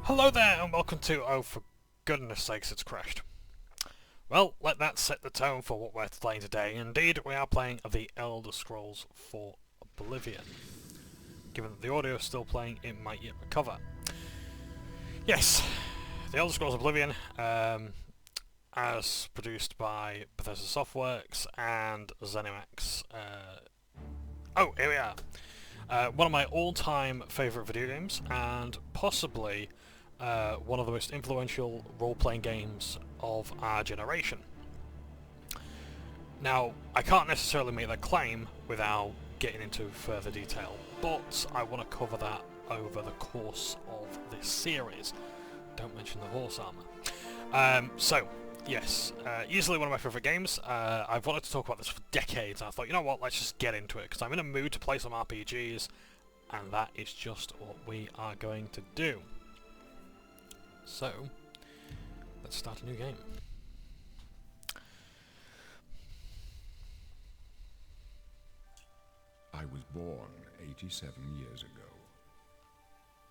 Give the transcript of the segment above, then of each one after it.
Hello there and welcome to Oh for goodness sakes it's crashed. Well, let that set the tone for what we're playing today. Indeed, we are playing The Elder Scrolls for Oblivion. Given that the audio is still playing, it might yet recover. Yes, The Elder Scrolls Oblivion, as produced by Bethesda Softworks and ZeniMax. Oh, here we are. One of my all-time favourite video games, and possibly one of the most influential role-playing games of our generation. Now, I can't necessarily make that claim without getting into further detail, but I want to cover that over the course of this series. Don't mention the horse armour. Yes, easily one of my favourite games. I've wanted to talk about this for decades, and I thought, you know what, let's just get into it, because I'm in a mood to play some RPGs, and that is just what we are going to do. So, let's start a new game. I was born 87 years ago.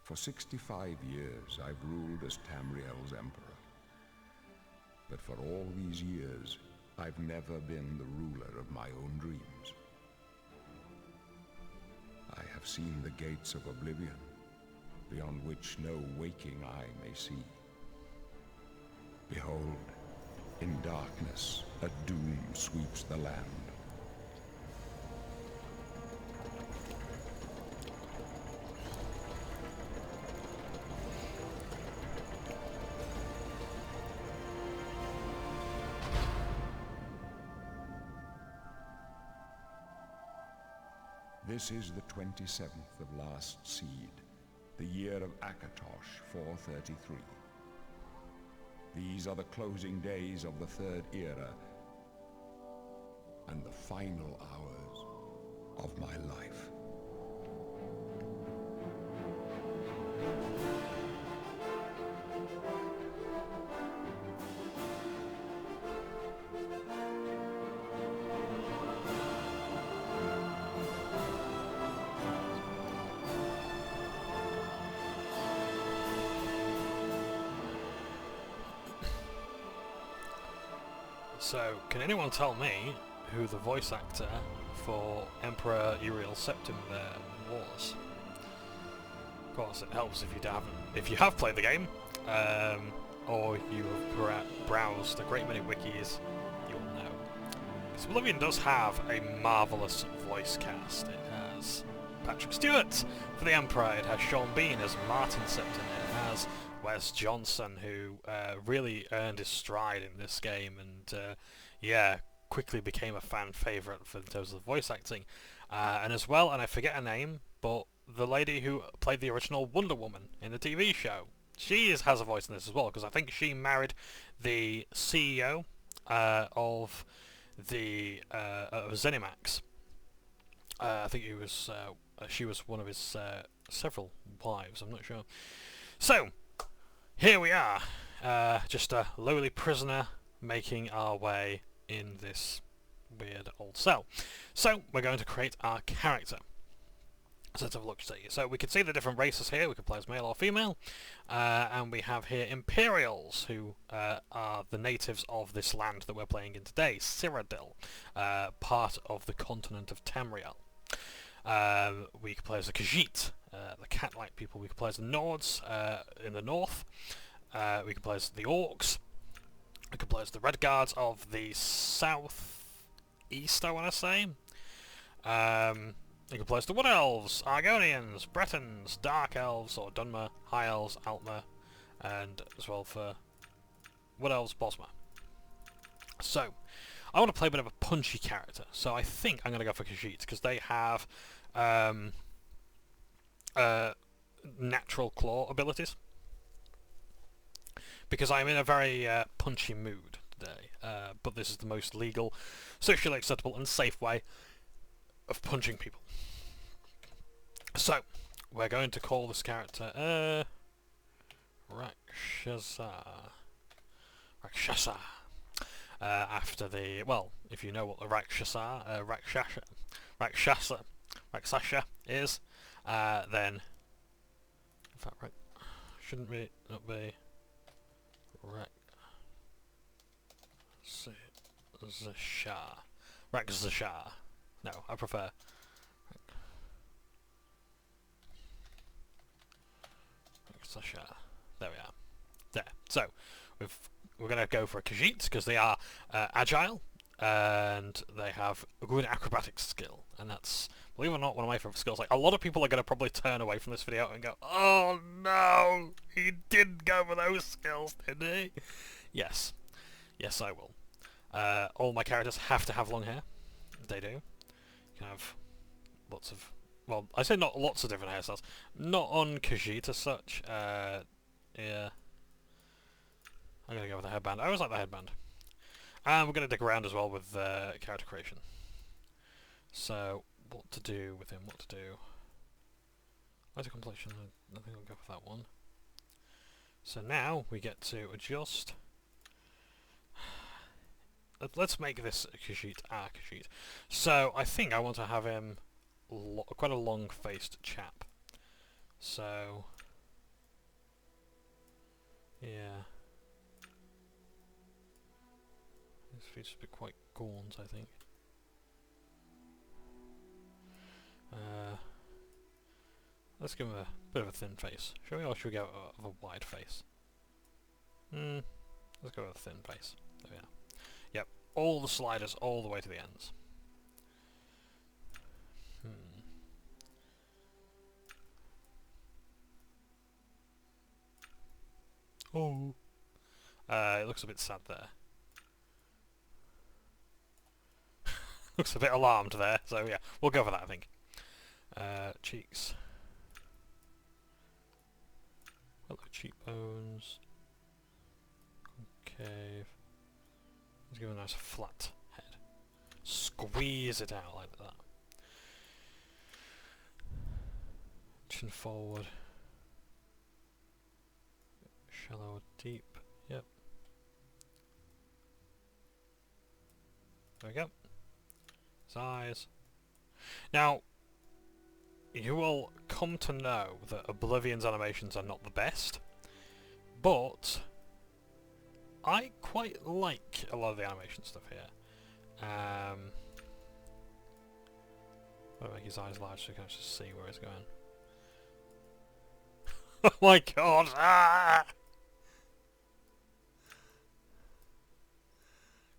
For 65 years I've ruled as Tamriel's emperor. But for all these years, I've never been the ruler of my own dreams. I have seen the gates of Oblivion, beyond which no waking eye may see. Behold, in darkness, a doom sweeps the land. This is the 27th of last seed, the year of Akatosh 433. These are the closing days of the Third Era, and the final hours of my life. So, can anyone tell me who the voice actor for Emperor Uriel Septim there was? Of course, it helps if you have played the game, or you have browsed a great many wikis, you'll know. Because Oblivion does have a marvellous voice cast. It has Patrick Stewart for the Emperor, it has Sean Bean as Martin Septim, it has Wes Johnson, who really earned his stride in this game, and yeah, quickly became a fan favourite for in terms of voice acting. And as well, and I forget her name, but the lady who played the original Wonder Woman in the TV show, she has a voice in this as well, because I think she married the CEO of the of ZeniMax. I think he was she was one of his several wives, I'm not sure. So, here we are, just a lowly prisoner making our way in this weird old cell. So, we're going to create our character. So let's have a look see. So we can see the different races here, we can play as male or female, and we have here Imperials, who are the natives of this land that we're playing in today, Cyrodiil, part of the continent of Tamriel. We can play as the Khajiit, the cat-like people. We can play as the Nords in the north. We can play as the Orcs. We can play as the Red Guards of the south-east, I want to say. We can play as the Wood Elves, Argonians, Bretons, Dark Elves, or Dunmer, High Elves, Altmer, and as well for Wood Elves, Bosmer. So, I want to play a bit of a punchy character, so I think I'm going to go for Khajiit, because they have natural claw abilities. Because I'm in a very punchy mood today, but this is the most legal, socially acceptable and safe way of punching people. So, we're going to call this character Rakshasa. After the, well, if you know what the Rakshasa is, then, in fact, Shouldn't be, not be. Zashar. Zashar. No, I prefer. Zashar. There we are. There. So, we're going to go for a Khajiit because they are agile and they have a good acrobatics skill, and that's, believe it or not, one of my favourite skills. Like, a lot of people are going to probably turn away from this video and go, "Oh no, he did go for those skills, didn't he?" Yes. Yes, I will. All my characters have to have long hair. They do. You can have lots of... Well, I say not lots of different hairstyles. Not on Khajiit as such. Yeah. I'm going to go with the headband. I always like the headband. And we're going to dig around as well with character creation. So, what to do with him, what to do. Lighter complexion, I think I'll go with that one. So now we get to adjust. Let's make this Khajiit our Khajiit. So I think I want to have him quite a long-faced chap. So yeah, his features be quite gaunt, I think. Let's give him a bit of a thin face. Shall we, or should we go with a wide face? Let's go with a thin face. There we are. Yep, all the sliders all the way to the ends. Oh. It looks a bit sad there. Looks a bit alarmed there, so yeah, we'll go for that, I think. Cheeks. Hello, cheekbones. Concave. Let's give it a nice flat head. Squeeze it out like that. Chin forward. Shallow, deep. Yep. There we go. His eyes. Now, you will come to know that Oblivion's animations are not the best, but I quite like a lot of the animation stuff here. I'm gonna make his eyes large so you can actually see where he's going. Oh my god! Ah!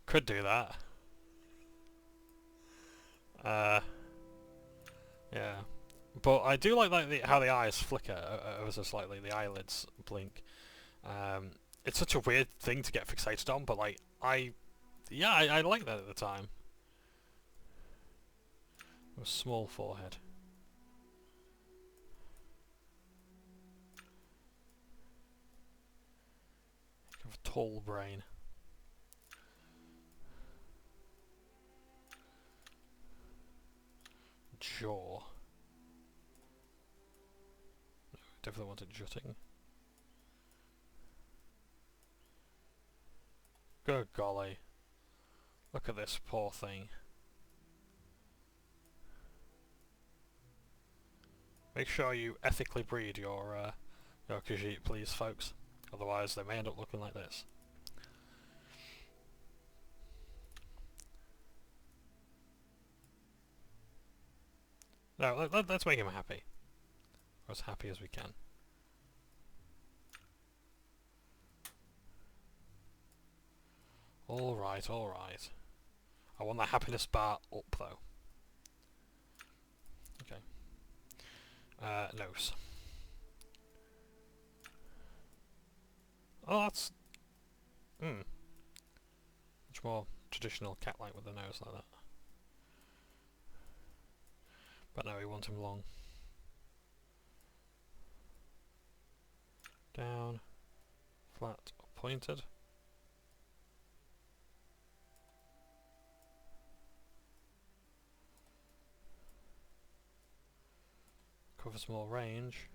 Could do that. Yeah. But I do like how the eyes flicker ever so slightly, the eyelids blink. It's such a weird thing to get fixated on, but like, I like that at the time. A small forehead. Have a tall brain. Jaw. No, definitely wanted jutting. Good golly. Look at this poor thing. Make sure you ethically breed your Khajiit, please, folks. Otherwise, they may end up looking like this. No, let's make him happy. Or as happy as we can. Alright, alright. I want the happiness bar up, though. Okay. Nose. Oh, that's... much more traditional cat-like with the nose like that. But no, we want him long. Down. Flat or pointed. Covers more range.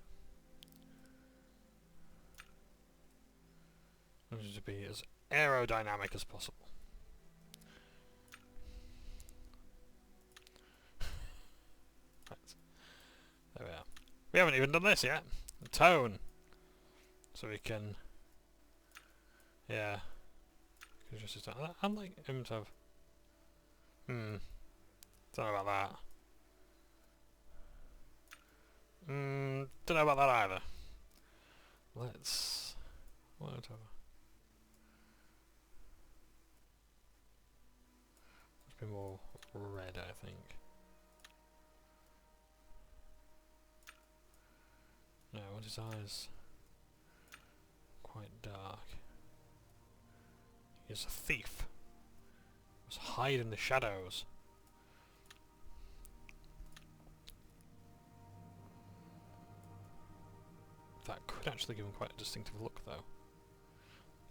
I want it to be as aerodynamic as possible. Right. There we are. We haven't even done this yet. The tone. So we can... Yeah. I'd like him to have... Don't know about that. Don't know about that either. Let's... Whatever. Let's be more red, I think. No, I want his eyes quite dark. He's a thief. He must hide in the shadows. That could actually give him quite a distinctive look, though.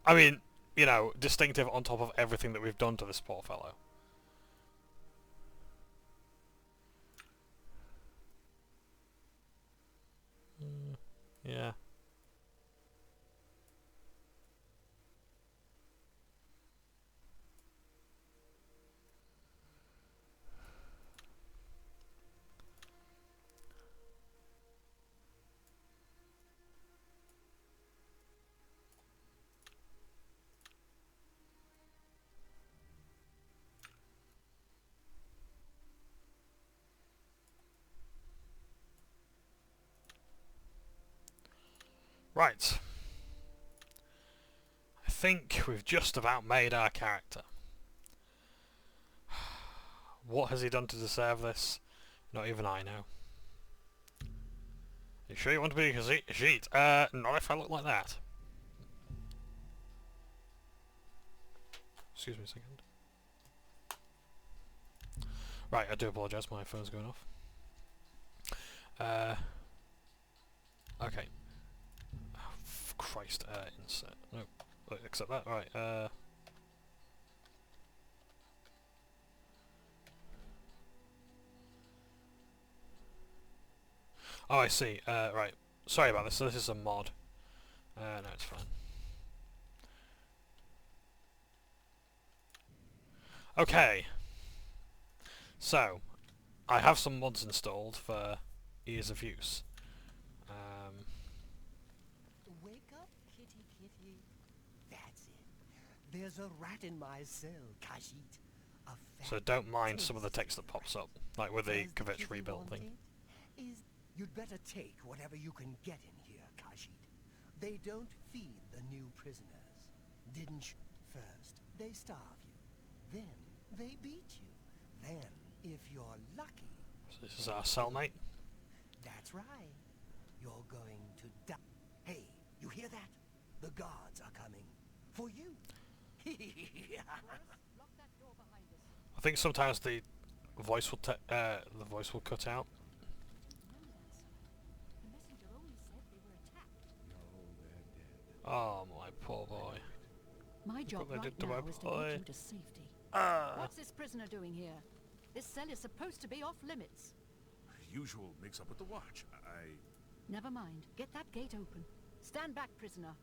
I mean, you know, distinctive on top of everything that we've done to this poor fellow. Yeah. Right. I think we've just about made our character. What has he done to deserve this? Not even I know. You sure you want to be a Khajiit? Not if I look like that. Excuse me a second. Right, I do apologise, my phone's going off. Okay. Oh, Christ, insert. No, accept that, right, Oh, I see, right. Sorry about this, so this is a mod. No, it's fine. Okay. So, I have some mods installed for ease of use. Wake up, kitty kitty. That's it. There's a rat in my cell, Khajiit. So don't mind some of the text that pops up, like with the Khajiit rebuild thing. You'd better take whatever you can get in here, Khajiit. They don't feed the new prisoners. Didn't you? First, they starve you. Then, they beat you. Then, if you're lucky... So this is our cellmate? That's right. You're going to die. Hey, you hear that? The guards are coming. For you. I think sometimes the voice will cut out. Oh my poor boy. My job Look what they right did to now my is to boy. get you to safety. What's this prisoner doing here? This cell is supposed to be off limits. Usual mix-up with the watch. Never mind. Get that gate open. Stand back, prisoner.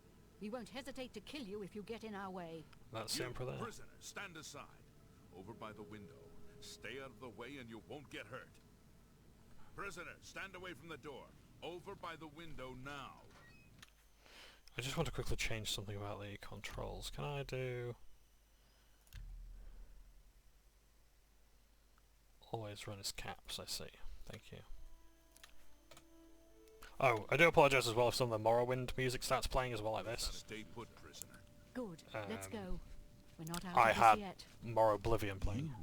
We won't hesitate to kill you if you get in our way. That's the Emperor there. Prisoner, stand aside. Over by the window. Stay out of the way and you won't get hurt. Prisoner, stand away from the door. Over by the window now. I just want to quickly change something about the controls. Can I do... Always run as caps, I see. Thank you. Oh, I do apologise as well if some of the Morrowind music starts playing as well like this. Stay put, prisoner. Good. Let's go. We're not out I of had this yet. Oblivion playing.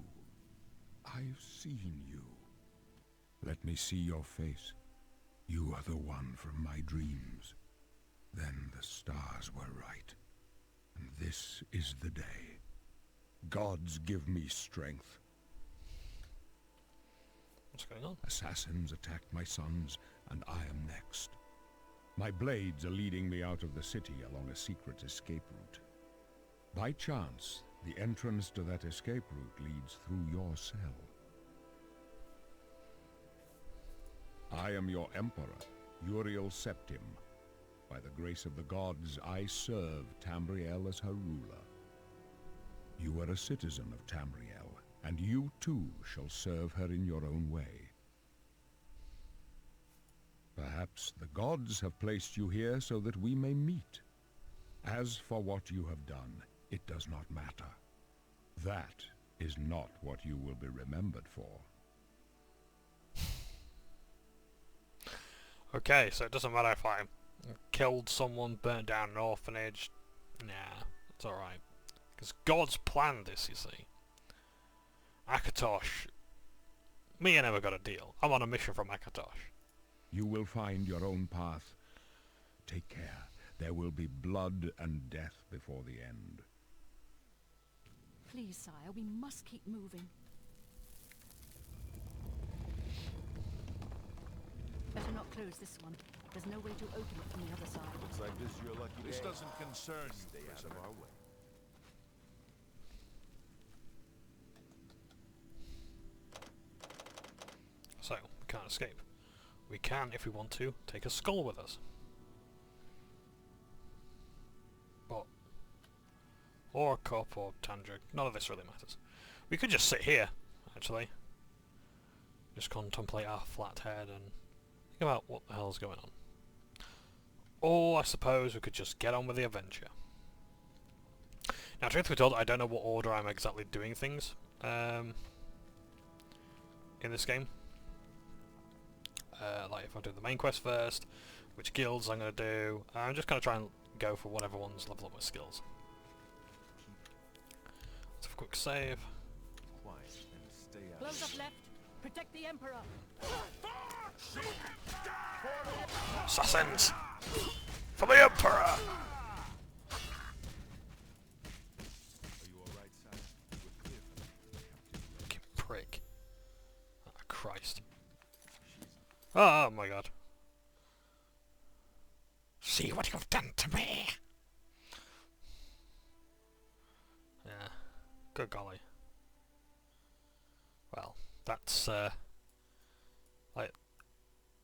I've seen you. Let me see your face. You are the one from my dreams. Then the stars were right. And this is the day. Gods give me strength. What's going on? Assassins attacked my sons, and I am next. My blades are leading me out of the city along a secret escape route. By chance, the entrance to that escape route leads through your cell. I am your Emperor, Uriel Septim. By the grace of the gods, I serve Tamriel as her ruler. You are a citizen of Tamriel, and you, too, shall serve her in your own way. Perhaps the gods have placed you here so that we may meet. As for what you have done, it does not matter. That is not what you will be remembered for. Okay, so it doesn't matter if I killed someone, burnt down an orphanage. Nah, it's alright. Because gods planned this, you see. Akatosh. Me and him have got a deal. I'm on a mission from Akatosh. You will find your own path. Take care. There will be blood and death before the end. Please, sire, we must keep moving. Better not close this one. There's no way to open it from the other side. Looks like this is your lucky day. This doesn't concern you, Stay out of prisoner. our way. So, we can't escape. We can, if we want to, take a skull with us. But, or a cup, or Tandra. None of this really matters. We could just sit here, actually. Just contemplate our flat head and think about what the hell's going on. Or, I suppose, we could just get on with the adventure. Now, truth be told, I don't know what order I'm exactly doing things in this game. Like if I do the main quest first, which guilds I'm going to do. I'm just going to try and go for whatever ones level up my skills. Let's have a quick save. Quiet and stay out. Close up left. Protect the Emperor. Assassins! For the Emperor! Are you alright, sire? We're clear for that. Fucking prick. Oh, Christ. Oh my god. See what you've done to me! Yeah. Good golly. Well, that's, like,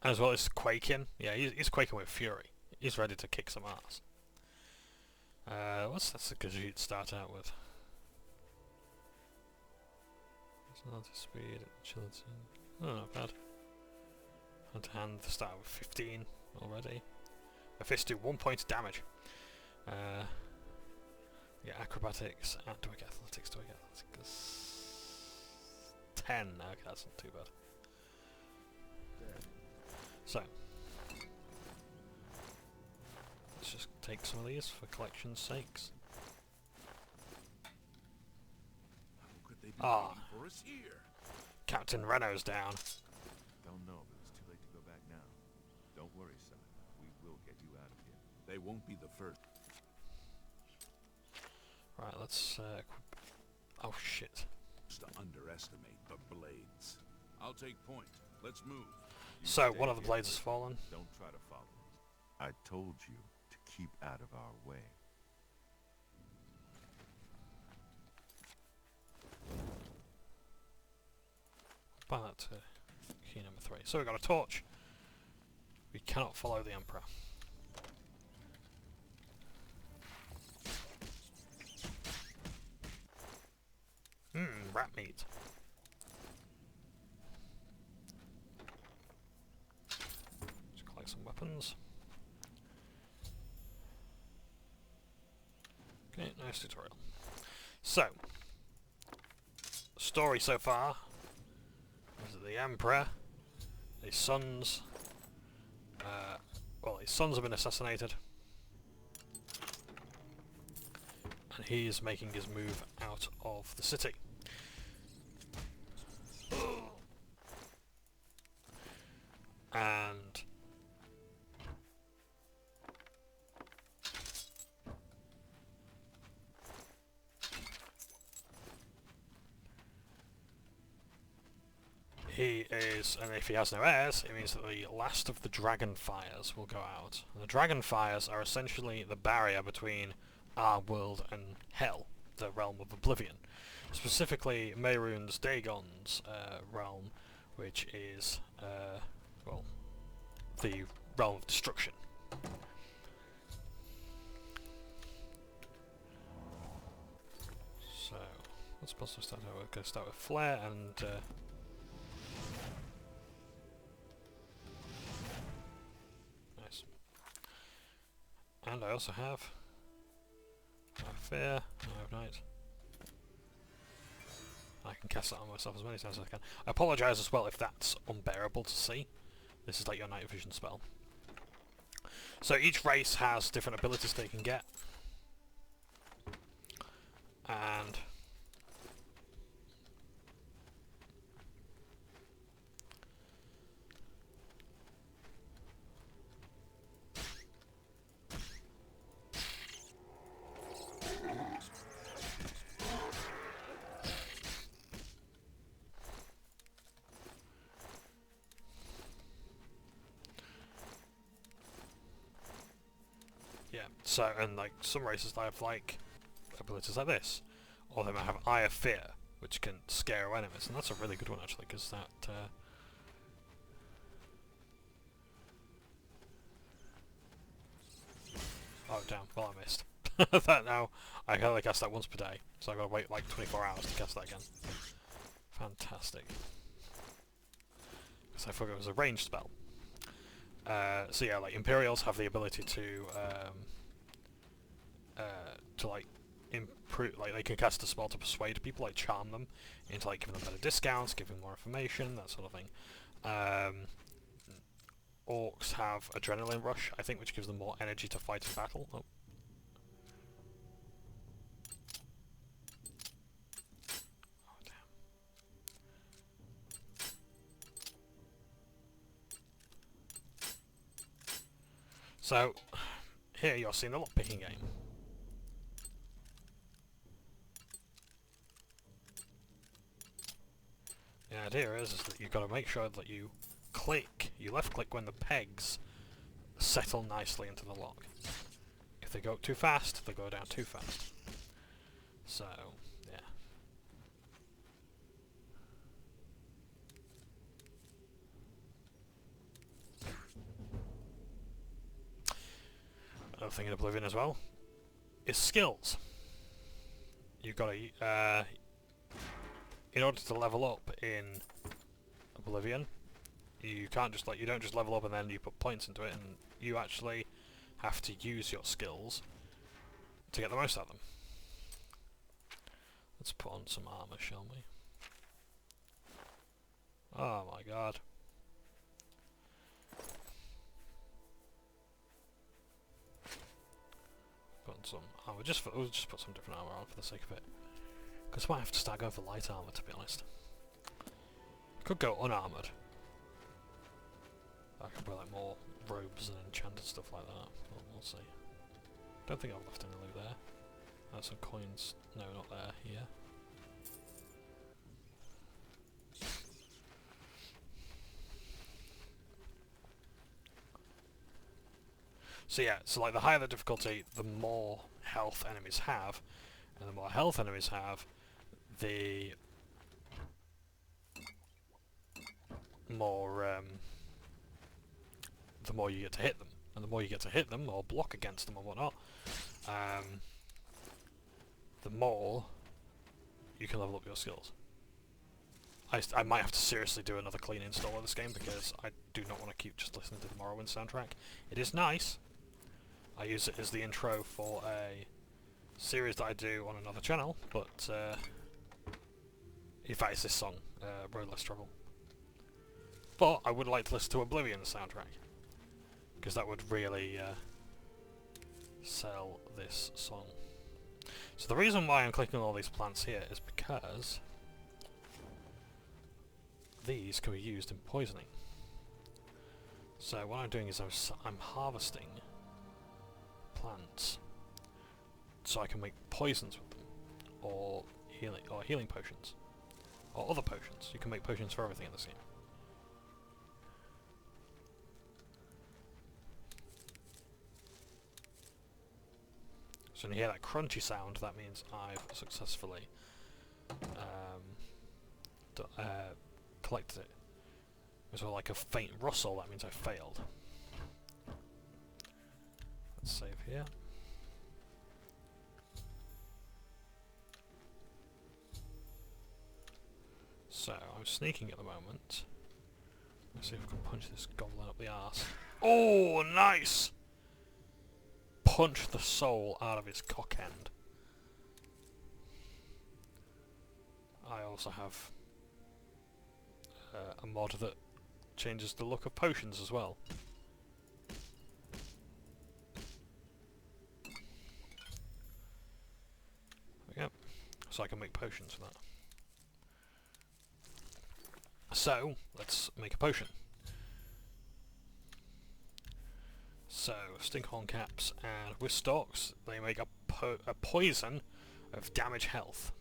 as well as quaking. Yeah, he's quaking with fury. He's ready to kick some ass. What's that Khajiit start out with? Personality, speed, agility. Oh, not bad. Hand to hand, the start with 15 already. My fists do 1 point of damage. Yeah, acrobatics. Do I get athletics? Do I get athletics? 10. Okay, that's not too bad. So, let's just take some of these for collection's sakes. How could they be Ah. waiting for us here? Captain Renault's down. Don't know, but it's too late to go back now. Don't worry, son. We will get you out of here. They won't be the first. Right, let's oh shit. To underestimate the blades. I'll take point. Let's move. You So, stay one of the here. blades has fallen. Don't try to follow us. I told you to keep out of our way. Back to key number 3. So we've got a torch. We cannot follow the Emperor. Rat meat. Let's collect some weapons. Okay, nice tutorial. So, story so far is that the Emperor, his sons, well, his sons have been assassinated, and he is making his move out of the city. And he is, and if he has no heirs, it means that the last of the dragon fires will go out. And the dragon fires are essentially the barrier between our world and Hell, the realm of Oblivion. Specifically, Mehrunes Dagon's realm, which is, well, the realm of destruction. So, what's supposed to start out with? Going to start with Flare and also have I have fear, I have night. I can cast that on myself as many times as I can. I apologise as well if that's unbearable to see. This is like your night vision spell. So each race has different abilities they can get. And yeah, so, and like some races have like abilities like this, or they might have Eye of Fear, which can scare away enemies, and that's a really good one actually, because that oh damn, well I missed. That now, I can only cast that once per day, so I've got to wait like 24 hours to cast that again. Fantastic. Because I forgot it was a ranged spell. So yeah, like Imperials have the ability to like improve, like they can cast a spell to persuade people, like charm them into like giving them better discounts, giving more information, that sort of thing. Orcs have Adrenaline Rush, I think, which gives them more energy to fight in battle. Oh. Oh, damn. So, here you're seeing the lockpicking game. The idea is that you've got to make sure that you left click when the pegs settle nicely into the lock. If they go up too fast, they go down too fast. So, yeah. Another thing in Oblivion as well is skills. You've got to, in order to level up in Oblivion, you can't just you don't just level up and then you put points into it, and you actually have to use your skills to get the most out of them. Let's put on some armor, shall we? Oh my god. Put on some armor, we'll just put some different armor on for the sake of it. Because I might have to start going for light armor, to be honest. Could go unarmored. I could wear like more robes and enchanted stuff like that, but we'll see. Don't think I've left any loot there. There's some coins. No, not there. Here. So yeah, so like the higher the difficulty, the more health enemies have, and the more health enemies have, the more you get to hit them, and the more you get to hit them or block against them or whatnot, the more you can level up your skills. I might have to seriously do another clean install of this game because I do not want to keep just listening to the Morrowind soundtrack. It is nice. I use it as the intro for a series that I do on another channel, but in fact it's this song, Road Less Travel. But I would like to listen to Oblivion's soundtrack, because that would really sell this song. So the reason why I'm clicking all these plants here is because these can be used in poisoning. So what I'm doing is I'm harvesting plants so I can make poisons with them, or healing potions, or other potions. You can make potions for everything in this game. So when you hear that crunchy sound, that means I've successfully collected it. As well, like a faint rustle, that means I failed. Let's save here. So, I'm sneaking at the moment. Let's see if I can punch this goblin up the arse. Oh, nice! punch the soul out of his cock end. I also have a mod that changes the look of potions as well. There we go. So I can make potions with that. So, let's make a potion. So, Stinkhorn Caps and Whisk Stalks, they make a poison of damage health.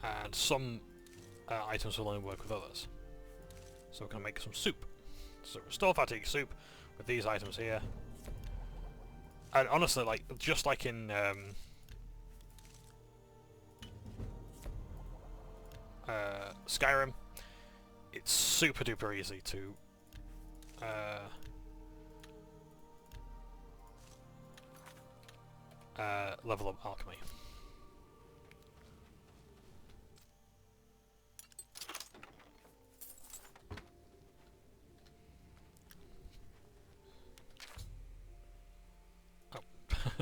And some items will only work with others. So we're going to make some soup. So restore fatigue soup with these items here. And honestly, like just like in Skyrim, it's super duper easy to level up alchemy.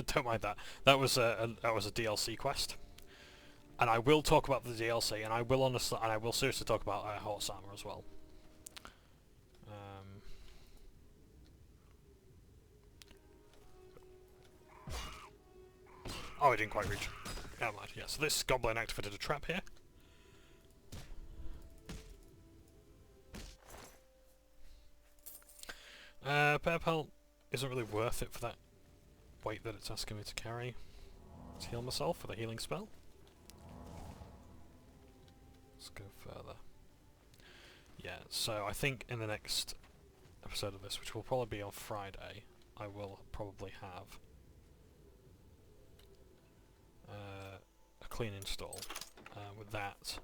Don't mind that. That was a DLC quest, and I will talk about the DLC, and I will seriously talk about horse armor as well. Oh, I didn't quite reach. Never mind. Yeah. So this goblin activated a trap here. Bear pelt isn't really worth it for that weight that it's asking me to carry. Let's heal myself with a healing spell. Let's go further. Yeah, so I think in the next episode of this, which will probably be on Friday, I will probably have a clean install. With that,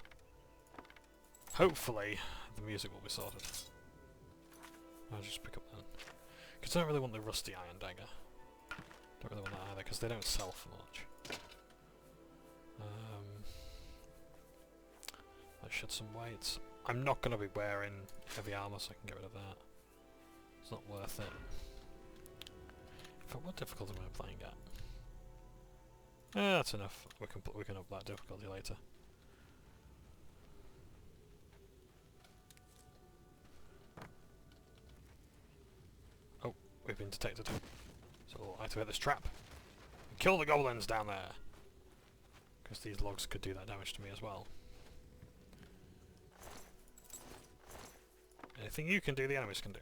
hopefully the music will be sorted. I'll just pick up then. Because I don't really want the rusty iron dagger. Don't really want that either, because they don't sell for much. Let's shed some weight. I'm not going to be wearing heavy armour, so I can get rid of that. It's not worth it. What difficulty am I playing at? That's enough. We can up that difficulty later. Oh, we've been detected. So we'll activate this trap and kill the goblins down there, because these logs could do that damage to me as well. Anything you can do, the enemies can do.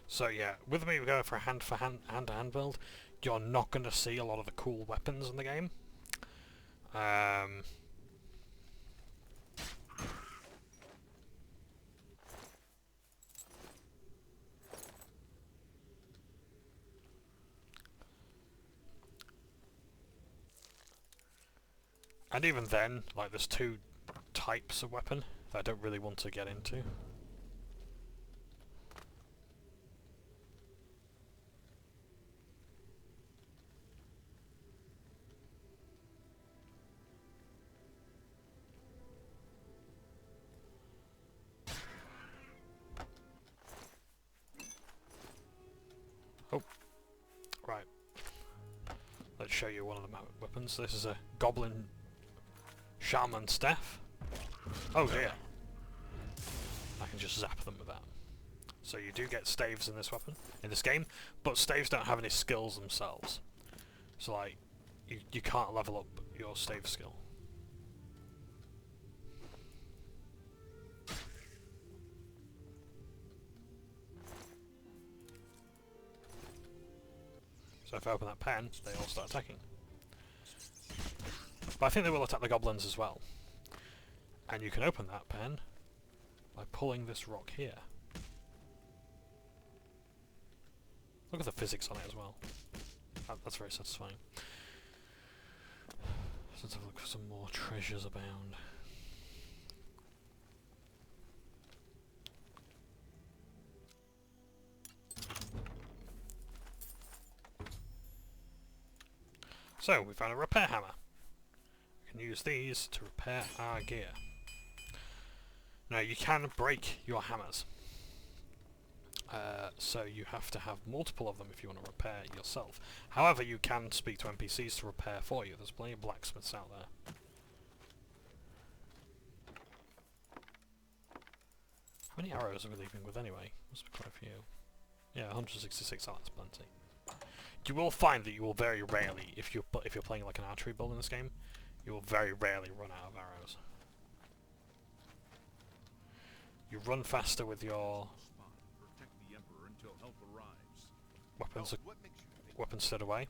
So yeah, with me going for a hand-to-hand build, you're not going to see a lot of the cool weapons in the game. And even then, like, there's two types of weapon that I don't really want to get into. Oh, right. Let's show you one of the weapons. This is a goblin shaman staff. Oh dear. I can just zap them with that. So you do get staves in this weapon, in this game, but staves don't have any skills themselves. So like, you can't level up your stave skill. So if I open that pen, they all start attacking. But I think they will attack the goblins as well. And you can open that pen by pulling this rock here. Look at the physics on it as well. That's very satisfying. So let's have a look for some more treasures abound. So, we found a repair hammer. We can use these to repair our gear. Now, you can break your hammers. So you have to have multiple of them if you want to repair yourself. However, you can speak to NPCs to repair for you. There's plenty of blacksmiths out there. How many arrows are we leaving with anyway? Must be quite a few. Yeah, 166. Oh, that's plenty. You will find that you will very rarely, if you're playing like an archery build in this game, you will very rarely run out of arrows. You run faster with your weapons stood away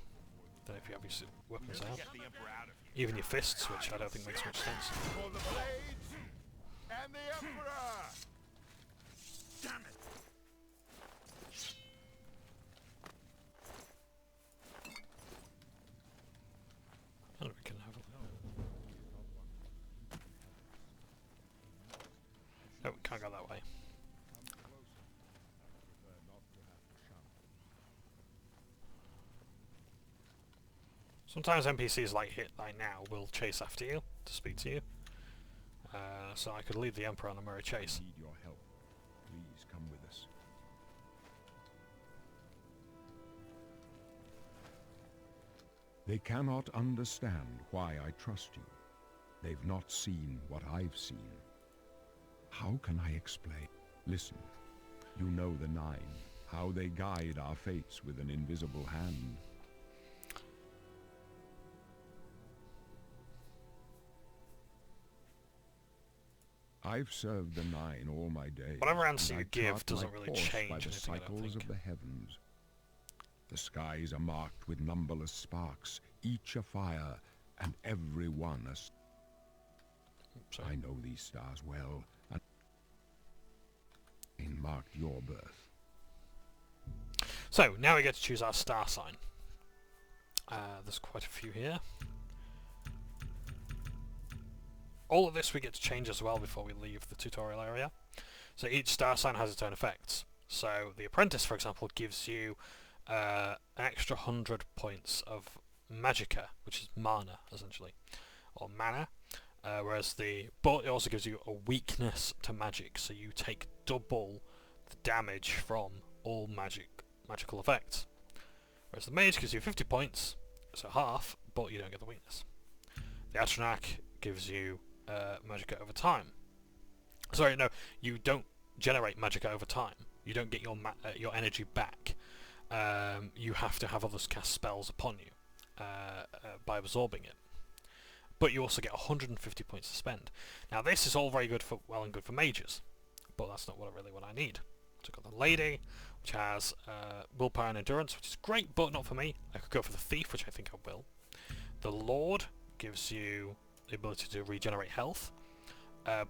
than if you have your weapons out. Even your fists, which I don't think makes much sense. For the blades and the Emperor! Damn it! And we can have a... No, we can't go that way. Sometimes NPCs like now will chase after you to speak to you. So I could lead the Emperor on a merry chase. Need your help. Please come with us. They cannot understand why I trust you. They've not seen what I've seen. How can I explain? Listen, you know the Nine, how they guide our fates with an invisible hand. I've served the Nine all my days. Whatever answer you give chart doesn't my really course change by the anything, I don't cycles think. of the heavens. The skies are marked with numberless sparks, each a fire, and every one a... I know these stars well, and marked your birth. So, now we get to choose our star sign. There's quite a few here. All of this we get to change as well before we leave the tutorial area. So each star sign has its own effects. So the apprentice, for example, gives you an extra 100 points of magicka, which is mana, essentially, or mana. But it also gives you a weakness to magic, so you take double the damage from all magical effects. Whereas the mage gives you 50 points, so half, but you don't get the weakness. The Atronach gives you magicka over time. Sorry, no, you don't generate magicka over time. You don't get your energy back. You have to have others cast spells upon you by absorbing it. But you also get 150 points to spend. Now this is all very good for good for mages, but that's not really what I need. So I've got the Lady, which has willpower and endurance, which is great, but not for me. I could go for the Thief, which I think I will. The Lord gives you the ability to regenerate health,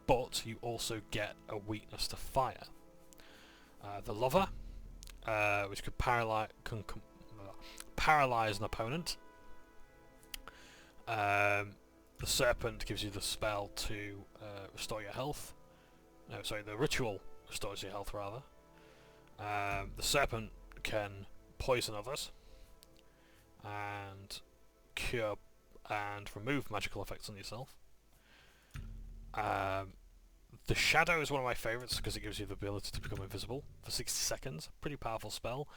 but you also get a weakness to fire. The Lover, which could paralyze an opponent. The Serpent gives you the spell to restore your health. No, sorry, the ritual restores your health, rather. The Serpent can poison others and cure and remove magical effects on yourself. The Shadow is one of my favourites because it gives you the ability to become invisible for 60 seconds. Pretty powerful spell,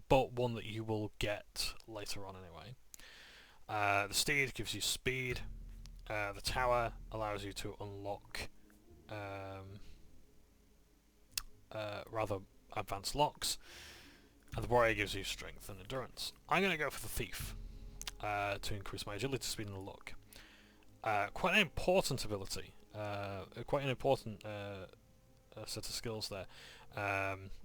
but one that you will get later on anyway. The Steed gives you speed. The Tower allows you to unlock rather advanced locks. And the Warrior gives you strength and endurance. I'm going to go for the Thief to increase my agility, speed and luck. Quite an important ability. Quite an important set of skills there.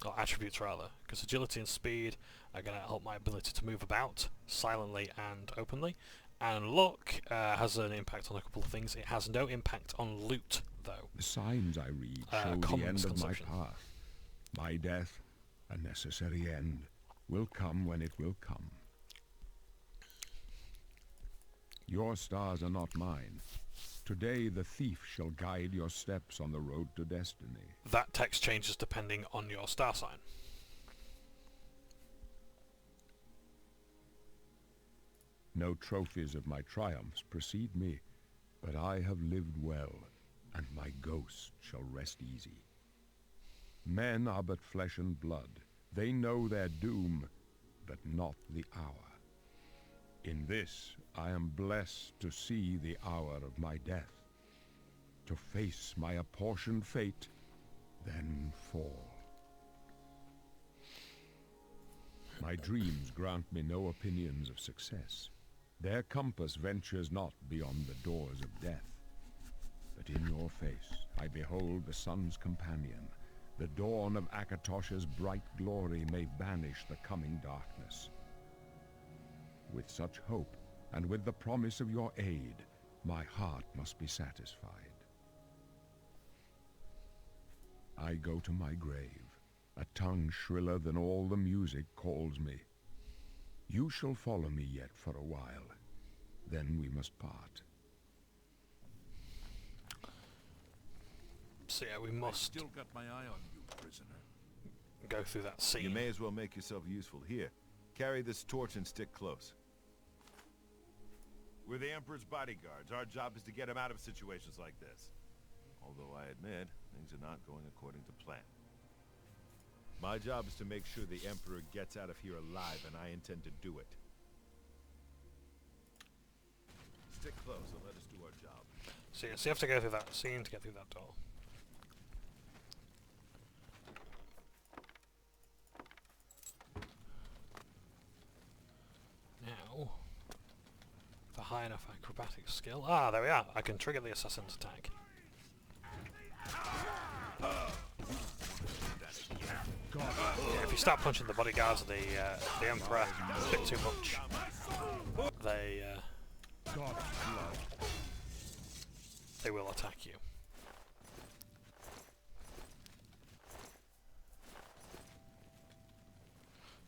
Or attributes rather. Because agility and speed are going to help my ability to move about silently and openly. And luck has an impact on a couple of things. It has no impact on loot, though. The signs I read show the end of my path. My death, a necessary end, will come when it will come. Your stars are not mine. Today the thief shall guide your steps on the road to destiny. That text changes depending on your star sign. No trophies of my triumphs precede me, but I have lived well, and my ghost shall rest easy. Men are but flesh and blood. They know their doom, but not the hour. In this, I am blessed to see the hour of my death, to face my apportioned fate, then fall. My dreams grant me no opinions of success. Their compass ventures not beyond the doors of death. But in your face I behold the sun's companion. The dawn of Akatosh's bright glory may banish the coming darkness. With such hope, and with the promise of your aid, my heart must be satisfied. I go to my grave. A tongue shriller than all the music calls me. You shall follow me yet for a while. Then we must part. So yeah, we must Still got my eye on you, prisoner. go through that scene. You may as well make yourself useful. Here, carry this torch and stick close. We're the Emperor's bodyguards. Our job is to get him out of situations like this. Although I admit, things are not going according to plan. My job is to make sure the Emperor gets out of here alive, and I intend to do it. Stick close and let us do our job. So yes, you have to go through that scene to get through that door. Now, for high enough acrobatic skill... Ah, there we are! I can trigger the assassin's attack. Yeah, if you start punching the bodyguards of the Emperor a bit too much, they will attack you.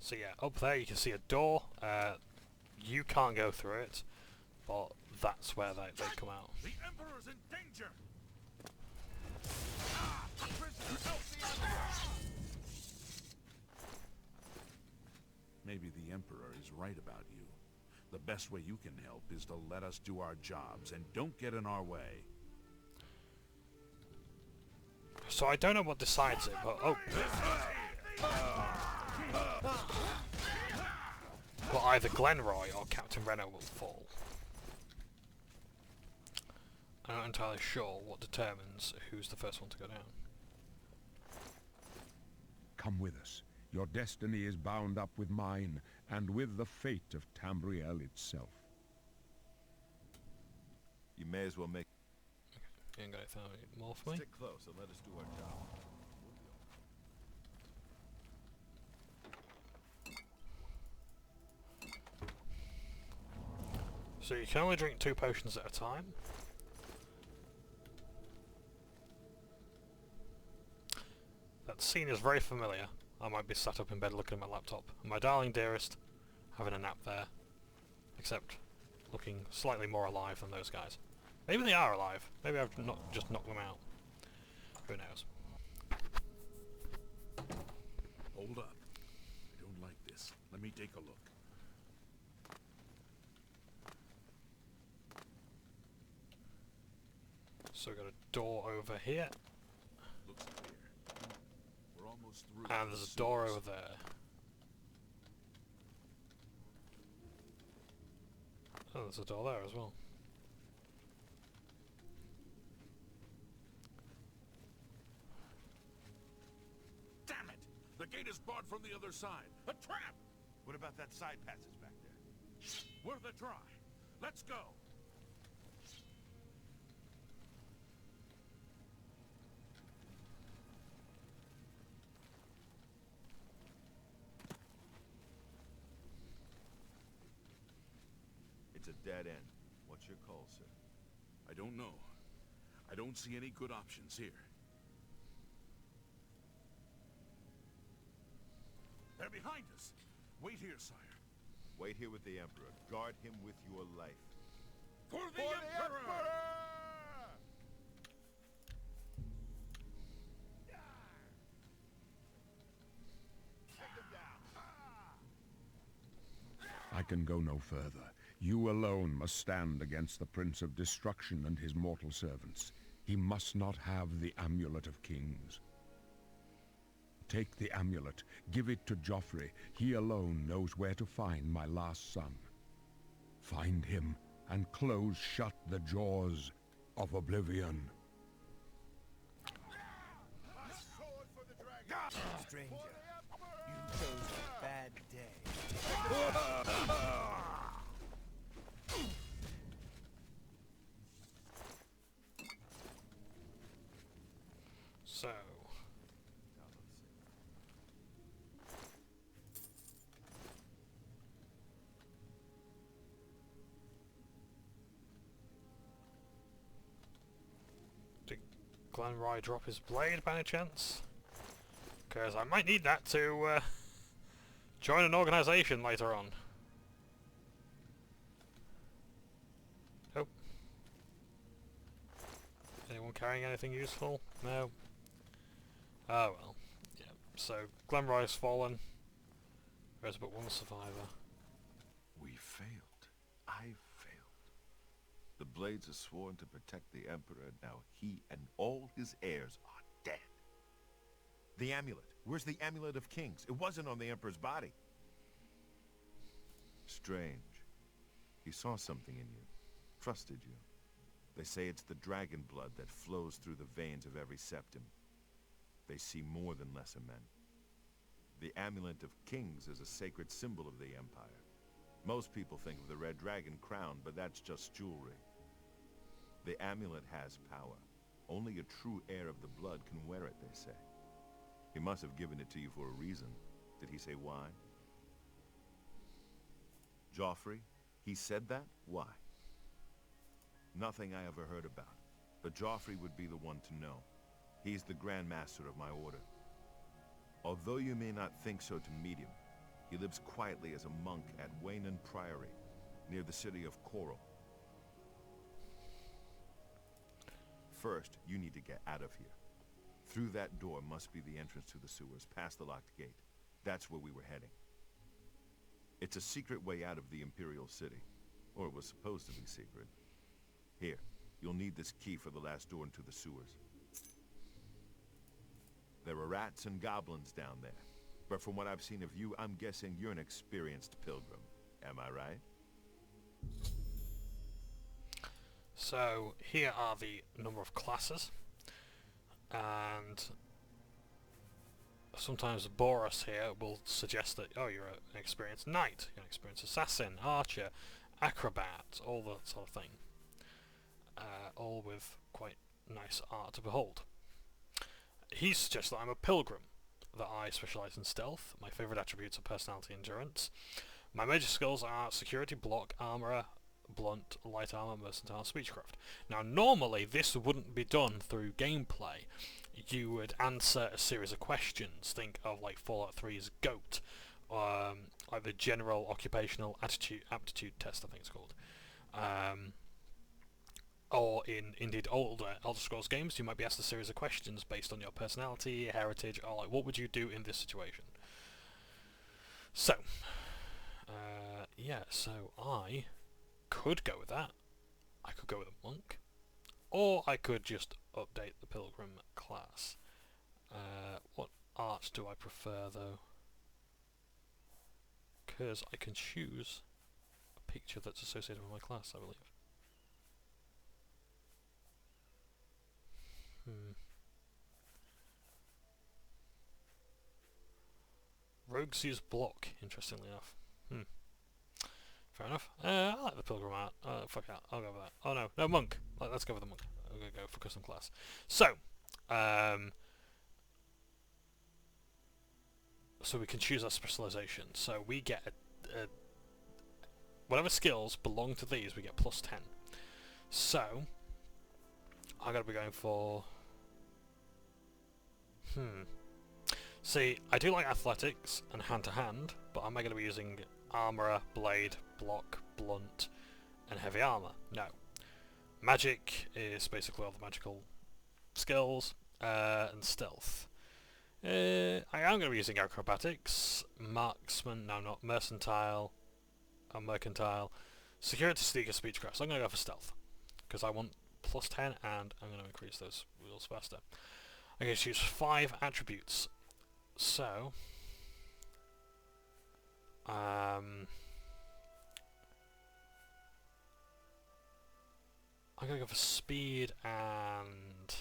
So yeah, up there you can see a door. You can't go through it, but that's where they come out. The Emperor's in danger! Prisoner, help the Emperor! Maybe the Emperor is right about you. The best way you can help is to let us do our jobs and don't get in our way. So I don't know what decides it, but oh. But either Glenroy or Captain Reno will fall. I'm not entirely sure what determines who's the first one to go down. Come with us. Your destiny is bound up with mine, and with the fate of Tamriel itself. You may as well make... You ain't got anything more for me? Stick close and let us do our job. So you can only drink 2 potions at a time. That scene is very familiar. I might be sat up in bed looking at my laptop. And my darling dearest having a nap there. Except looking slightly more alive than those guys. Maybe they are alive. Maybe I've not just knocked them out. Who knows? Hold up. I don't like this. Let me take a look. So we've got a door over here. Looks clear. We're almost through. And there's a door over there. Oh, there's a door there as well. Damn it! The gate is barred from the other side. A trap! What about that side passage back there? We're the try. Let's go. It's a dead end. What's your call, sir? I don't know. I don't see any good options here. They're behind us. Wait here, sire. Wait here with the Emperor. Guard him with your life. For the Emperor! I can go no further. You alone must stand against the Prince of Destruction and his mortal servants. He must not have the Amulet of Kings. Take the amulet, give it to Joffrey. He alone knows where to find my last son. Find him and close shut the jaws of Oblivion. Stranger, you chose a bad day. So... did Glenroy drop his blade by any chance? Because I might need that to join an organisation later on. Oh. Anyone carrying anything useful? No. Oh well. Yeah. So Glenroy's fallen. There's but one survivor. We failed. I failed. The Blades are sworn to protect the Emperor. Now he and all his heirs are dead. The amulet. Where's the Amulet of Kings? It wasn't on the Emperor's body. Strange. He saw something in you. Trusted you. They say it's the dragon blood that flows through the veins of every septim. They see more than lesser men. The Amulet of Kings is a sacred symbol of the Empire. Most people think of the red dragon crown, but that's just jewelry. The amulet has power. Only a true heir of the blood can wear it, they say. He must have given it to you for a reason. Did he say why? Joffrey? He said that? Why? Nothing I ever heard about. But Joffrey would be the one to know. He's the Grand Master of my order. Although you may not think so to meet him, he lives quietly as a monk at Waynon Priory, near the city of Coral. First, you need to get out of here. Through that door must be the entrance to the sewers, past the locked gate. That's where we were heading. It's a secret way out of the Imperial City. Or it was supposed to be secret. Here, you'll need this key for the last door into the sewers. There are rats and goblins down there. But from what I've seen of you, I'm guessing you're an experienced pilgrim. Am I right? So, here are the number of classes. And sometimes Boris here will suggest that, oh, you're an experienced knight, you're an experienced assassin, archer, acrobat, all that sort of thing. All with quite nice art to behold. He suggests that I'm a pilgrim, that I specialise in stealth. My favourite attributes are personality and endurance. My major skills are security, block, armourer, blunt, light armour, mercantile, speechcraft. Now normally this wouldn't be done through gameplay. You would answer a series of questions. Think of like Fallout 3's GOAT, like the General Occupational Aptitude Test, I think it's called. Or in indeed older Elder Scrolls games, you might be asked a series of questions based on your personality, heritage, or like what would you do in this situation. So, yeah, so I could go with that. I could go with a monk, or I could just update the pilgrim class. What art do I prefer though? Because I can choose a picture that's associated with my class, I believe. Rogues use block, interestingly enough. Fair enough. I like the pilgrim art. Fuck it, I'll go with that. Oh no, monk. Let's go with the monk. I'm gonna go for custom class. So, so we can choose our specialization. So we get whatever skills belong to these, we get plus 10. So I'm gonna be going for. See, I do like athletics and hand-to-hand, but am I going to be using armourer, blade, block, blunt, and heavy armour? No. Magic is basically all the magical skills, and stealth. I am going to be using acrobatics, marksman, no, not mercantile, mercantile, Security, sneaker, speechcraft. So I'm going to go for stealth. Because I want plus 10 and I'm going to increase those wheels faster. Okay, choose 5 attributes. So... I'm going to go for speed and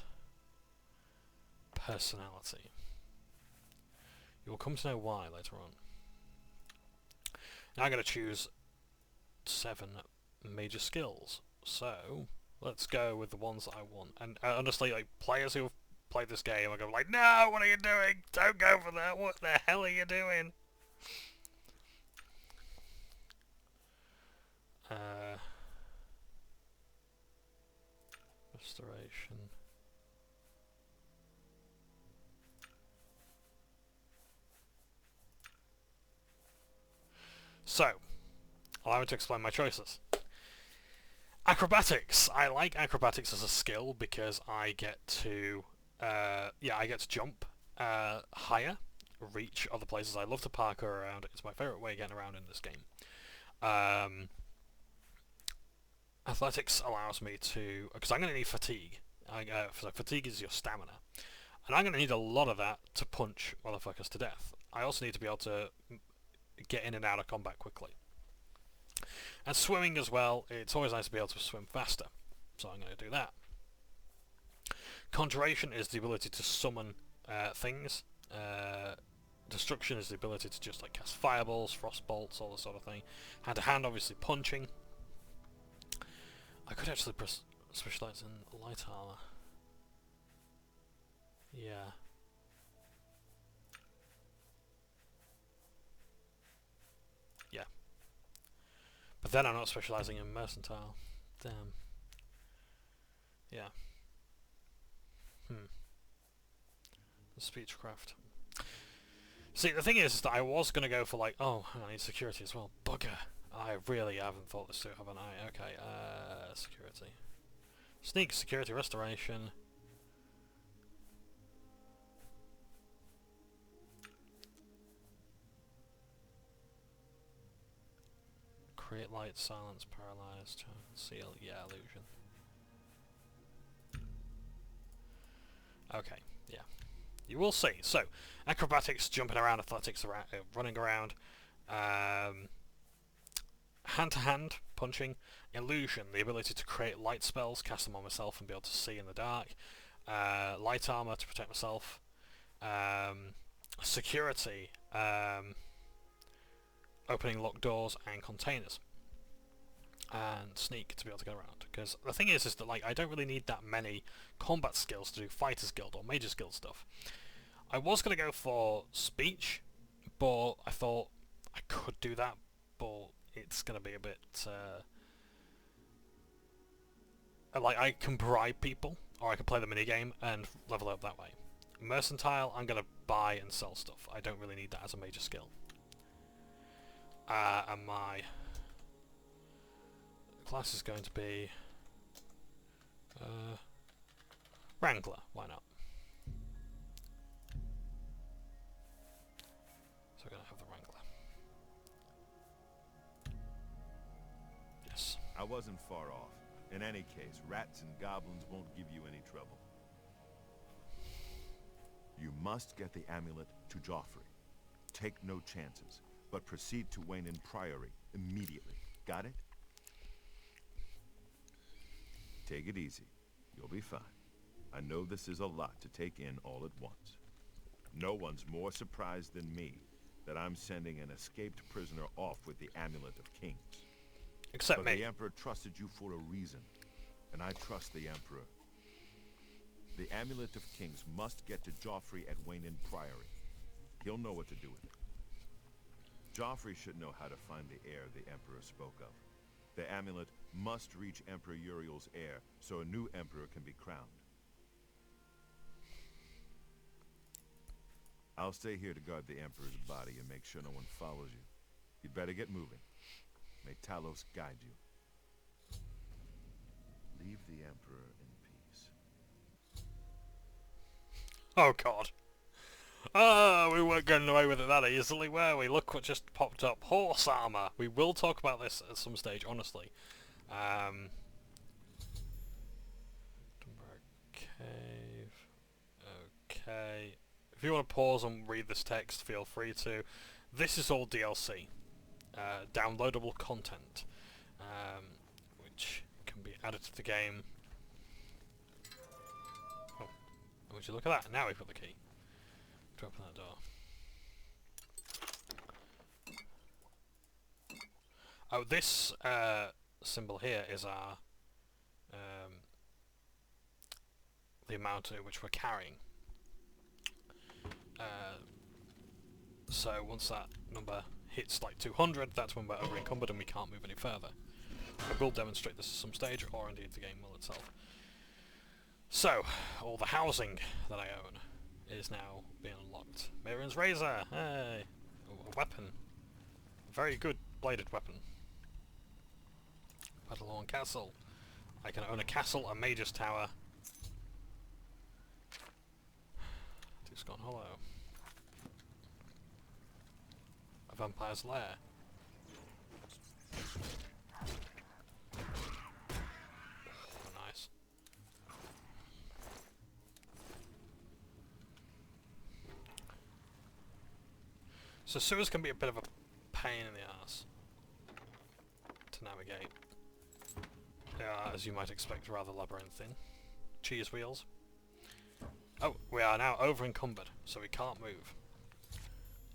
personality. You will come to know why later on. Now I'm going to choose 7 major skills. So, let's go with the ones that I want. And honestly, like, players who have played this game are going like, no, what are you doing? Don't go for that. What the hell are you doing? Restoration. So, allow me to explain my choices. Acrobatics. I like acrobatics as a skill because I get to, I get to jump higher, reach other places. I love to parkour around. It's my favourite way of getting around in this game. Athletics allows me to, because I'm going to need fatigue. So fatigue is your stamina, and I'm going to need a lot of that to punch motherfuckers to death. I also need to be able to get in and out of combat quickly. And swimming as well, it's always nice to be able to swim faster, so I'm going to do that. Conjuration is the ability to summon things. Destruction is the ability to just like cast fireballs, frost bolts, all this sort of thing. Hand to hand, obviously punching. I could actually specialise in light armour. Yeah. Yeah. But then I'm not specialising in mercantile. Damn. Yeah. The speechcraft. See, the thing is that I was going to go for like, oh, I need security as well. Bugger. I really haven't thought this through, haven't I? Okay, security. Sneak, security, restoration. Create light, silence, paralyze, conceal, yeah, illusion. Okay, yeah. You will see. So, acrobatics, jumping around, athletics, running around. Hand-to-hand punching, illusion, the ability to create light spells, cast them on myself and be able to see in the dark, light armor to protect myself, security, opening locked doors and containers, and sneak to be able to get around. Because the thing is that like I don't really need that many combat skills to do fighter's guild or major skill stuff. I was going to go for speech, but I thought I could do that, but it's going to be a bit... like, I can bribe people, or I can play the minigame and level up that way. Mercantile, I'm going to buy and sell stuff. I don't really need that as a major skill. And my class is going to be... Wrangler, why not? So we're going to have the Wrangler. Yes. I wasn't far off. In any case, rats and goblins won't give you any trouble. You must get the amulet to Joffrey. Take no chances, but proceed to Wayne Priory immediately. Got it? Take it easy. You'll be fine. I know this is a lot to take in all at once. No one's more surprised than me that I'm sending an escaped prisoner off with the Amulet of Kings. Except me. The Emperor trusted you for a reason, and I trust the Emperor. The Amulet of Kings must get to Joffrey at Wayne Priory. He'll know what to do with it. Joffrey should know how to find the heir the Emperor spoke of. The amulet must reach Emperor Uriel's heir, so a new Emperor can be crowned. I'll stay here to guard the Emperor's body and make sure no one follows you. You'd better get moving. May Talos guide you. Leave the Emperor in peace. Oh god. Oh, we weren't getting away with it that easily, were we? Look what just popped up. Horse armor. We will talk about this at some stage, honestly. Cave. Okay. If you want to pause and read this text, feel free to. This is all DLC. Downloadable content. Which can be added to the game. Oh, would you look at that? Now we've got the key. To open that door. Oh, this symbol here is our the amount at which we're carrying. So once that number hits like 200, that's when we're over encumbered and we can't move any further. I will demonstrate this at some stage, or indeed the game will itself. So, all the housing that I own is now being unlocked. Miriam's razor! Hey! A weapon. A very good bladed weapon. Battleborn Castle. I can own a castle, a mage's tower. It's gone hollow. A vampire's lair. Oh, nice. So sewers can be a bit of a pain in the arse to navigate. They are, as you might expect, rather labyrinthine. Cheese wheels. Oh, we are now over encumbered, so we can't move.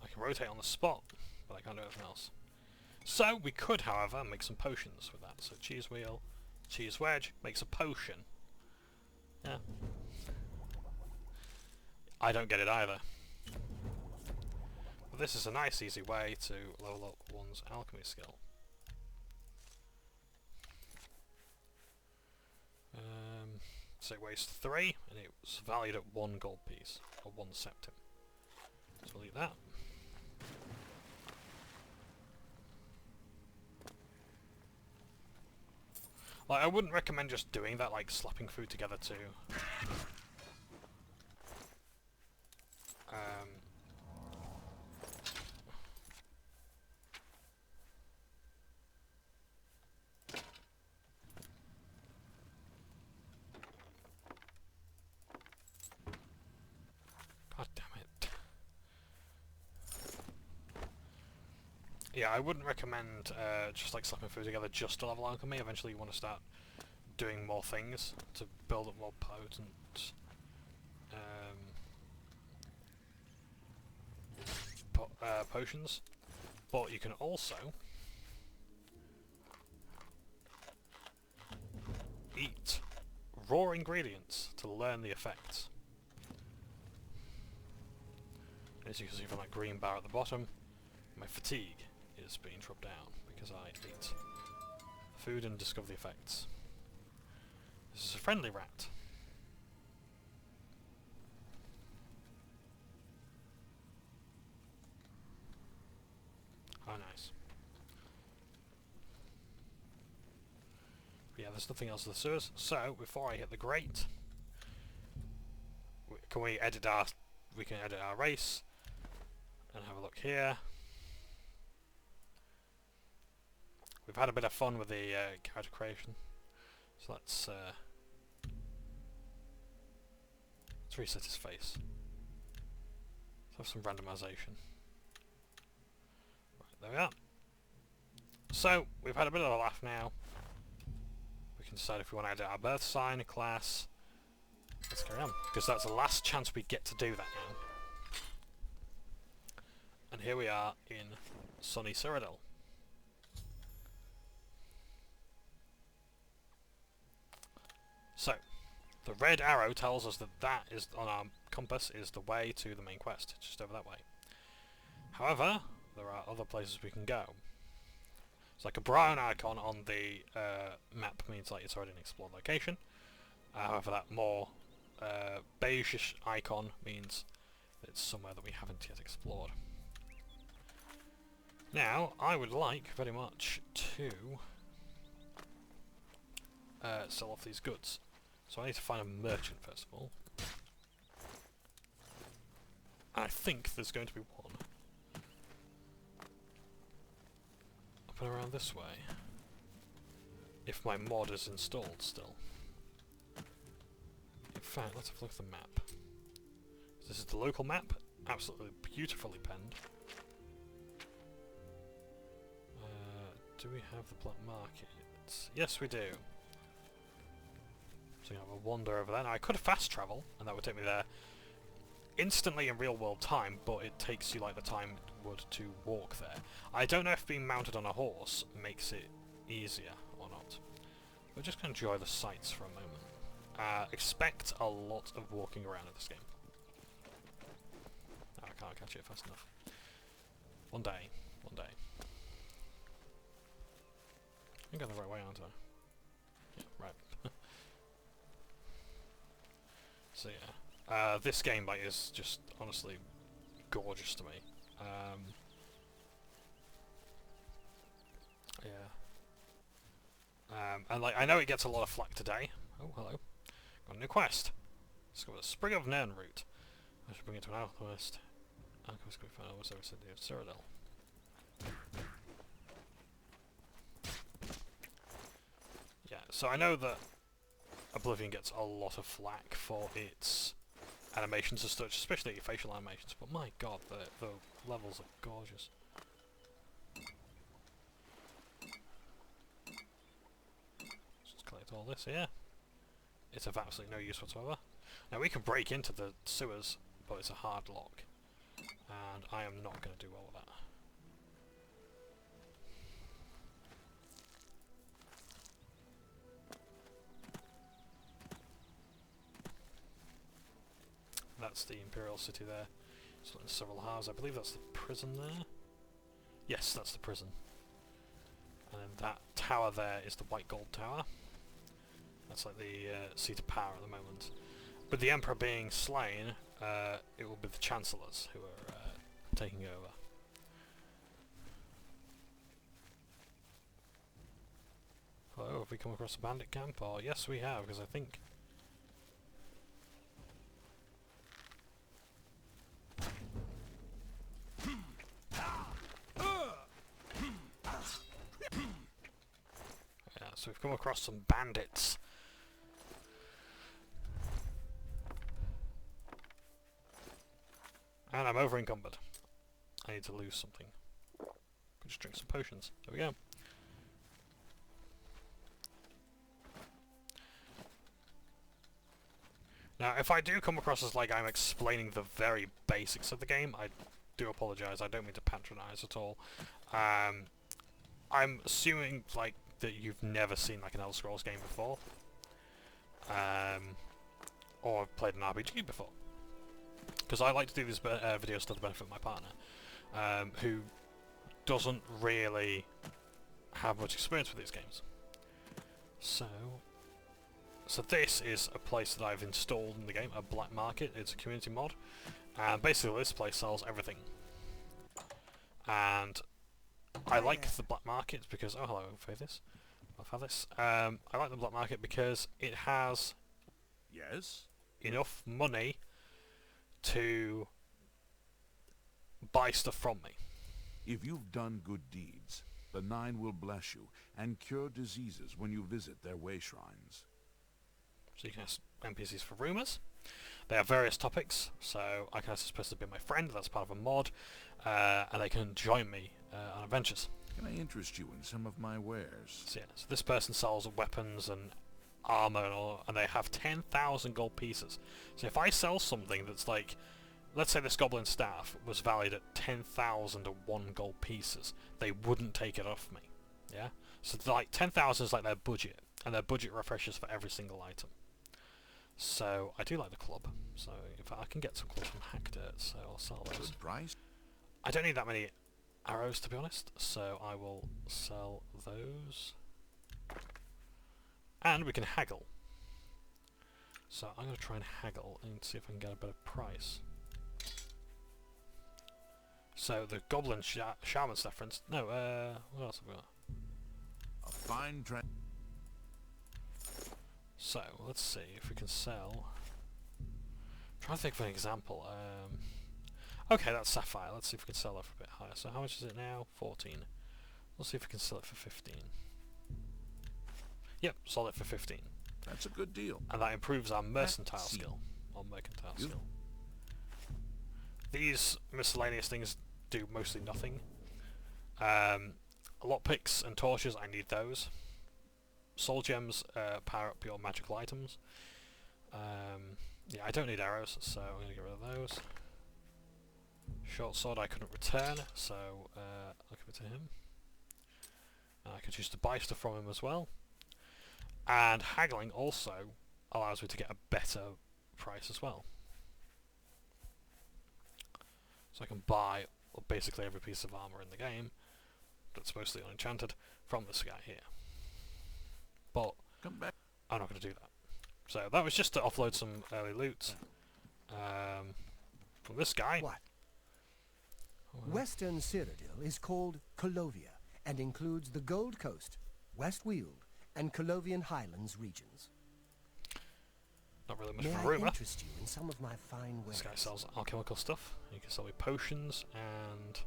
I can rotate on the spot, but I can't do anything else. So we could, however, make some potions with that. So cheese wheel, cheese wedge makes a potion. Yeah. I don't get it either. But this is a nice, easy way to level up one's alchemy skill. So it weighs 3, and it was valued at 1 gold piece, or 1 septim. So we'll leave that. Like, I wouldn't recommend just doing that, like slapping food together too. God damn it. Yeah, I wouldn't recommend just like slapping food together just to level alchemy. Eventually you want to start doing more things to build up more potent potions. But you can also eat raw ingredients to learn the effects. As you can see from that green bar at the bottom, my fatigue is being dropped down because I ate food and discover the effects. This is a friendly rat. Oh, nice. But yeah, there's nothing else in the sewers. So, before I hit the grate, can we edit our... We can edit our race and have a look here. We've had a bit of fun with the character creation, so let's reset his face. Let's have some randomization. Right, there we are. So, we've had a bit of a laugh now. We can decide if we want to edit our birth sign, class. Let's carry on, because that's the last chance we get to do that now. And here we are in sunny Cyrodiil. So, the red arrow tells us that that is on our compass is the way to the main quest, just over that way. However, there are other places we can go. It's like a brown icon on the map means like it's already an explored location. However, that more beigeish icon means that it's somewhere that we haven't yet explored. Now, I would like very much to sell off these goods. So I need to find a merchant first of all. I think there's going to be one up and around this way. If my mod is installed still. In fact, let's have a look at the map. This is the local map, absolutely beautifully penned. Do we have the black market? Yes, we do. So you have a wander over there. Now I could fast travel, and that would take me there instantly in real world time, but it takes you like the time it would to walk there. I don't know if being mounted on a horse makes it easier or not. But just gonna enjoy the sights for a moment. Expect a lot of walking around in this game. No, I can't catch it fast enough. One day. One day. I'm going the right way, aren't I? Yeah, right. So yeah, this game like is just honestly gorgeous to me. Yeah. And like I know it gets a lot of flack today. Oh, hello. Got a new quest. Discover the Spring of Nairn route. I should bring it to an outpost. Outpost can be found almost every city of Cyrodiil. Yeah, so I know that Oblivion gets a lot of flack for its animations and such, especially facial animations, but my god, the levels are gorgeous. Just collect all this here. It's of absolutely no use whatsoever. Now we can break into the sewers, but it's a hard lock, and I am not going to do well with that. That's the Imperial City there. So several halves. I believe that's the prison there. Yes, that's the prison. And then that tower there is the White Gold Tower. That's like the seat of power at the moment. With the Emperor being slain, it will be the Chancellors who are taking over. Hello, have we come across a bandit camp? Or yes, we have, because I think... Yeah, so we've come across some bandits. And I'm over encumbered. I need to lose something. Just drink some potions. There we go. Now, if I do come across as like I'm explaining the very basics of the game, I do apologise. I don't mean to patronise at all. I'm assuming like that you've never seen like an Elder Scrolls game before, or played an RPG before. Because I like to do these videos to the benefit of my partner, who doesn't really have much experience with these games. So this is a place that I've installed in the game, a black market. It's a community mod, and basically this place sells everything. And I like the black market because oh hello, Faithis. I've had this. I like the black market because it has enough money to buy stuff from me. If you've done good deeds, the Nine will bless you and cure diseases when you visit their way shrines. So you can ask NPCs for rumours. They have various topics, so I can ask this person to be my friend, that's part of a mod, and they can join me on adventures. Can I interest you in some of my wares? So yeah, so this person sells weapons and armour and all, and they have 10,000 gold pieces. So if I sell something that's like, let's say this goblin staff was valued at 10,001 gold pieces, they wouldn't take it off me. Yeah? So like 10,000 is like their budget, and their budget refreshes for every single item. So I do like the club. So in fact I can get some clubs from Hack Dirt, so I'll sell those. Good price. I don't need that many arrows to be honest, so I will sell those. And we can haggle. So I'm going to try and haggle and see if I can get a better price. So the Goblin Shaman stuff, for instance. No, what else have we got? A fine So let's see if we can sell. I'm trying to think of an example. Okay, that's sapphire. Let's see if we can sell that for a bit higher. So how much is it now? 14. Let's see if we can sell it for 15. Yep, sold it for 15. That's a good deal. And that improves our mercantile see. skill. Or mercantile You- skill. These miscellaneous things do mostly nothing. Lockpicks and torches, I need those. Soul gems power up your magical items. Yeah, I don't need arrows, so I'm going to get rid of those. Short sword I couldn't return, so I'll give it to him. I could choose to buy stuff from him as well. And haggling also allows me to get a better price as well. So I can buy basically every piece of armour in the game that's mostly unenchanted from this guy here. But Come back. I'm not going to do that. So that was just to offload some early loot from this guy. What? Western Cyrodiil is called Colovia and includes the Gold Coast, West Weald, and Colovian Highlands regions. Not really much May of a I rumour. interest you in some of my fine wares? This guy sells alchemical stuff. He can sell me potions and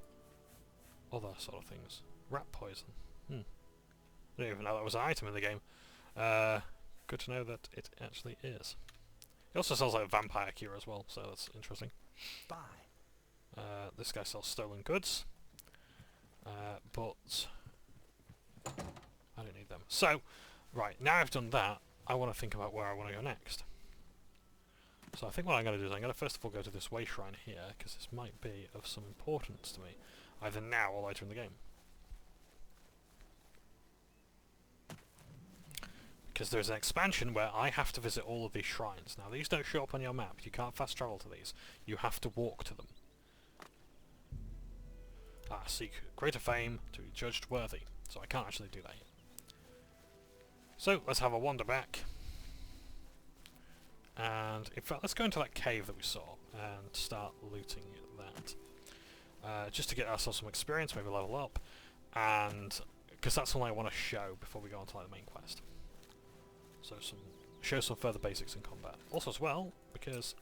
other sort of things. Rat poison. I didn't even know that was an item in the game. Good to know that it actually is. He also sells like vampire cure as well, so that's interesting. Buy. This guy sells stolen goods, but I don't need them. So, right, now I've done that, I want to think about where I want to go next. So I think what I'm going to do is I'm going to first of all go to this way shrine here, because this might be of some importance to me, either now or later in the game. Because there's an expansion where I have to visit all of these shrines. Now these don't show up on your map, you can't fast travel to these, you have to walk to them. Seek greater fame to be judged worthy. So I can't actually do that yet. So let's have a wander back. And in fact, let's go into that cave that we saw and start looting that. Just to get ourselves some experience, maybe level up. And because that's all I want to show before we go on to like, the main quest. So show some further basics in combat. Also as well, because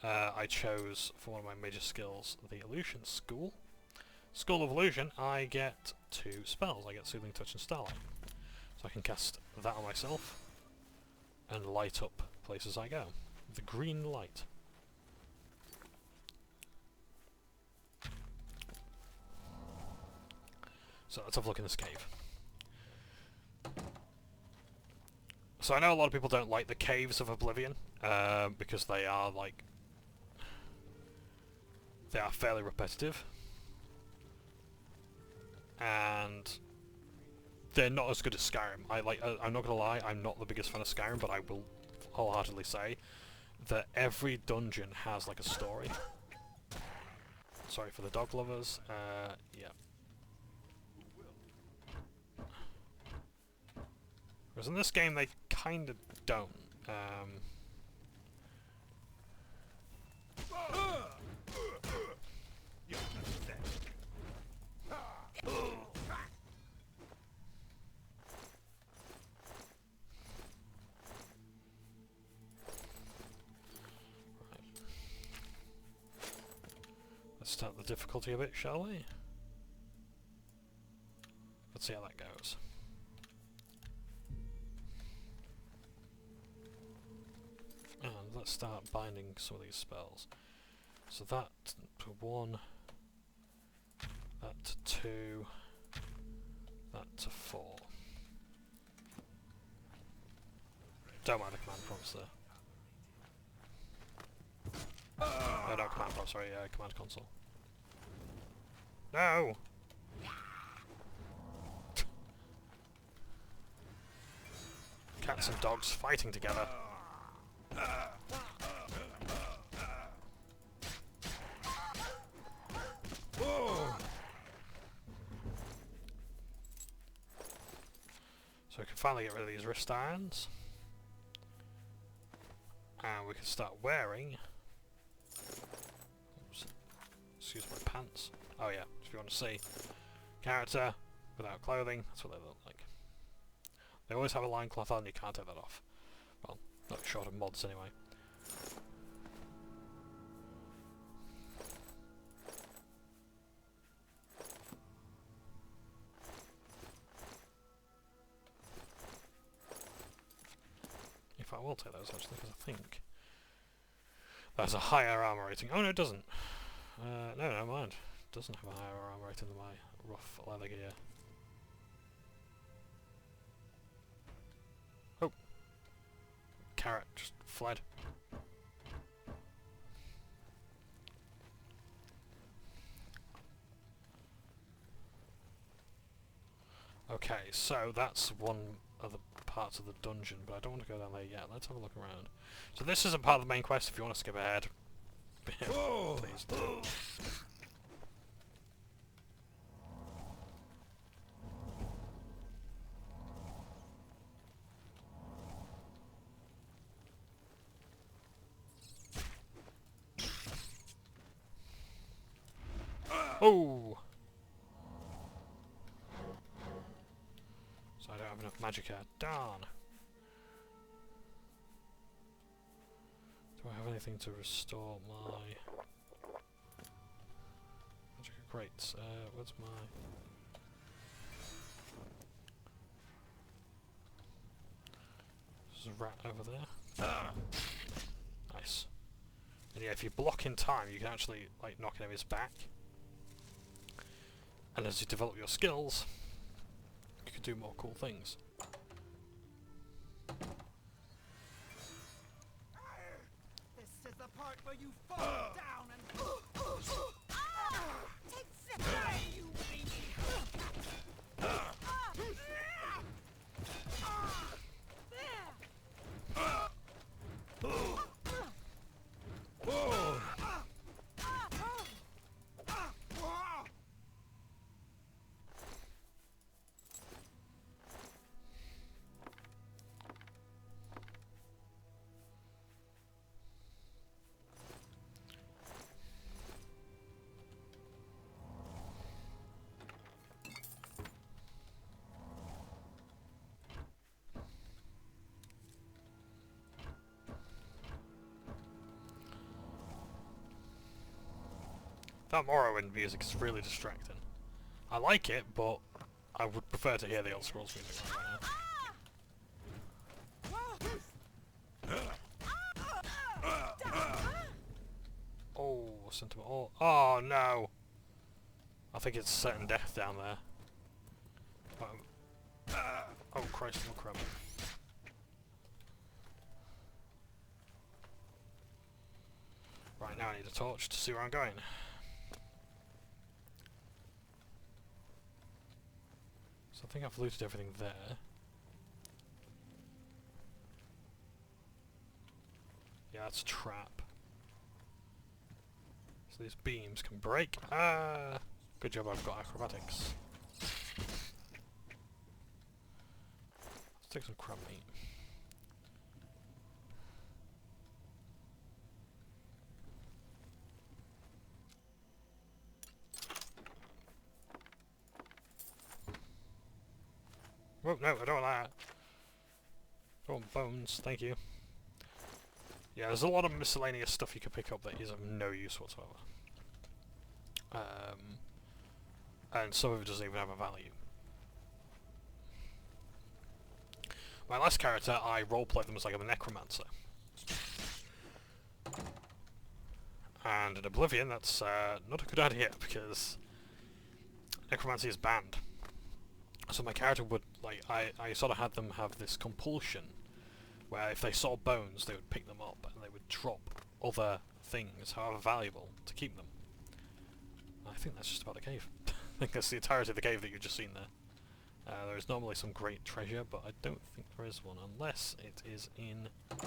I chose for one of my major skills the Illusion School. School of Illusion, I get 2 spells. I get Soothing Touch and Starlight. So I can cast that on myself and light up places I go. The green light. So let's have a look in this cave. So I know a lot of people don't like the caves of Oblivion, because they are like... they are fairly repetitive. And they're not as good as Skyrim. I'm not gonna lie, I'm not the biggest fan of Skyrim, but I will wholeheartedly say that every dungeon has like a story. Sorry for the dog lovers. Yeah. Whereas in this game they kind of don't. Let's start the difficulty a bit, shall we? Let's see how that goes. And let's start binding some of these spells. So that to 1, that to 2, that to 4. Don't mind the command prompts there. Not command prompt, sorry, command console. No! Cats and dogs fighting together. So we can finally get rid of these wrist irons. And we can start wearing... Oops. Excuse my pants. Oh yeah, if you want to see. Character without clothing, that's what they look like. They always have a loincloth on, you can't take that off. Well, not short of mods anyway. will take those actually, because I think that's a higher armor rating. Oh no, it doesn't. No, never mind. It doesn't have a higher armor rating than my rough leather gear. Oh, carrot just fled. Okay, so that's one of the parts of the dungeon, but I don't want to go down there yet. Let's have a look around. So this isn't part of the main quest. If you want to skip ahead, please do. Oh! So I don't have enough magic here. Darn! Do I have anything to restore my magic crates? Where's my... There's a rat over there. Nice. And yeah, if you block in time, you can actually like knock enemies back. And as you develop your skills, you can do more cool things. This is the part where you fall down and... Take victory, you baby! That Morrowind music is really distracting. I like it, but I would prefer to hear the Elder Scrolls music right now. Oh, sentiment. Oh no! I think it's certain death down there. Oh Christ, no crap. Right, now I need a torch to see where I'm going. So I think I've looted everything there. Yeah, that's a trap. So these beams can break. Ah! Good job I've got acrobatics. Let's take some crab meat. Oh, no, I don't want that. I want bones, thank you. Yeah, there's a lot of miscellaneous stuff you can pick up that is of no use whatsoever. And some of it doesn't even have a value. My last character, I roleplayed them as like a necromancer. And in Oblivion, that's not a good idea, because necromancy is banned. So my character would, like, I sort of had them have this compulsion, where if they saw bones, they would pick them up, and they would drop other things, however valuable, to keep them. I think that's just about the cave. I think that's the entirety of the cave that you've just seen there. There is normally some great treasure, but I don't think there is one, unless it is in the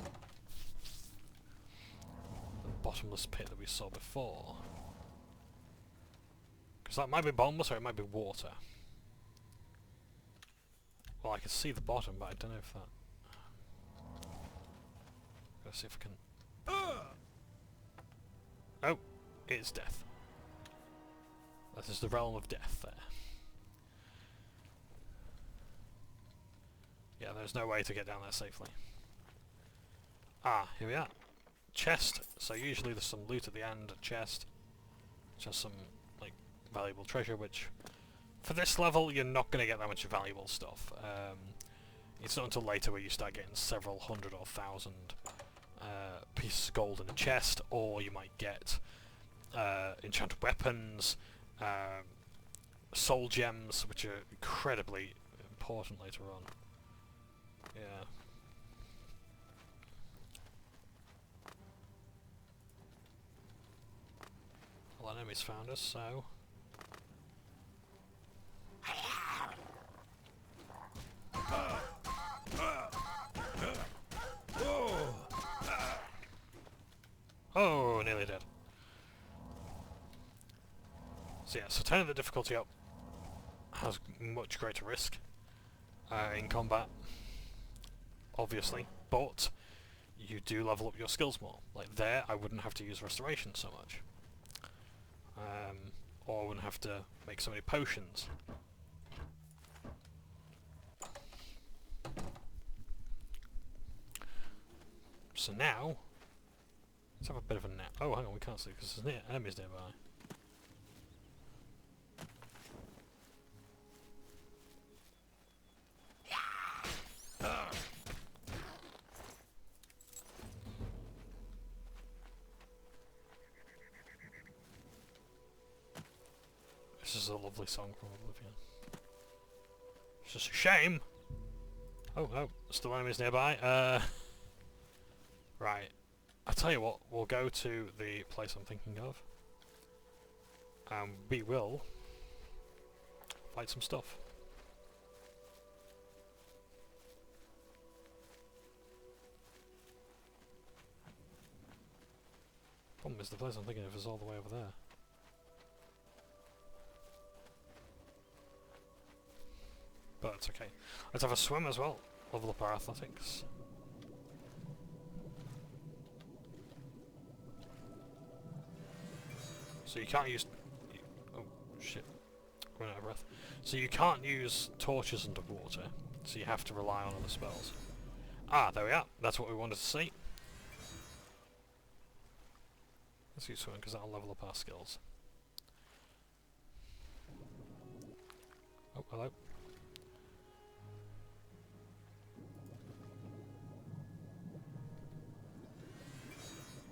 bottomless pit that we saw before. Because that might be bottomless, or it might be water. Well, I can see the bottom, but I don't know if that... Gotta see if I can... Oh! It's death. That is the realm of death there. Yeah, there's no way to get down there safely. Ah, here we are. Chest. So usually there's some loot at the end, a chest. Which has some, like, valuable treasure, which... For this level, you're not going to get that much valuable stuff. It's not until later where you start getting several hundred or thousand pieces of gold in a chest, or you might get enchanted weapons, soul gems, which are incredibly important later on. Yeah. Well, enemies found us, so... Oh, nearly dead. So yeah, so turning the difficulty up has much greater risk in combat, obviously, but you do level up your skills more. Like there, I wouldn't have to use restoration so much. Or I wouldn't have to make so many potions. So now, let's have a bit of a nap. Oh, hang on, we can't see because there's enemies nearby. This is a lovely song from Oblivion. It's just a shame. Oh, no, still enemies nearby. Right. I'll tell you what, we'll go to the place I'm thinking of. And we will fight some stuff. Problem is, the place I'm thinking of is all the way over there. But it's okay. Let's have a swim as well. Level up our athletics. So you can't use... oh, shit. Run out of breath. So you can't use torches underwater. So you have to rely on other spells. Ah, there we are. That's what we wanted to see. Let's keep swimming because that'll level up our skills. Oh, hello.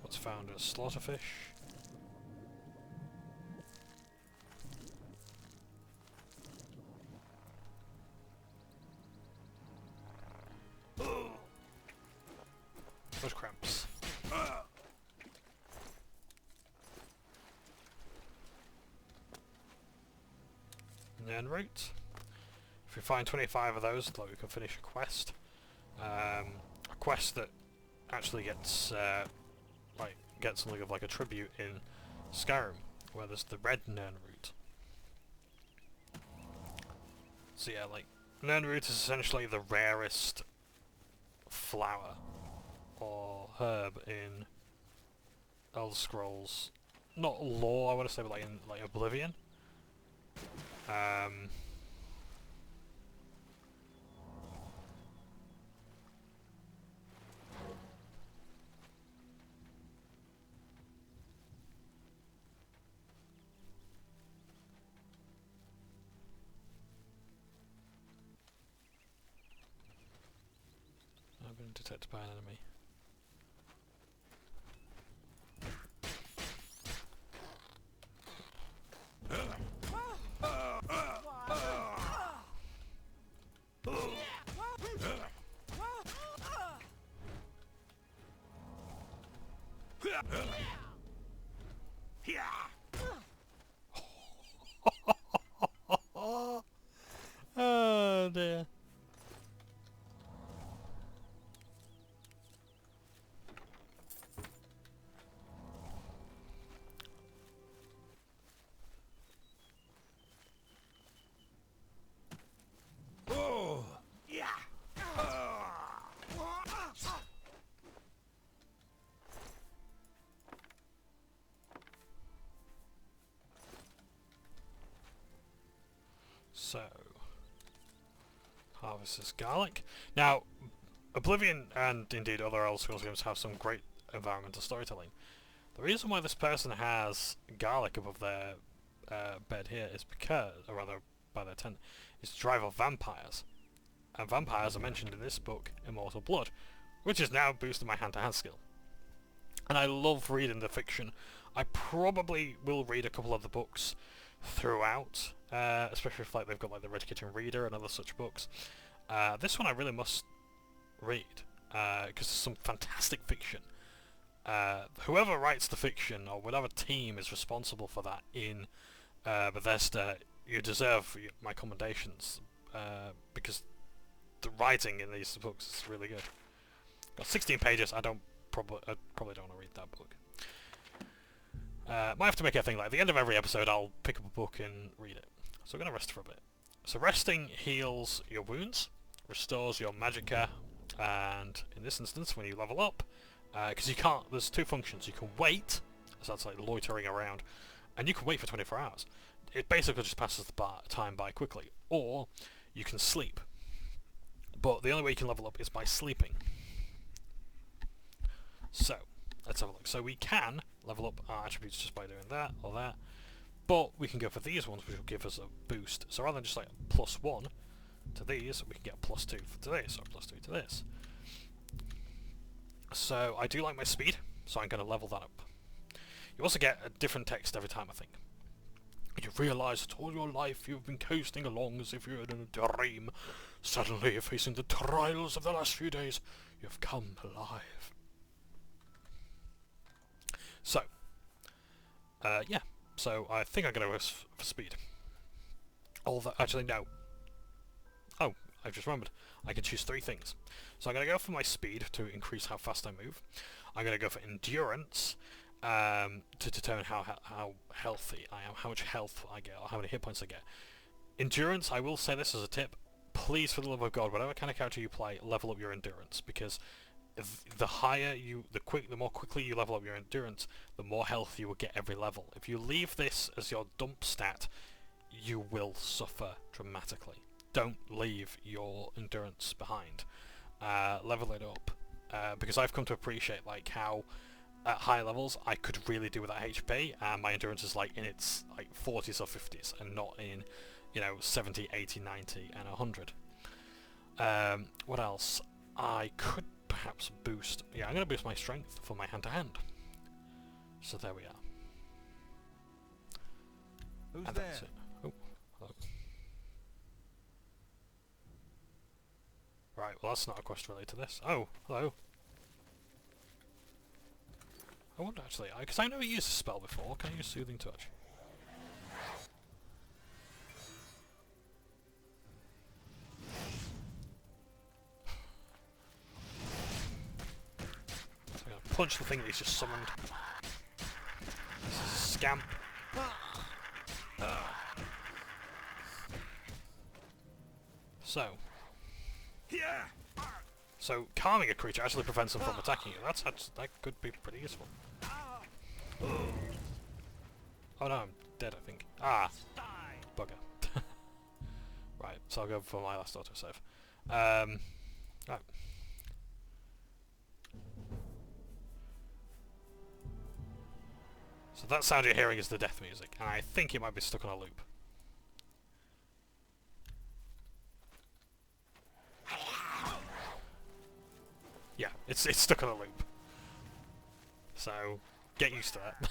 What's found as slaughterfish? Those cramps. And route. If we find 25 of those, like we can finish a quest. A quest that actually gets gets something of like a tribute in Skyrim, where there's the red Nirnroot. So yeah, like Nirnroot is essentially the rarest flower or herb in Elder Scrolls, not lore I want to say, but like in like Oblivion. I've been detected by an enemy. Oh dear. So, harvest this garlic. Now, Oblivion and indeed other Elder Scrolls games have some great environmental storytelling. The reason why this person has garlic above their bed here is because, or rather by their tent, is to drive off vampires. and vampires are mentioned in this book, Immortal Blood, which is now boosting my hand-to-hand skill. And I love reading the fiction. I probably will read a couple of the books throughout, especially if they've got the Red Kitchen Reader and other such books. This one I really must read, because there's some fantastic fiction. Whoever writes the fiction, or whatever team is responsible for that in Bethesda, you deserve my commendations, because the writing in these books is really good. Got 16 pages. I probably don't want to read that book. Might have to make a thing, like at the end of every episode I'll pick up a book and read it. So I'm going to rest for a bit. So resting heals your wounds, restores your magicka, and in this instance when you level up, because you can't, there's two functions. You can wait, so that's like loitering around, and you can wait for 24 hours. It basically just passes the time by quickly. Or you can sleep. But the only way you can level up is by sleeping. So, let's have a look. So we can level up our attributes just by doing that or that, but we can go for these ones, which will give us a boost. So rather than just like +1 to these, we can get +2 to this, or +3 to this. So I do like my speed, so I'm going to level that up. You also get a different text every time, I think. You realise that all your life you've been coasting along as if you're in a dream. Suddenly, facing the trials of the last few days, you've come alive. So, yeah. So I think I'm going to go for speed. Although, actually, no. Oh, I've just remembered. I can choose 3 things. So I'm going to go for my speed to increase how fast I move. I'm going to go for endurance to determine how healthy I am, how much health I get, or how many hit points I get. Endurance, I will say this as a tip. Please, for the love of God, whatever kind of character you play, level up your endurance, because the higher you, the more quickly you level up your endurance, the more health you will get every level. If you leave this as your dump stat, you will suffer dramatically. Don't leave your endurance behind. Level it up, because I've come to appreciate like how at high levels I could really do without HP, and my endurance is like in its like 40s or 50s, and not in, you know, 70, 80, 90, and 100. What else? I could perhaps boost... Yeah, I'm going to boost my strength for my hand-to-hand. So there we are. Who's and there? that's it. Oh, hello. Right, well that's not a quest related to this. Oh, hello. I wonder actually, because I never used a spell before. Can I use Soothing Touch? So I'm going to punch the thing that he's just summoned. This is a scamp. So calming a creature actually prevents them from attacking you. That could be pretty useful. Oh no, I'm dead, I think. Ah, bugger. Right, so I'll go for my last autosave. Right. So that sound you're hearing is the death music, and I think it might be stuck on a loop. Yeah, it's stuck on a loop. So, get used to that.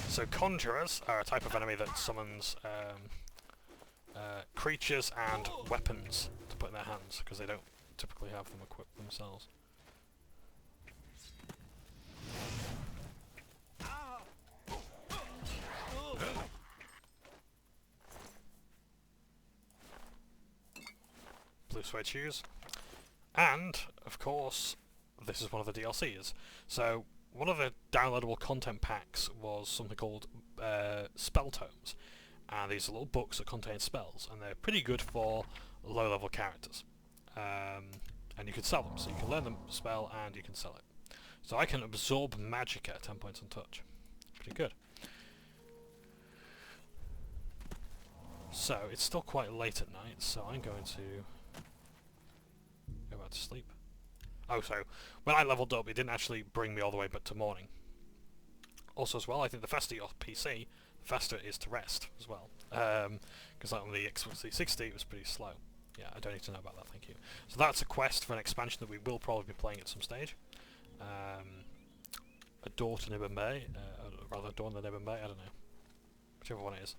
So conjurers are a type of enemy that summons creatures and weapons to put in their hands, because they don't typically have them equipped themselves. Blue suede shoes. And, of course, this is one of the DLCs. So, one of the downloadable content packs was something called spell tomes. And these are little books that contain spells, and they're pretty good for low-level characters. And you can sell them, so you can learn the spell and you can sell it. So I can absorb magic at 10 points on touch. Pretty good. So, it's still quite late at night, so I'm going to go back to sleep. Oh, so when I leveled up, it didn't actually bring me all the way but to morning. Also as well, I think the faster your PC, the faster it is to rest as well. Because on the Xbox 360 it was pretty slow. Yeah, I don't need to know about that, thank you. So that's a quest for an expansion that we will probably be playing at some stage. A door to Nibbon Bay, rather a door to Nibbon Bay, I don't know. Whichever one it is.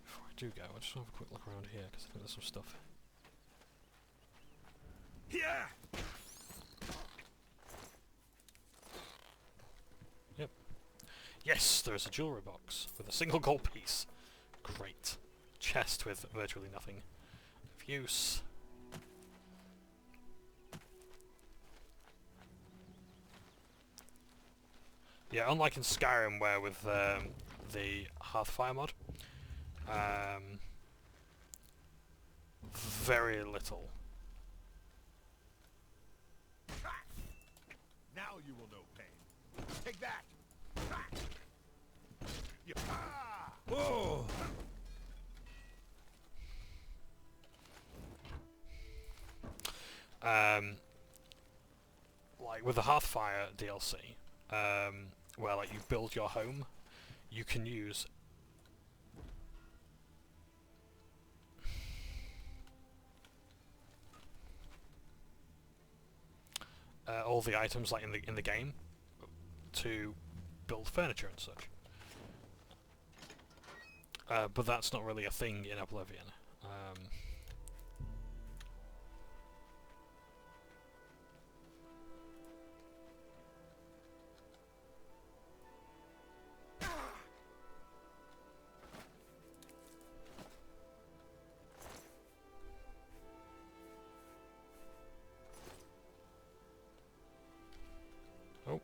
Before I do go, I just want to have a quick look around here, because I think there's some stuff. Yeah. Yep. Yes, there is a jewellery box with a single gold piece. Great. Chest with virtually nothing of use. Yeah, unlike in Skyrim, where with the Hearthfire mod, very little. Now you will know pain. Take that. Oh. Like with the Hearthfire DLC, where like you build your home, you can use all the items like in the game to build furniture and such. But that's not really a thing in Oblivion. Oh.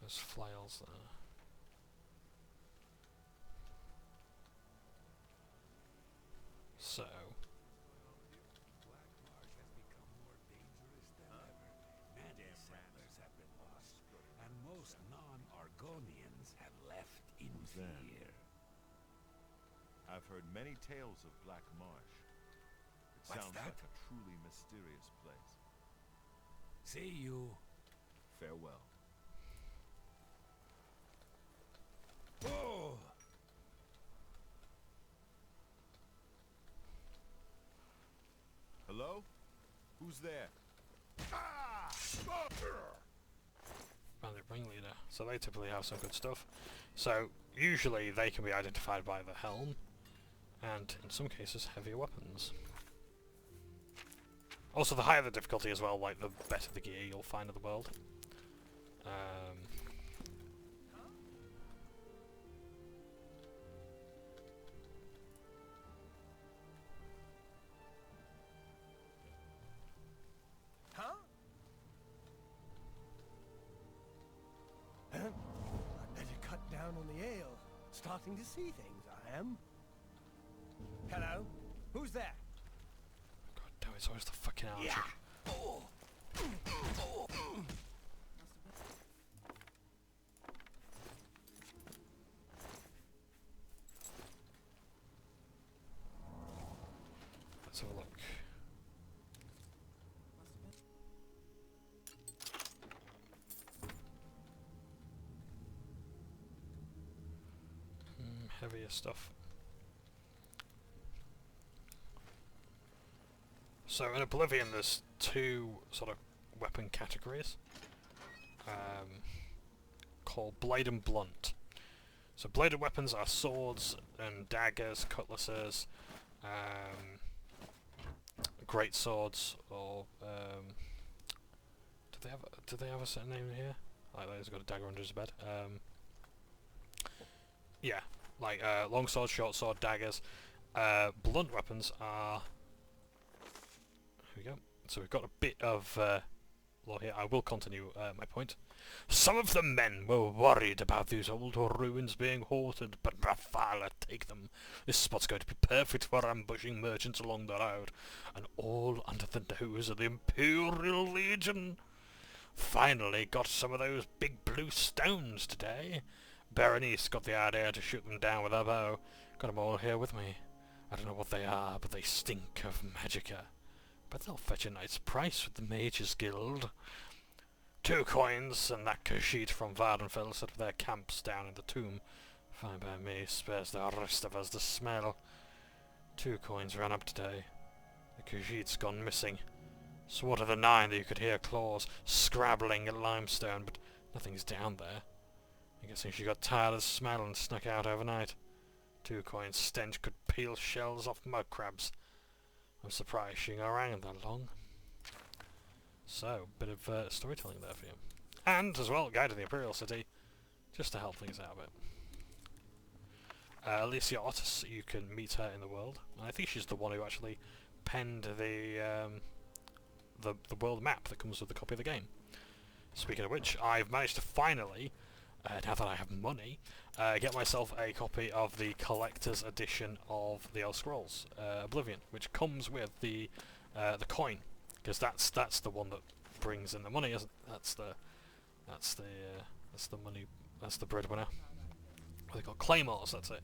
There's flails there. So. And most non-Argonians have left in that? fear. I've heard many tales of Black Marsh. It What's sounds that? like a truly mysterious place. See you. Farewell. Oh! Hello? Who's there? Ah! Bandit ringleader. So they typically have some good stuff. So usually they can be identified by the helm, and in some cases heavier weapons. Also, the higher the difficulty as well, like the better the gear you'll find in the world. Huh? Huh? I'd better cut down on the ale. Starting to see things, I am. Hello? Who's there? God damn, it's always the fucking archer. Yeah. Let's have a look. Heavier stuff. So in Oblivion there's two sort of weapon categories called blade and blunt. So bladed weapons are swords and daggers, cutlasses, great swords, or do they have a certain name here? Like he's got a dagger under his bed. Yeah, like long sword, short sword, daggers. Blunt weapons are. Here we go. So we've got a bit of lore here. I will continue my point. Some of the men were worried about these old ruins being haunted, but Rafala, take them. This spot's going to be perfect for ambushing merchants along the road, and all under the nose of the Imperial Legion. Finally got some of those big blue stones today. Berenice got the idea to shoot them down with her bow. Got them all here with me. I don't know what they are, but they stink of magicka. But they'll fetch a nice price with the Mages Guild. 2 coins, and that Khajiit from Vardenfell set up their camps down in the tomb. Fine by me, spares the rest of us the smell. 2 coins ran up today. The Khajiit's gone missing. Swore to the 9 that you could hear claws scrabbling at limestone, but nothing's down there. I'm guessing she got tired of the smell and snuck out overnight. 2 coins stench could peel shells off mud crabs. I'm surprised she hung around that long. So, bit of storytelling there for you. And, as well, Guide to the Imperial City, just to help things out a bit. Alicia Otis, you can meet her in the world. And I think she's the one who actually penned the world map that comes with the copy of the game. Speaking of which, I've managed to finally, now that I have money, get myself a copy of the collector's edition of the Elder Scrolls Oblivion, which comes with the coin, because that's the one that brings in the money, isn't it? That's the money. That's the breadwinner. What are they called? Claymores. That's it.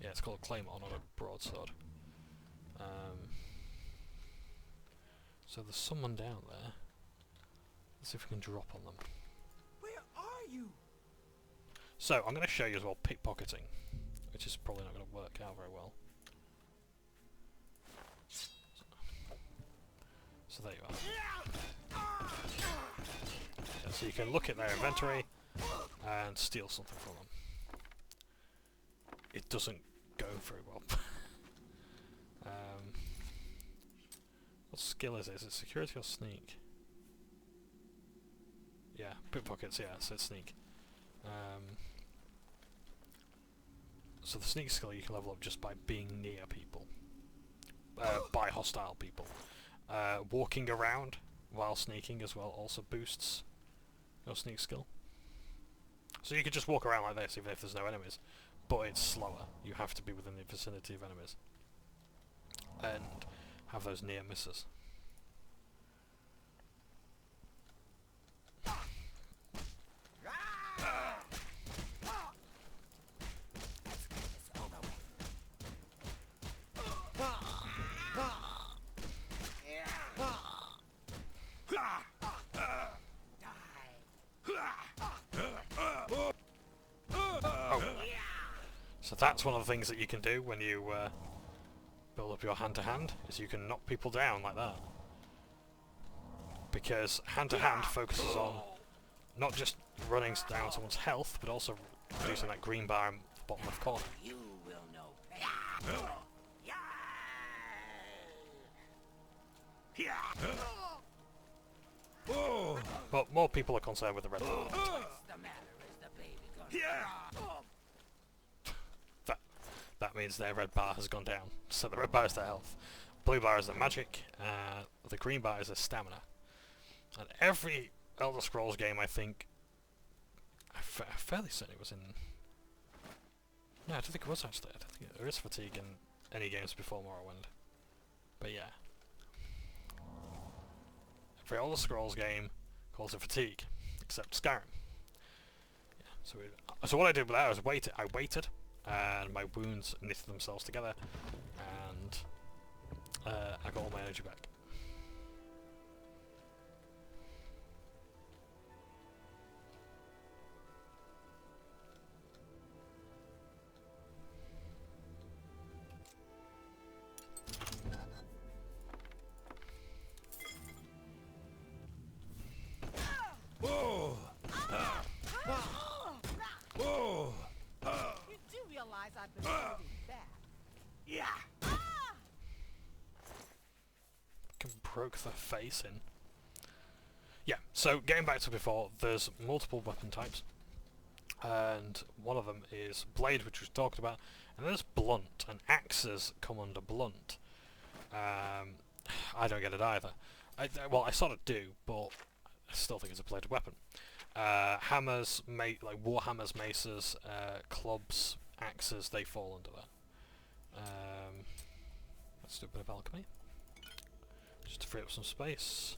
Yeah, it's called a claymore, not a broadsword. So there's someone down there. Let's see if we can drop on them. Where are you? So I'm going to show you as well pickpocketing, which is probably not going to work out very well. So there you are. Yeah, so you can look at their inventory and steal something from them. It doesn't go very well. What skill is it? Is it security or sneak? Yeah, pickpockets, yeah, so it's sneak. So the sneak skill you can level up just by being near people. By hostile people. Walking around while sneaking as well also boosts your sneak skill. So you could just walk around like this even if there's no enemies, but it's slower. You have to be within the vicinity of enemies. And have those near misses. So that's one of the things that you can do when you build up your hand-to-hand, is you can knock people down like that. Because hand-to-hand focuses on not just running down someone's health, but also reducing that green bar in the bottom left corner. You will know pain. But more people are concerned with the red bar. What's the matter? Is the baby gonna That means their red bar has gone down. So the red bar is their health. Blue bar is their magic. The green bar is their stamina. And every Elder Scrolls game, I think, I'm fairly certain it was in... No, I don't think it was actually. I don't think there is fatigue in any games before Morrowind. But yeah. Every Elder Scrolls game calls it fatigue, except Skyrim. Yeah, so what I did with that was I waited, and my wounds knitted themselves together, and I got all my energy back. You do realize I've been holding back. Yeah. Broke the face in. Yeah, so getting back to before, there's multiple weapon types, and one of them is blade, which we've talked about, and there's blunt, and axes come under blunt. I don't get it either. Well, I sort of do, but I still think it's a bladed weapon. Hammers, like warhammers, maces, clubs, axes, they fall under that. Let's do a bit of alchemy. Just to free up some space.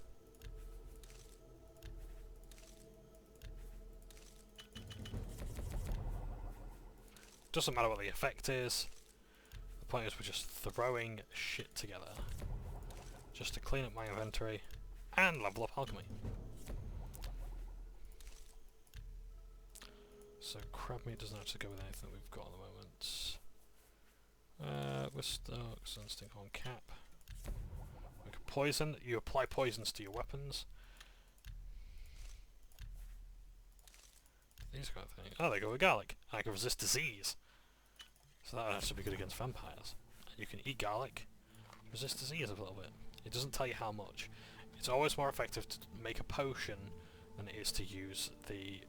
Doesn't matter what the effect is. The point is we're just throwing shit together. Just to clean up my inventory and level up alchemy. so crab meat doesn't actually go with anything we've got at the moment. We're stuck. Sunstink on cap. We can poison. You apply poisons to your weapons. These kind of things. Oh, they go with garlic. I can resist disease. So that would actually be good against vampires. And you can eat garlic, resist disease a little bit. It doesn't tell you how much. It's always more effective to make a potion than it is to use the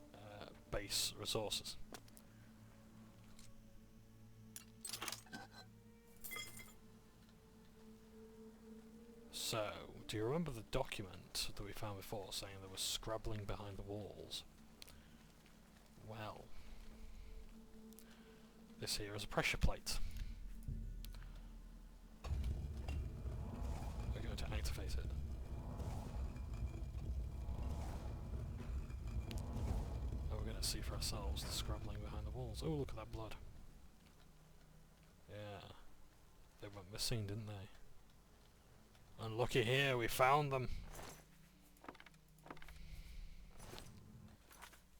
base resources. So, do you remember the document that we found before saying there was scrabbling behind the walls? Well, this here is a pressure plate. We're going to activate it. And we're going to see for ourselves the scrabbling behind the walls. Oh, look at that blood. Yeah. They went missing, didn't they? And looky here, we found them.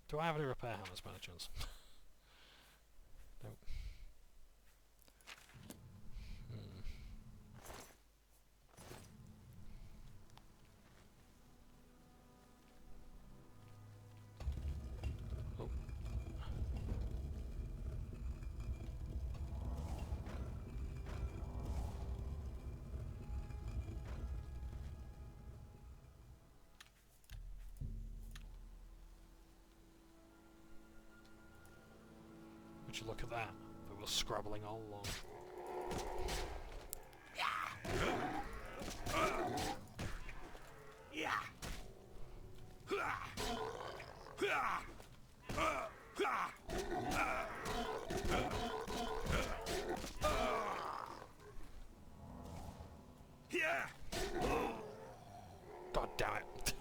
Do I have any repair hammers by any chance? Nope. Oh. Would you look at that? They were scrabbling all along. God damn it.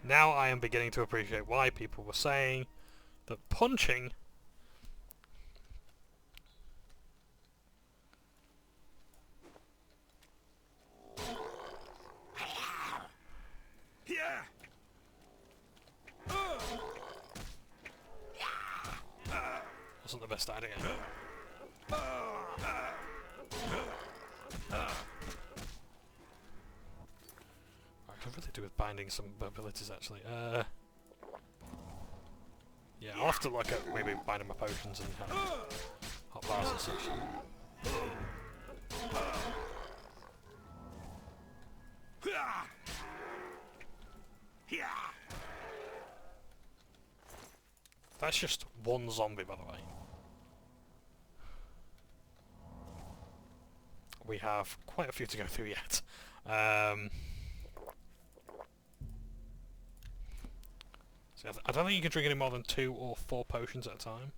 Now I am beginning to appreciate why people were saying that punching wasn't the best idea. I could really do with binding some abilities actually. Yeah, I'll have to look at maybe binding my potions and hot bars and such. That's just one zombie, by the way. We have quite a few to go through yet. So I don't think you can drink any more than 2 or 4 potions at a time.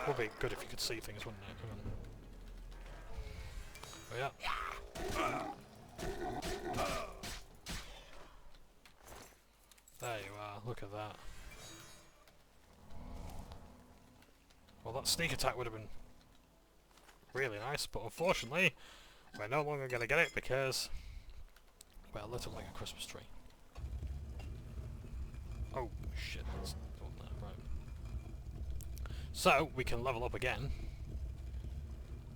Would be good if you could see things, wouldn't it? Oh yeah. There you are, look at that. Well, that sneak attack would have been really nice, but unfortunately, we're no longer going to get it because, well, lit up like a Christmas tree. Oh, shit, that's not there, right. So, we can level up again,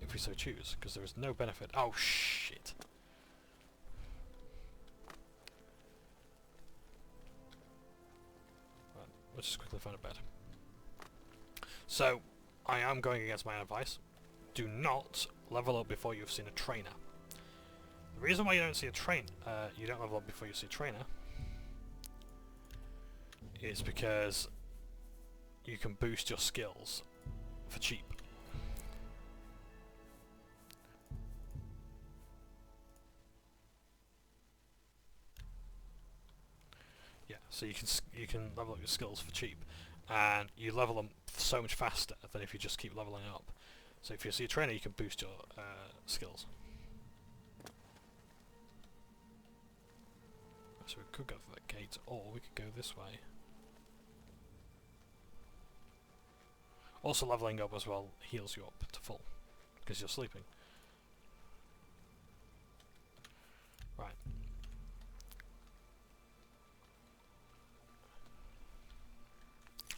if we so choose, because there is no benefit. Oh, shit. Right, let's just quickly find a bed. So, I am going against my own advice. Do not level up before you've seen a trainer. The reason why you don't see a you don't level up before you see a trainer is because you can boost your skills for cheap. so you can level up your skills for cheap, and you level them so much faster than if you just keep leveling up. So if you see a trainer, you can boost your skills. So we could go for that gate, or we could go this way. Also, leveling up as well heals you up to full, because you're sleeping. Right.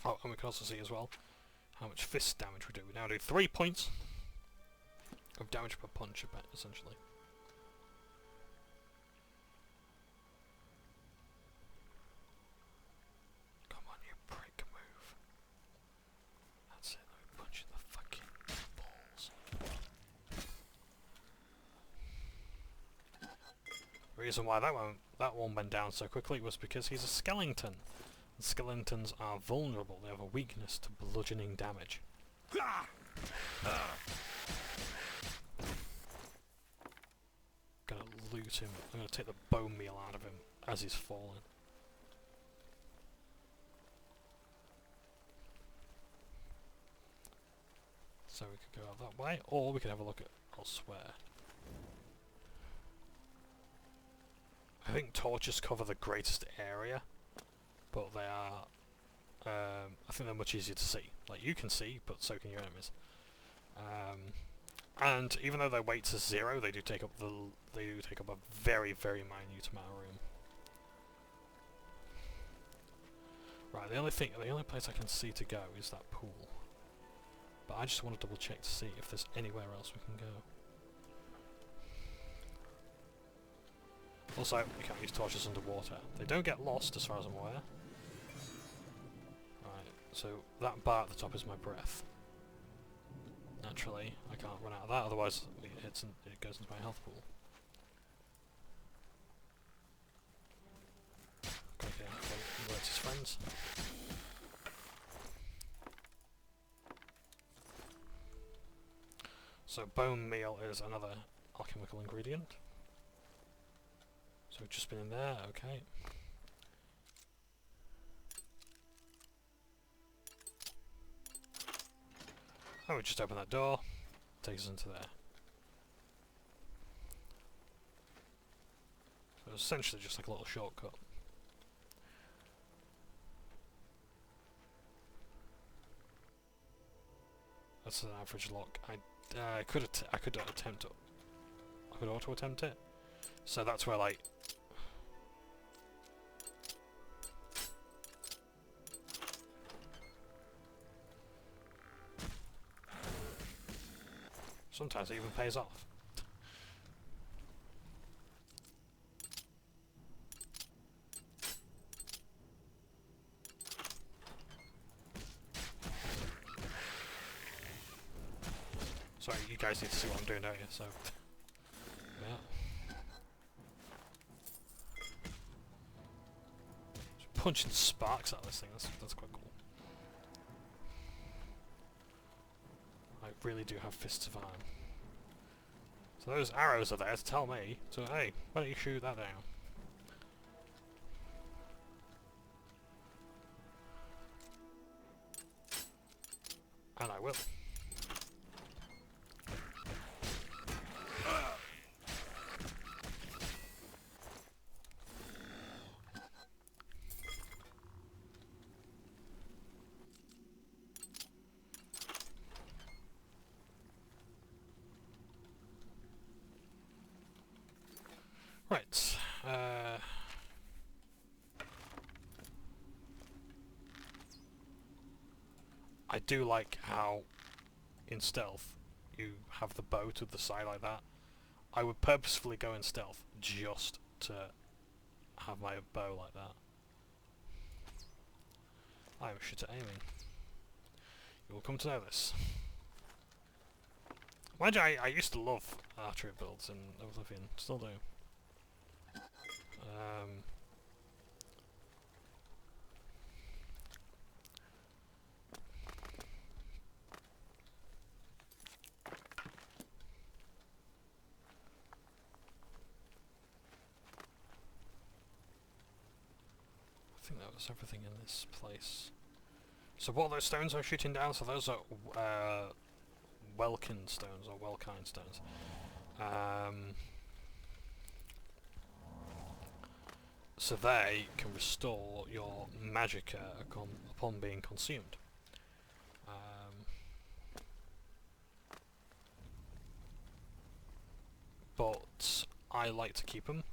Oh, and we can also see as well how much fist damage we do. We now do 3 points of damage per punch, essentially. Come on, you prick, move. That's it, let me punch you in the fucking balls. The reason why that one went down so quickly was because he's a skeleton. And skeletons are vulnerable, they have a weakness to bludgeoning damage. Gonna loot him, I'm gonna take the bone meal out of him as he's falling. So we could go out that way, or we could have a look at elsewhere. I think torches cover the greatest area, but they are, I think they're much easier to see. Like, you can see, but so can your enemies. And even though their weights are 0, they do take up a very, very minute amount of room. Right, the only place I can see to go is that pool. But I just want to double check to see if there's anywhere else we can go. Also, you can't use torches underwater. They don't get lost, as far as I'm aware. Right, so that bar at the top is my breath. Naturally, I can't run out of that, otherwise it goes into my health pool. Okay, alert his friends. So bone meal is another alchemical ingredient. So we've just been in there, okay. Oh, we just open that door, takes us into there. So it's essentially just like a little shortcut. That's an average lock. I could attempt it. I could auto attempt it. So that's where, like, sometimes it even pays off. Sorry, you guys need to see what I'm doing, don't you? So, yeah. Just punching sparks out of this thing, that's quite cool. I really do have fists of iron. So those arrows are there to tell me, so hey, why don't you shoot that down? And I will. Right, I do like how in stealth you have the bow to the side like that. I would purposefully go in stealth just to have my bow like that. I am shit at aiming. You will come to know this. Mind you, I used to love archery builds in Oblivion, still do. I think that is everything in this place? So what are those stones I'm shooting down? So those are Welkin stones, or Welkine stones. So they can restore your magicka upon being consumed. But I like to keep them,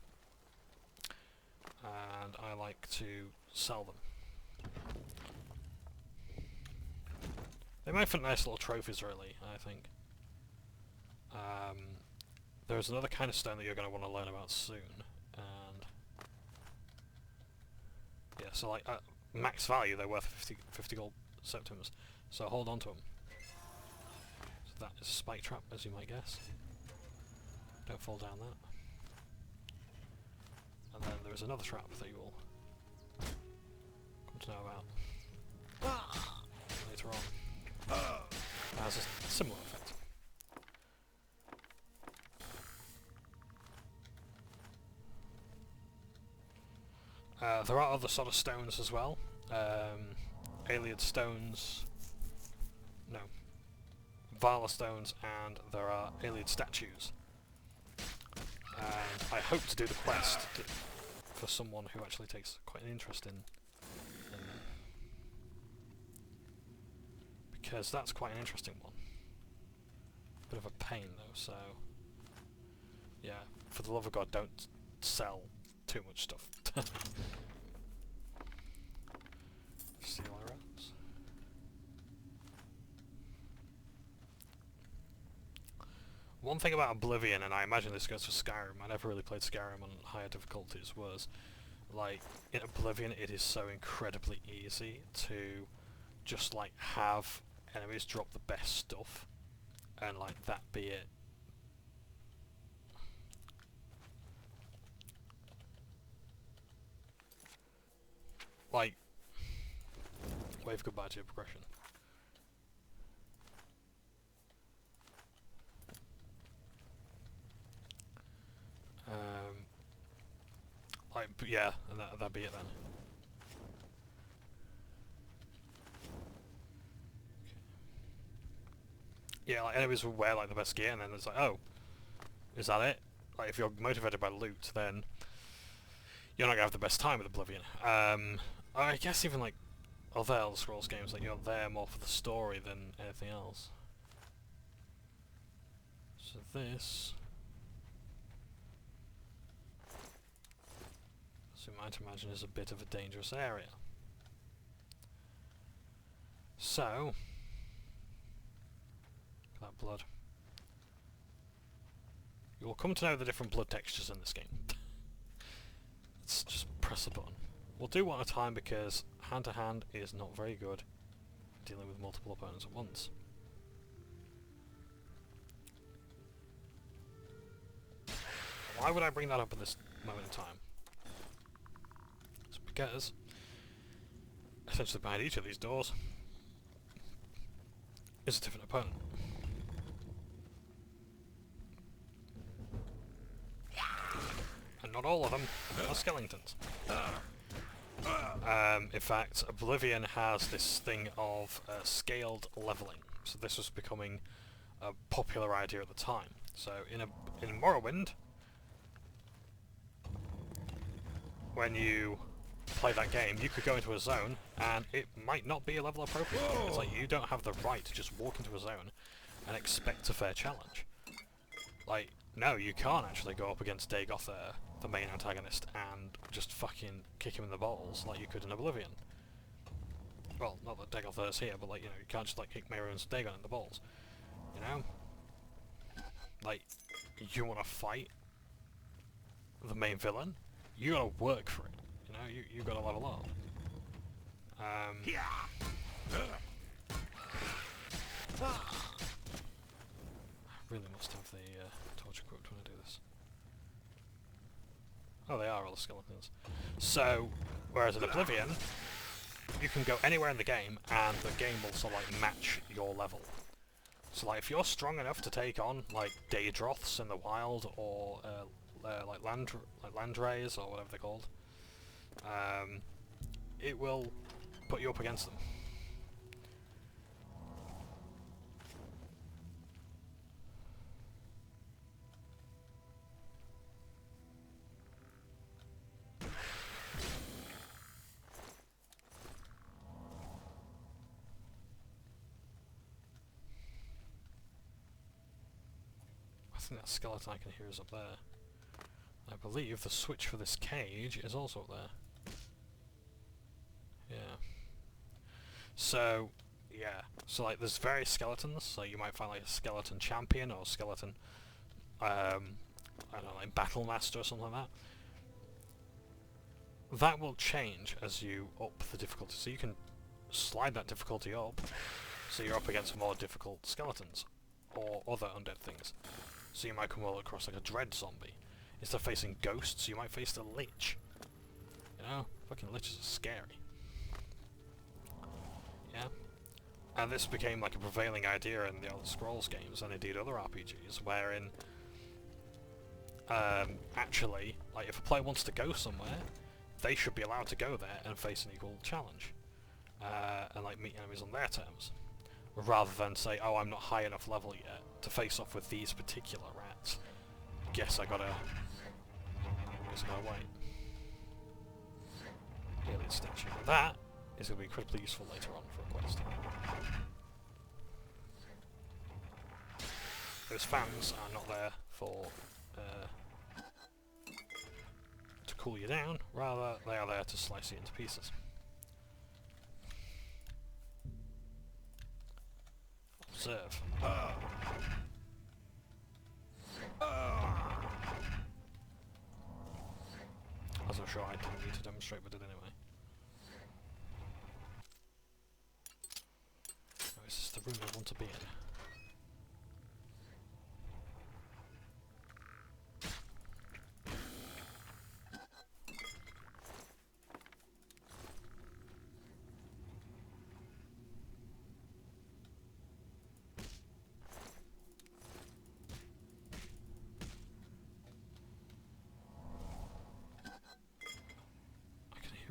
and I like to sell them. They make for nice little trophies, really, I think. There's another kind of stone that you're going to want to learn about soon, and yeah, so like max value, they're worth 50 gold septims, so hold on to them. So that is a spike trap, as you might guess. Don't fall down that. And then there's another trap that you will come to know about later on. It has a similar effect. There are other sort of stones as well. Alien stones. No. Vala stones, and there are alien statues. And I hope to do the quest for someone who actually takes quite an interest in them. Because that's quite an interesting one. Bit of a pain though, so yeah, for the love of God, don't sell too much stuff. Seal arrows. One thing about Oblivion, and I imagine this goes for Skyrim, I never really played Skyrim on higher difficulties, was like in Oblivion it is so incredibly easy to just like have enemies drop the best stuff and like that be it. Like, wave goodbye to your progression. Like, yeah, and that'd be it then. Yeah, like enemies will wear like the best gear, and then it's like, oh, is that it? Like, if you're motivated by loot, then you're not gonna have the best time with Oblivion. I guess even like other Elder Scrolls games, like you're there more for the story than anything else. So this, so you might imagine, is a bit of a dangerous area. So, that blood. You will come to know the different blood textures in this game. Let's just press a button. We'll do one at a time because hand-to-hand is not very good dealing with multiple opponents at once. Why would I bring that up at this moment in time? It's because essentially behind each of these doors is a different opponent. And not all of them are skeletons. In fact, Oblivion has this thing of scaled leveling. So this was becoming a popular idea at the time. So in Morrowind, when you play that game, you could go into a zone and it might not be a level appropriate. It's like you don't have the right to just walk into a zone and expect a fair challenge. Like, no, you can't actually go up against Dagoth, the main antagonist, and just fucking kick him in the balls like you could in Oblivion. Well, not that Dagoth is here, but like, you know, you can't just like kick Miriam's Dagon in the balls. You know? Like, you wanna fight the main villain? You gotta work for it. You know, you gotta level up. I really must have the torch equipped when I do this. Oh, they are all the skeletons. So, whereas in Oblivion, you can go anywhere in the game, and the game will sort of like match your level. So, like, if you're strong enough to take on like Daedroths in the wild, or like landrays, or whatever they're called, it will put you up against them. I think that skeleton I can hear is up there. I believe the switch for this cage is also up there. Yeah. So, yeah. So, like, there's various skeletons. So you might find, like, a skeleton champion or skeleton, I don't know, like, battle master or something like that. That will change as you up the difficulty. So you can slide that difficulty up, so you're up against more difficult skeletons or other undead things. So you might come all across like a dread zombie. Instead of facing ghosts, you might face the lich. You know? Fucking liches are scary. Yeah? And this became like a prevailing idea in the Elder Scrolls games and indeed other RPGs, wherein actually, like, if a player wants to go somewhere, they should be allowed to go there and face an equal challenge. And like meet enemies on their terms. Rather than say, oh, I'm not high enough level yet to face off with these particular rats. Guess I gotta wait. Alien statue. That is going to be incredibly useful later on for a quest. Those fans are not there for to cool you down, rather they are there to slice you into pieces. Observe. As I'm sure I didn't need to demonstrate, but did anyway. Oh, is this the room I want to be in?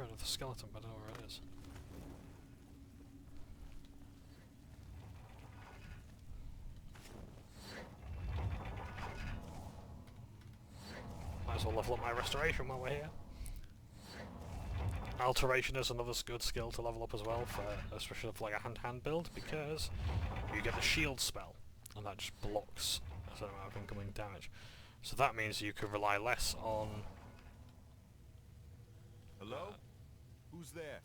Out of the skeleton, but I don't know where it is. Might as well level up my restoration while we're here. Alteration is another good skill to level up as well, for especially for like a hand-to-hand build, because you get the shield spell, and that just blocks a certain amount of incoming damage. So that means you can rely less on... Hello? Who's there?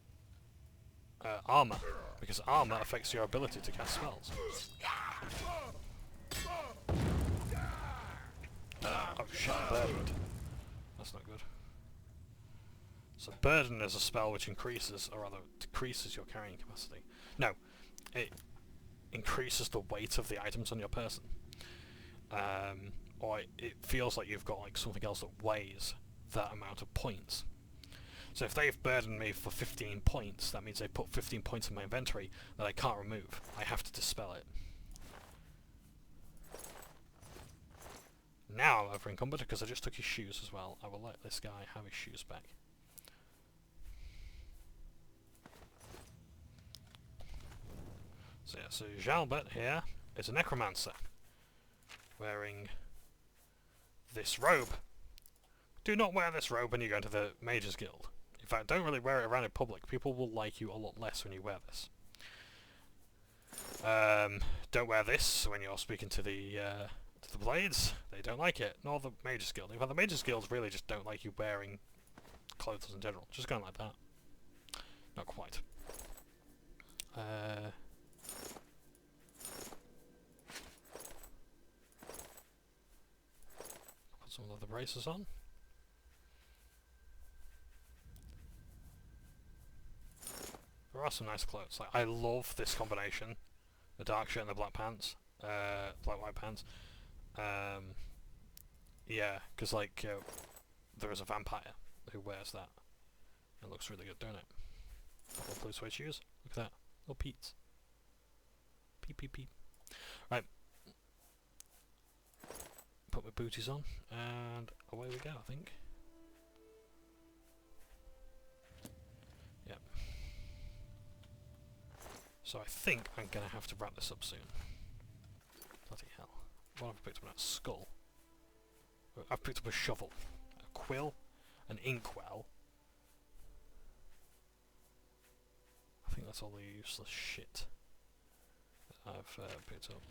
Armor, because armor affects your ability to cast spells. Oh shit, I'm burdened. That's not good. So burden is a spell which increases, or rather decreases your carrying capacity. No, it increases the weight of the items on your person. Or it feels like you've got like something else that weighs that amount of points. So if they've burdened me for 15 points, that means they put 15 points in my inventory that I can't remove. I have to dispel it. Now I'm over encumbered because I just took his shoes as well. I will let this guy have his shoes back. So yeah, so Johnbonne here is a necromancer wearing this robe. Do not wear this robe when you go to the Mages Guild. In fact, don't really wear it around in public. People will like you a lot less when you wear this. Don't wear this when you're speaking to the Blades. They don't like it. Nor the Mages Guild. In fact, the Mages Guild really just don't like you wearing clothes in general. Just going like that. Not quite. Put some of the braces on. There are some nice clothes. Like, I love this combination, the dark shirt and the black pants, black white pants. Yeah, because like there is a vampire who wears that. It looks really good, don't it? Little blue suede shoes. Look at that. Little Pete's. Peep peep peep. Right. Put my booties on and away we go. I think. Yep. So I think I'm going to have to wrap this up soon. Bloody hell. What have I picked up now? Skull. I've picked up a shovel, a quill, an inkwell. I think that's all the useless shit that I've picked up.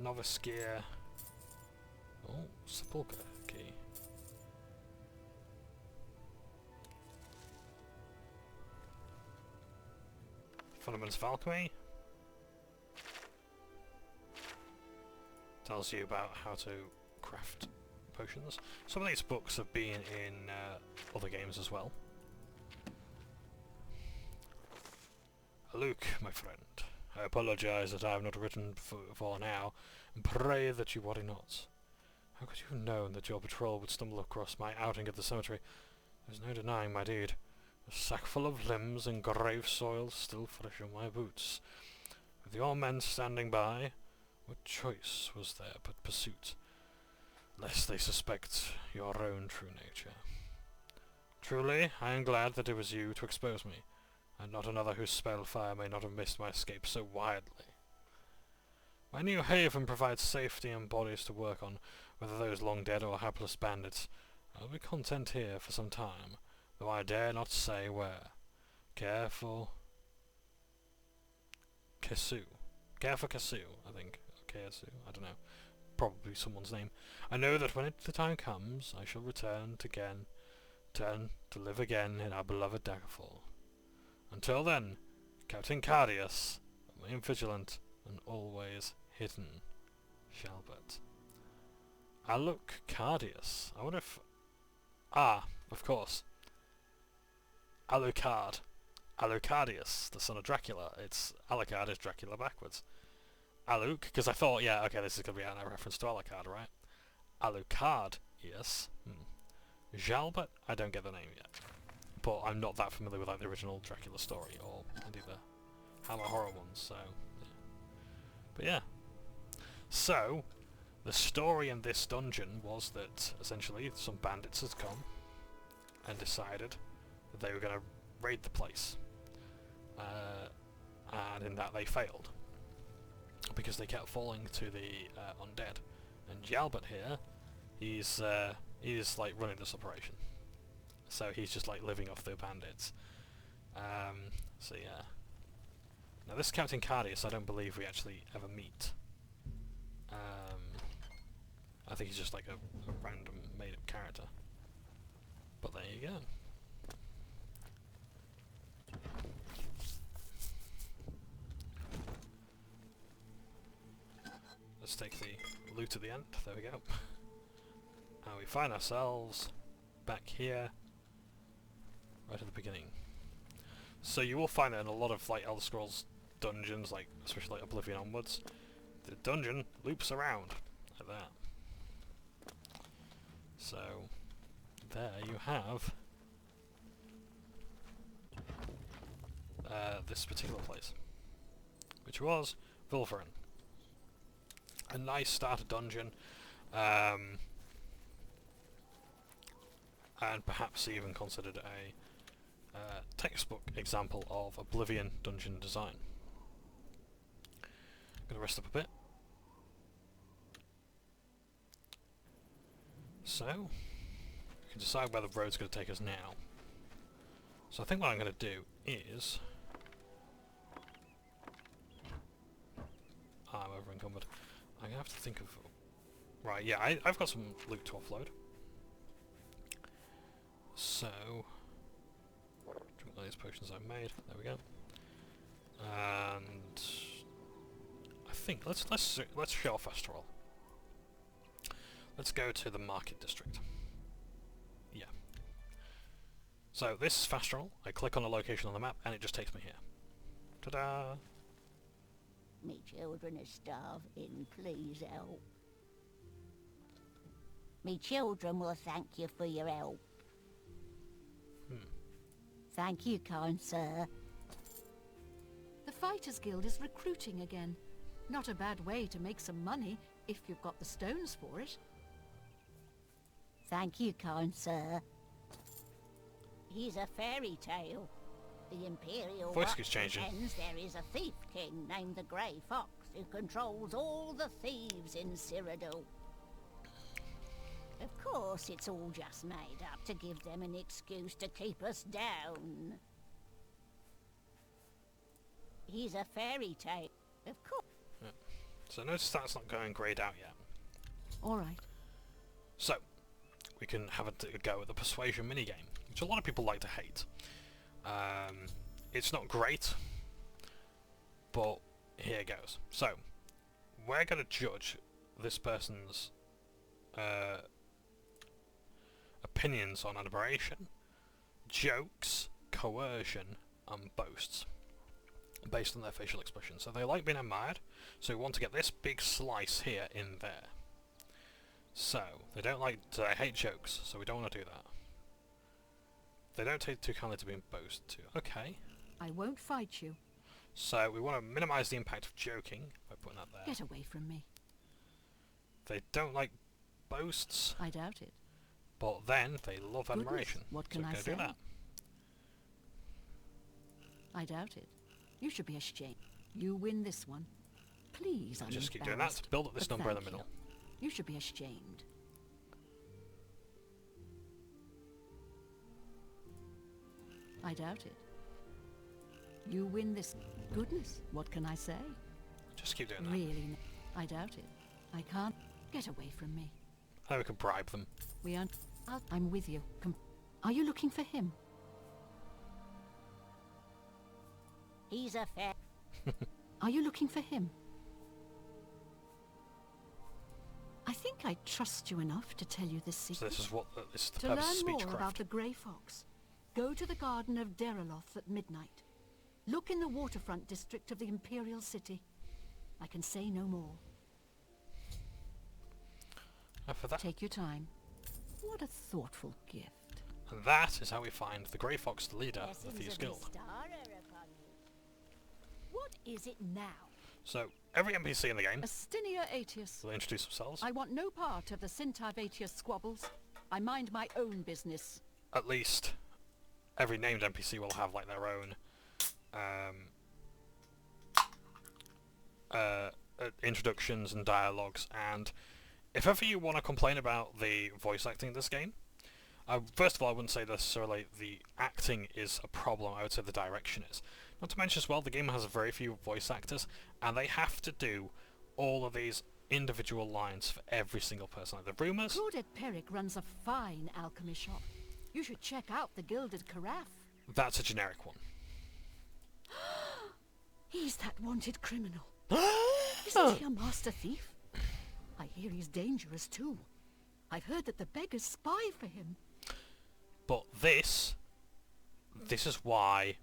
Novice gear. Oh, sepulchre key. Fundamentals of Alchemy. Tells you about how to craft potions. Some of these books have been in other games as well. Luke, my friend, I apologize that I have not written for now, and pray that you worry not. How could you have known that your patrol would stumble across my outing at the cemetery? There's no denying my deed. A sack full of limbs and grave soil still fresh on my boots. With your men standing by, what choice was there but pursuit, lest they suspect your own true nature? Truly, I am glad that it was you to expose me, and not another whose spellfire may not have missed my escape so widely. My new haven provides safety and bodies to work on, whether those long dead or hapless bandits. I'll be content here for some time, though I dare not say where. Care for Kesu. Care for Kesu, I think. Kesu, I don't know. Probably someone's name. I know that when the time comes, I shall return to live again in our beloved Daggerfall. Until then, Captain Cardius, remain vigilant and always hidden. Shalbert. Alucardius. I wonder if... Ah, of course. Alucard. Alucardius, the son of Dracula. It's Alucard is Dracula backwards. Aluc, because I thought, yeah, okay, this is going to be a reference to Alucard, right? Alucard, yes. Jalbert, I don't get the name yet. But I'm not that familiar with like the original Dracula story, or indeed the Hammer Horror ones, so... Yeah. But yeah. So, the story in this dungeon was that, essentially, some bandits had come and decided that they were going to raid the place. And in that they failed. Because they kept falling to the undead. And Jalbert here, he's like running this operation. So he's just like living off the bandits. So yeah. Now this Captain Cardius, I don't believe we actually ever meet. I think he's just like a random made-up character. But there you go. Let's take the loot at the end. There we go. And we find ourselves back here, right at the beginning. So you will find that in a lot of like Elder Scrolls dungeons, like especially like Oblivion onwards, the dungeon loops around like that. So there you have this particular place, which was Vulverin. A nice starter dungeon, and perhaps even considered a textbook example of Oblivion dungeon design. I'm going to rest up a bit. So, we can decide where the road's going to take us now. So I think what I'm going to do is... I'm over encumbered. I'm going to have to think of... Right, yeah, I've got some loot to offload. So... drink all these potions I've made. There we go. And... I think, let's show off fast roll. Let's go to the market district. Yeah. So this is fast roll. I click on a location on the map and it just takes me here. Ta-da! Me children are starving, please help. Me children will thank you for your help. Thank you, kind sir. The Fighters Guild is recruiting again. Not a bad way to make some money if you've got the stones for it. Thank you, kind sir. He's a fairy tale. The Imperial Voice Watch keeps changing. pretends there is a thief king named the Grey Fox who controls all the thieves in Cyrodiil. Of course, it's all just made up to give them an excuse to keep us down. He's a fairy tale. Of course. Yeah. So notice that's not going grayed out yet. All right. So, we can have a go at the persuasion minigame, which a lot of people like to hate. It's not great, but here goes. So, we're going to judge this person's opinions on admiration, jokes, coercion, and boasts, based on their facial expression. So they like being admired, so we want to get this big slice here in there. So, they hate jokes, so we don't want to do that. They don't take too kindly to being boasted to. Okay. I won't fight you. So, we want to minimise the impact of joking by putting that there. Get away from me. They don't like boasts, I doubt it. but then they love Goodness, admiration. what can so I we're gonna say? do that. I doubt it. You should be ashamed. You win this one. Please, I'm Just keep doing that to embarrassed, build up this but number in the thank you. middle. You should be ashamed. I doubt it. You win this. Goodness, what can I say? Just keep doing that. Really, I doubt it. I can't. Get away from me. Then we can bribe them. We aren't. I'm with you. Are you looking for him? He's a fair... Are you looking for him? I think I trust you enough to tell you this So secret. this is what this is the To purpose of learn more speechcraft. about the Grey Fox, go to the Garden of Deriloth at midnight. Look in the waterfront district of the Imperial City. I can say no more. And for that, Take your time. What a thoughtful gift. and that is how we find the Grey Fox, the leader of the Blessings Thieves of Guild. Vistara upon you. What is it now? So every NPC in the game Astinia Aetius. will introduce themselves. I want no part of the Cintav Aetius squabbles. I mind my own business. At least every named NPC will have like their own introductions and dialogues, and if ever you want to complain about the voice acting in this game, first of all, I wouldn't say necessarily the acting is a problem, I would say the direction is. Not to mention as well, the game has very few voice actors, and they have to do all of these individual lines for every single person. Like the rumours, Claudette Perrick runs a fine alchemy shop. You should check out the Gilded Carafe. that's a generic one. He's that wanted criminal. Isn't he a master thief? I hear he's dangerous too. I've heard that the beggars spy for him. But this is why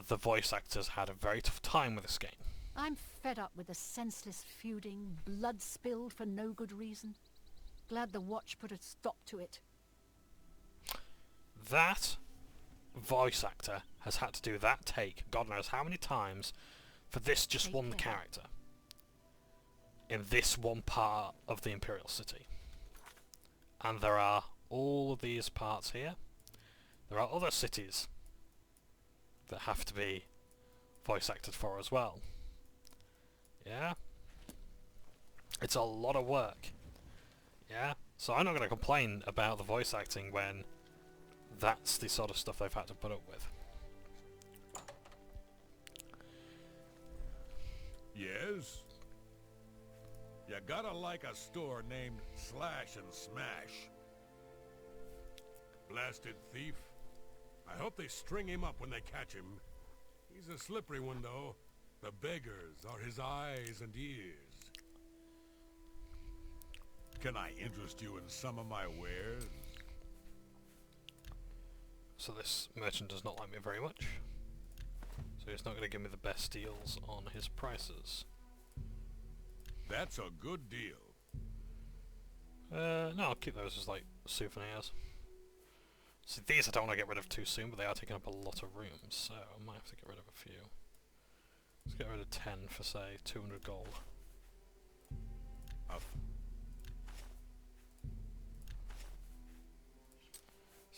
the voice actors had a very tough time with this game. I'm fed up with the senseless feuding, blood spilled for no good reason. Glad the Watch put a stop to it. That voice actor has had to do that take God knows how many times for this just Take one care. character in this one part of the Imperial City. And there are all of these parts here. There are other cities that have to be voice acted for as well. Yeah? It's a lot of work. Yeah? So I'm not going to complain about the voice acting when that's the sort of stuff they've had to put up with. Yes? You gotta like a store named Slash and Smash. Blasted thief. I hope they string him up when they catch him. He's a slippery one, though. The beggars are his eyes and ears. Can I interest you in some of my wares? So this merchant does not like me very much. So he's not going to give me the best deals on his prices. That's a good deal. No, I'll keep those as like souvenirs. See, these I don't want to get rid of too soon, but they are taking up a lot of room, so I might have to get rid of a few. Let's get rid of 10 for, say, 200 gold.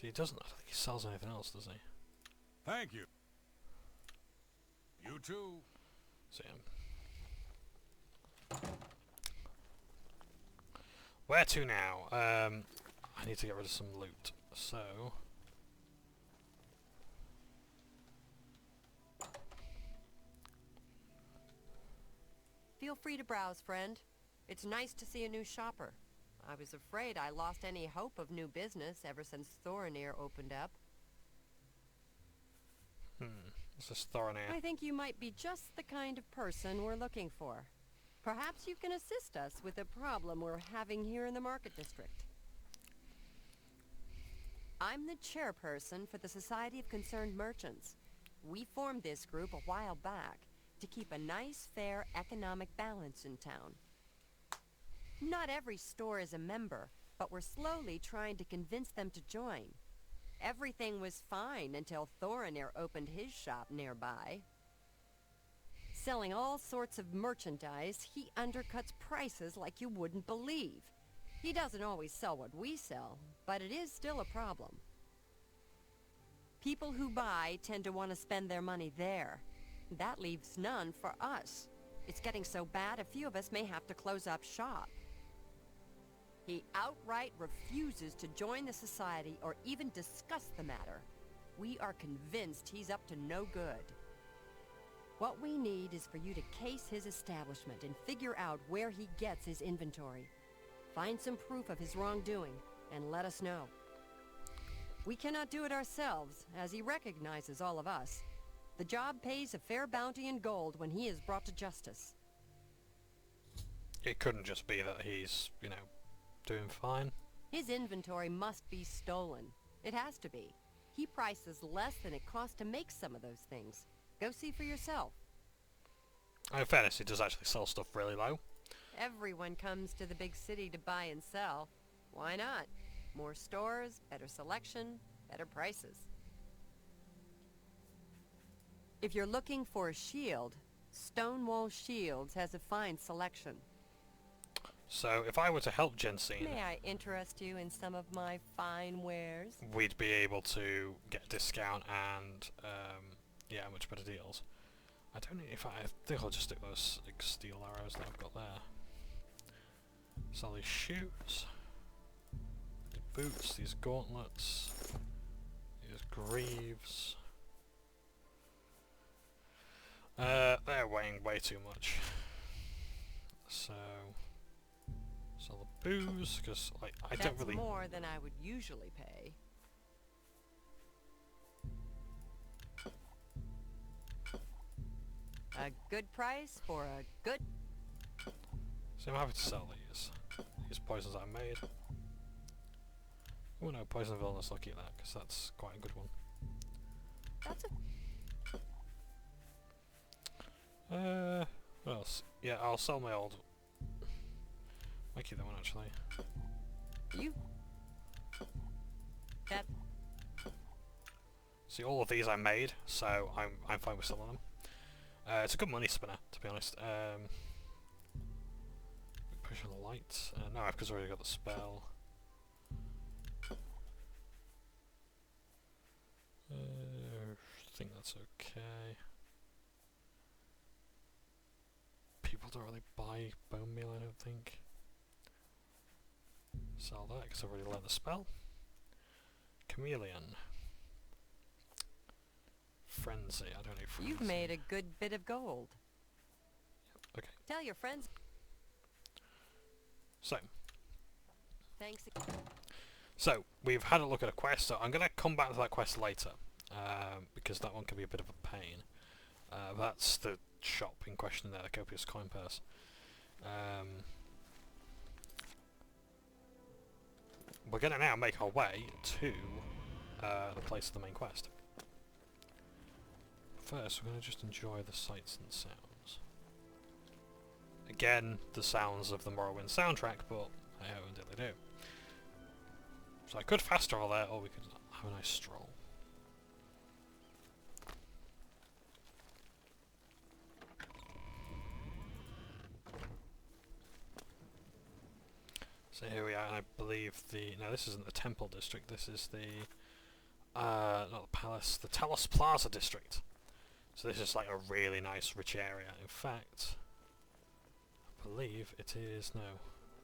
See, he doesn't. I don't think he sells anything else, does he? Thank you. You too. See him. Where to now? I need to get rid of some loot. So. Feel free to browse, friend. It's nice to see a new shopper. I was afraid I lost any hope of new business ever since Thorinir opened up. This is Thorinir. I think you might be just the kind of person we're looking for. Perhaps you can assist us with a problem we're having here in the Market District. I'm the chairperson for the Society of Concerned Merchants. We formed this group a while back to keep a nice, fair economic balance in town. Not every store is a member, but we're slowly trying to convince them to join. Everything was fine until Thorinir opened his shop nearby. Selling all sorts of merchandise, he undercuts prices like you wouldn't believe. He doesn't always sell what we sell, but it is still a problem. People who buy tend to want to spend their money there. That leaves none for us. It's getting so bad a few of us may have to close up shop. He outright refuses to join the society or even discuss the matter. We are convinced he's up to no good. What we need is for you to case his establishment and figure out where he gets his inventory. Find some proof of his wrongdoing and let us know. We cannot do it ourselves, as he recognizes all of us. The job pays a fair bounty in gold when he is brought to justice. It couldn't just be that he's, you know, doing fine. His inventory must be stolen. It has to be. He prices less than it costs to make some of those things. Go see for yourself. In fairness, he does actually sell stuff really low. Everyone comes to the big city to buy and sell. Why not? More stores, better selection, better prices. If you're looking for a shield, Stonewall Shields has a fine selection. So, if I were to help Jensine, May I interest you in some of my fine wares? we'd be able to get a discount and, yeah, much better deals. I don't know if I think I'll just stick those steel arrows that I've got there. Sell these shoes, these boots, these gauntlets, these greaves. They're weighing way too much. So, sell the booze, because like I don't really. That's more than I would usually pay. A good price for a good... So I'm happy to sell these poisons that I made. Oh no, poison villainous, I'll keep that, because that's quite a good one. That's a... What else? Yeah, I'll sell my old... I'll keep that one actually. You... That... See, all of these I made, so I'm fine with selling them. It's a good money spinner, to be honest. Push on the lights. No, because I've already got the spell. I think that's okay. People don't really buy bone meal, I don't think. Sell that, because I've already learned the spell. Chameleon. Frenzy, I don't need frenzy. You've made a good bit of gold. Okay. Tell your friends... So. Thanks. So, we've had a look at a quest, so I'm going to come back to that quest later, because that one can be a bit of a pain. That's the shop in question there, the copious coin purse. We're going to now make our way to the place of the main quest. First, we're going to just enjoy the sights and sounds. Again, the sounds of the Morrowind soundtrack, but I don't think they do. So I could fast travel there, or we could have a nice stroll. So here we are, and I believe the... No, this isn't the Temple District, this is the not the palace, the Talos Plaza district. So this is like a really nice, rich area. In fact, I believe it is, no,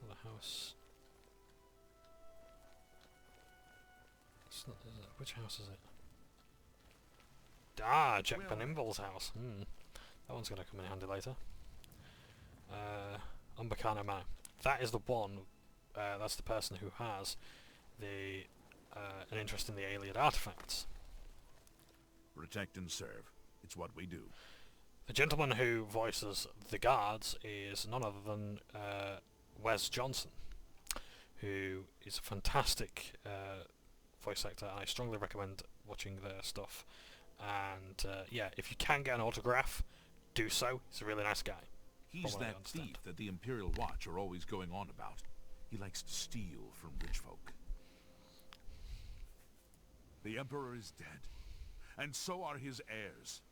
the house. It's not, is it? Which house is it? Ah, Jack Benimbal's house. That one's going to come in handy later. Umbacano Manor. That is the one, that's the person who has the an interest in the alien artifacts. Protect and serve. It's what we do. The gentleman who voices the guards is none other than Wes Johnson, who is a fantastic voice actor, and I strongly recommend watching their stuff. And yeah, if you can get an autograph, do so. He's a really nice guy. He's that thief that the Imperial Watch are always going on about. He likes to steal from rich folk. The Emperor is dead, and so are his heirs.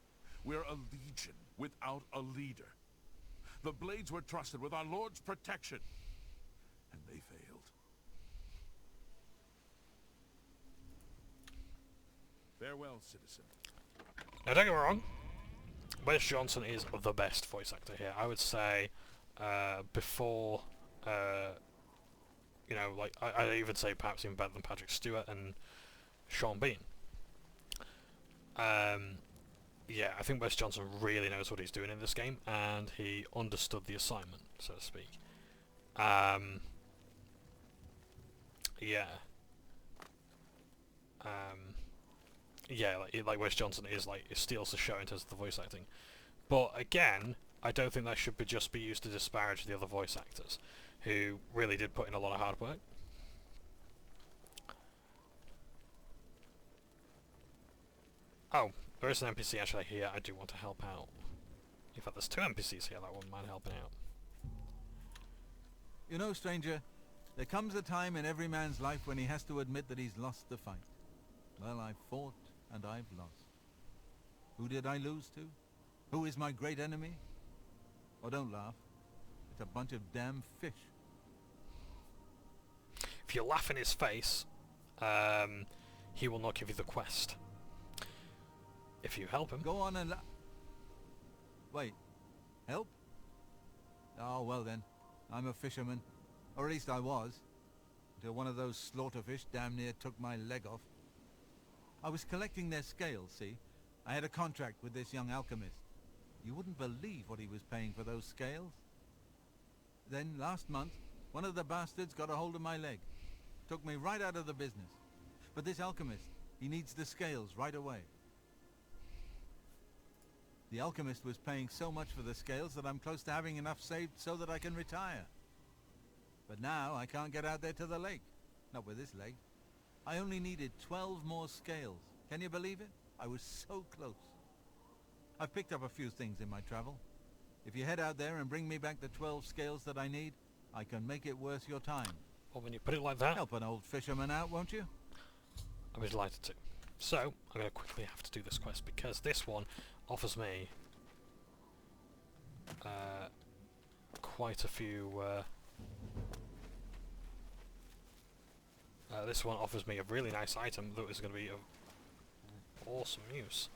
We're a legion without a leader. The Blades were trusted with our Lord's protection, and they failed. Farewell, citizen. Now don't get me wrong, Wes Johnson is the best voice actor here. I would say before, you know, like I'd even say perhaps even better than Patrick Stewart and Sean Bean. Yeah, I think Wes Johnson really knows what he's doing in this game, and he understood the assignment, so to speak. Yeah. Yeah, like Wes Johnson is like, it steals the show in terms of the voice acting. But again, I don't think that should just be used to disparage the other voice actors, who really did put in a lot of hard work. Oh, there is an NPC actually here I do want to help out. In fact, there's two NPCs here that wouldn't mind helping out. You know, stranger, there comes a time in every man's life when he has to admit that he's lost the fight. Well, I've fought and I've lost. Who did I lose to? Who is my great enemy? Oh, don't laugh. It's a bunch of damn fish. If you laugh in his face, he will not give you the quest. If you help him. Go on and wait. Help? Oh, well then. I'm a fisherman. Or at least I was. Until one of those slaughterfish damn near took my leg off. I was collecting their scales, see? I had a contract with this young alchemist. You wouldn't believe what he was paying for those scales. Then, last month, one of the bastards got a hold of my leg. Took me right out of the business. But this alchemist, he needs the scales right away. The alchemist was paying so much for the scales that I'm close to having enough saved so that I can retire. But now I can't get out there to the lake. Not with this leg. I only needed 12 more scales. Can you believe it? I was so close. I've picked up a few things in my travel. If you head out there and bring me back the 12 scales that I need, I can make it worth your time. Well, when you put it like that... Help an old fisherman out, won't you? I'll be delighted to. So, I'm going to quickly have to do this quest, because this one offers me quite a few... this one offers me a really nice item that is going to be of awesome use.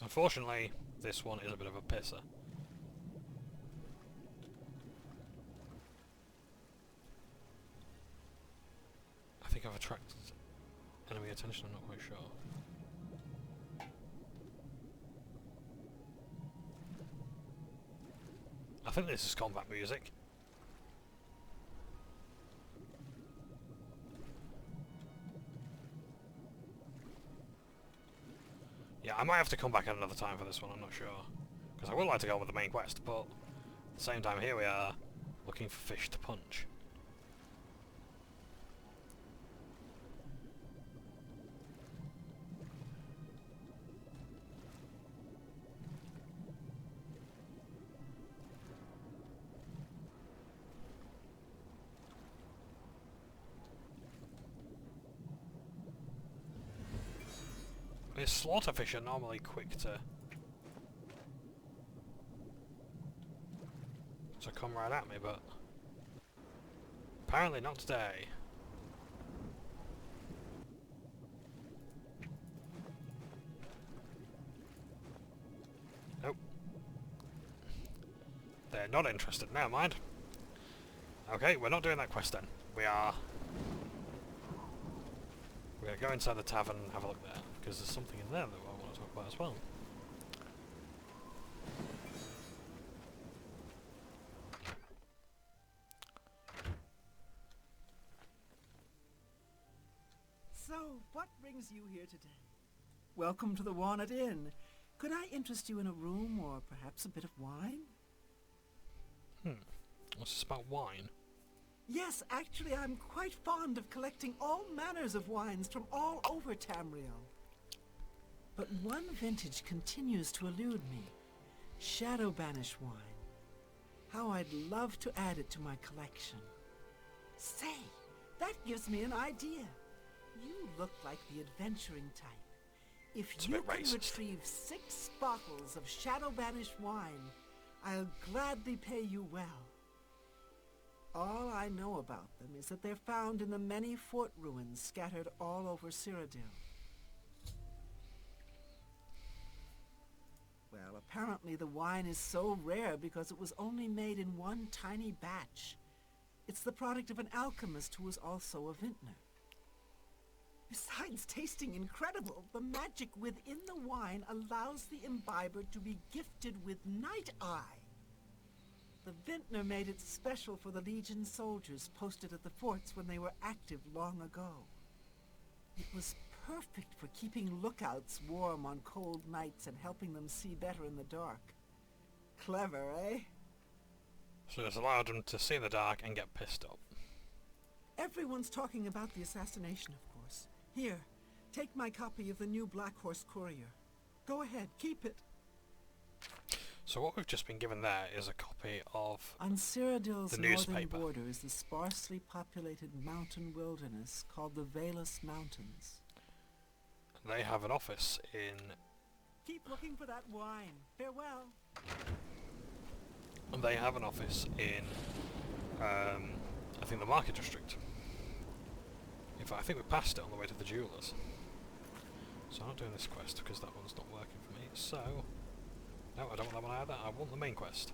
Unfortunately, this one is a bit of a pisser. I think I've attracted enemy attention, I'm not quite sure. I think this is combat music. Yeah, I might have to come back at another time for this one, I'm not sure. Because I would like to go on with the main quest, but at the same time here we are, looking for fish to punch. Slaughterfish are normally quick to come right at me, but apparently not today. Nope. They're not interested. Never mind. Okay, we're not doing that quest then. We're going to go inside the tavern and have a look there, because there's something in there that I want to talk about as well. So, what brings you here today? Welcome to the Walnut Inn. Could I interest you in a room or perhaps a bit of wine? What's this about wine? Yes, actually, I'm quite fond of collecting all manners of wines from all over Tamriel. But one vintage continues to elude me. Shadow Banish wine. How I'd love to add it to my collection. Say, that gives me an idea. You look like the adventuring type. If you can retrieve 6 bottles of Shadow Banish wine, I'll gladly pay you well. All I know about them is that they're found in the many fort ruins scattered all over Cyrodiil. Well, apparently the wine is so rare because it was only made in one tiny batch. It's the product of an alchemist who was also a vintner. Besides tasting incredible, the magic within the wine allows the imbiber to be gifted with Night Eye. The vintner made it special for the Legion soldiers posted at the forts when they were active long ago. It was perfect for keeping lookouts warm on cold nights and helping them see better in the dark. Clever, eh? So it's allowed them to see in the dark and get pissed up. Everyone's talking about the assassination, of course. Here, take my copy of the new Black Horse Courier. Go ahead, keep it. So what we've just been given there is a copy of On Cyrodiil's the northern newspaper. border is the sparsely populated mountain wilderness called the Valus Mountains. They have an office in... Keep looking for that wine. Farewell. And they have an office in, I think the Market District. In fact, I think we passed it on the way to the Jewelers. So I'm not doing this quest because that one's not working for me. So, no, I don't want that one either. I want the main quest.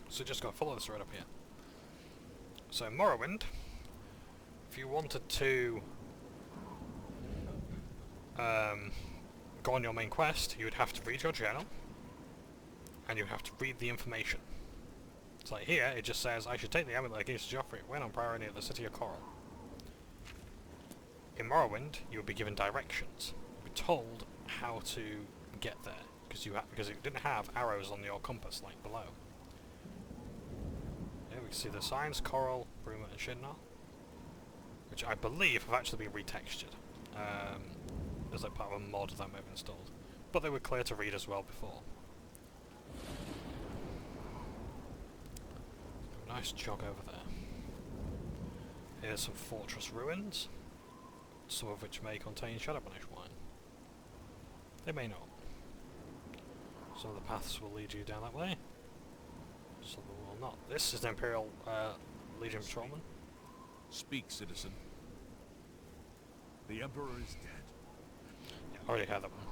So just gotta follow this road up here. So Morrowind, if you wanted to go on your main quest, you would have to read your journal, and you have to read the information. It's like here, it just says, I should take the amulet against Joffrey when on priority at the city of Coral. In Morrowind, you would be given directions. You'd be told how to get there, because it didn't have arrows on your compass like below. Here we can see the signs, Coral, Bruma and Shinnar, which I believe have actually been retextured. As like part of a mod that may have installed. But they were clear to read as well before. Nice jog over there. Here's some fortress ruins, some of which may contain Shadow Banish wine. They may not. Some of the paths will lead you down that way, some of them will not. This is an Imperial Legion patrolman. Speak, citizen. The Emperor is dead. Yeah, already heard that one.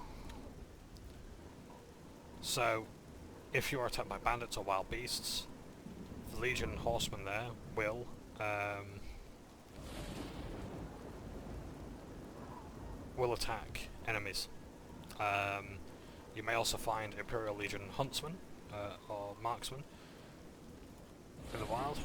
So, if you are attacked by bandits or wild beasts, the Legion horsemen there will attack enemies. You may also find Imperial Legion huntsmen or marksmen in the wild.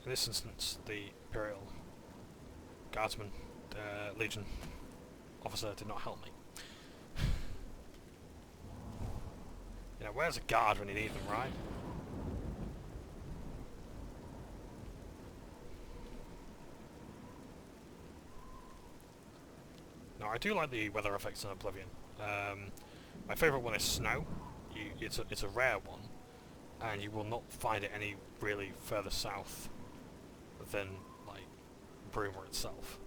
In this instance, the Imperial Guardsman Legion officer did not help me. You know, where's a guard when you need them, right? Now I I do like the weather effects in Oblivion. My favourite one is snow. It's a rare one, and you will not find it any really further south than like Bruma itself.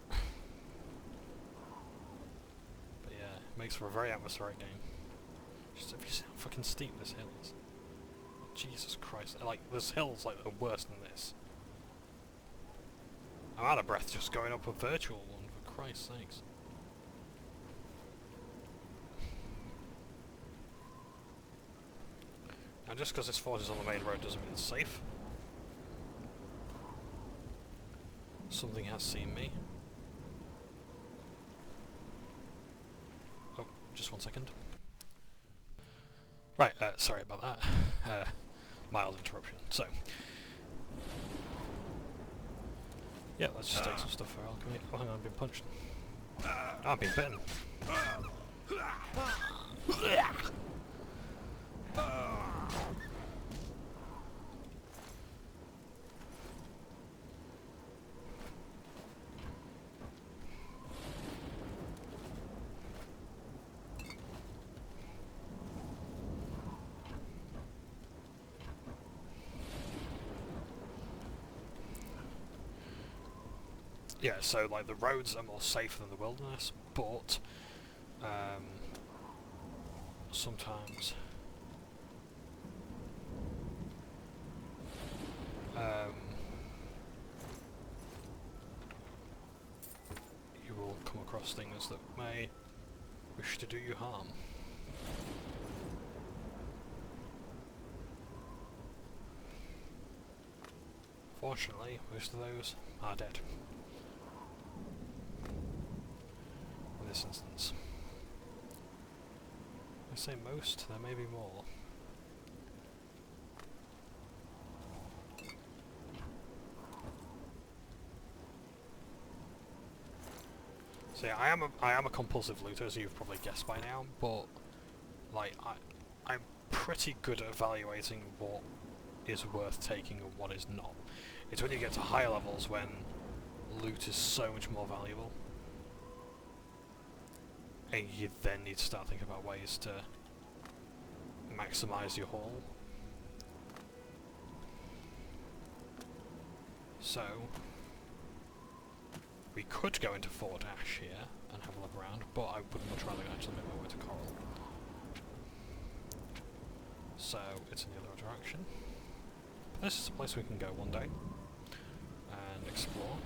But yeah, it makes for a very atmospheric game. Just have you seen how fucking steep this hill is? Jesus Christ! Like this hill's like worse than this. I'm out of breath just going up a virtual one, for Christ's sakes. And just because this fort is on the main road doesn't mean it's safe. Something has seen me. Oh, just 1 second. Right, sorry about that. Mild interruption. So, yeah, let's just take some stuff for alchemy. Oh, hang on, I've been punched. I've been bitten. Yeah, so like the roads are more safe than the wilderness, but sometimes you will come across things that may wish to do you harm. Fortunately, most of those are dead. In this instance. I say most, there may be more. So yeah, I am a compulsive looter, as you've probably guessed by now, but like I'm pretty good at evaluating what is worth taking and what is not. It's when you get to higher levels when loot is so much more valuable. And you then need to start thinking about ways to maximise your haul. So, we could go into Fort Ash here and have a look around, but I would much rather actually make my way to Coral. So, it's in the other direction. But this is a place we can go one day and explore.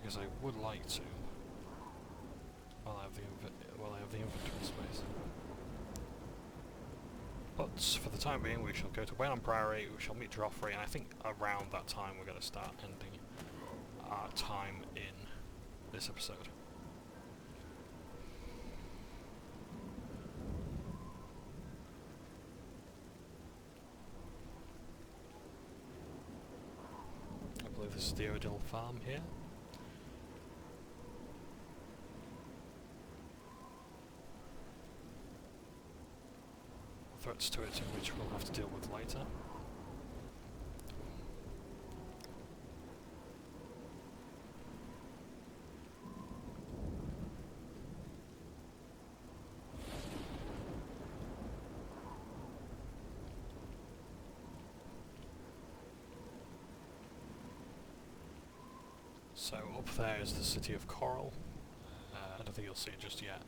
Because I would like to, while I have the inventory space. But for the time being, we shall go to Wayland Priory, we shall meet Joffrey, and I think around that time we're going to start ending our time in this episode. I believe this is the Odil farm here. Threats to it, which we'll have to deal with later. So up there is the city of Coral. I don't think you'll see it just yet.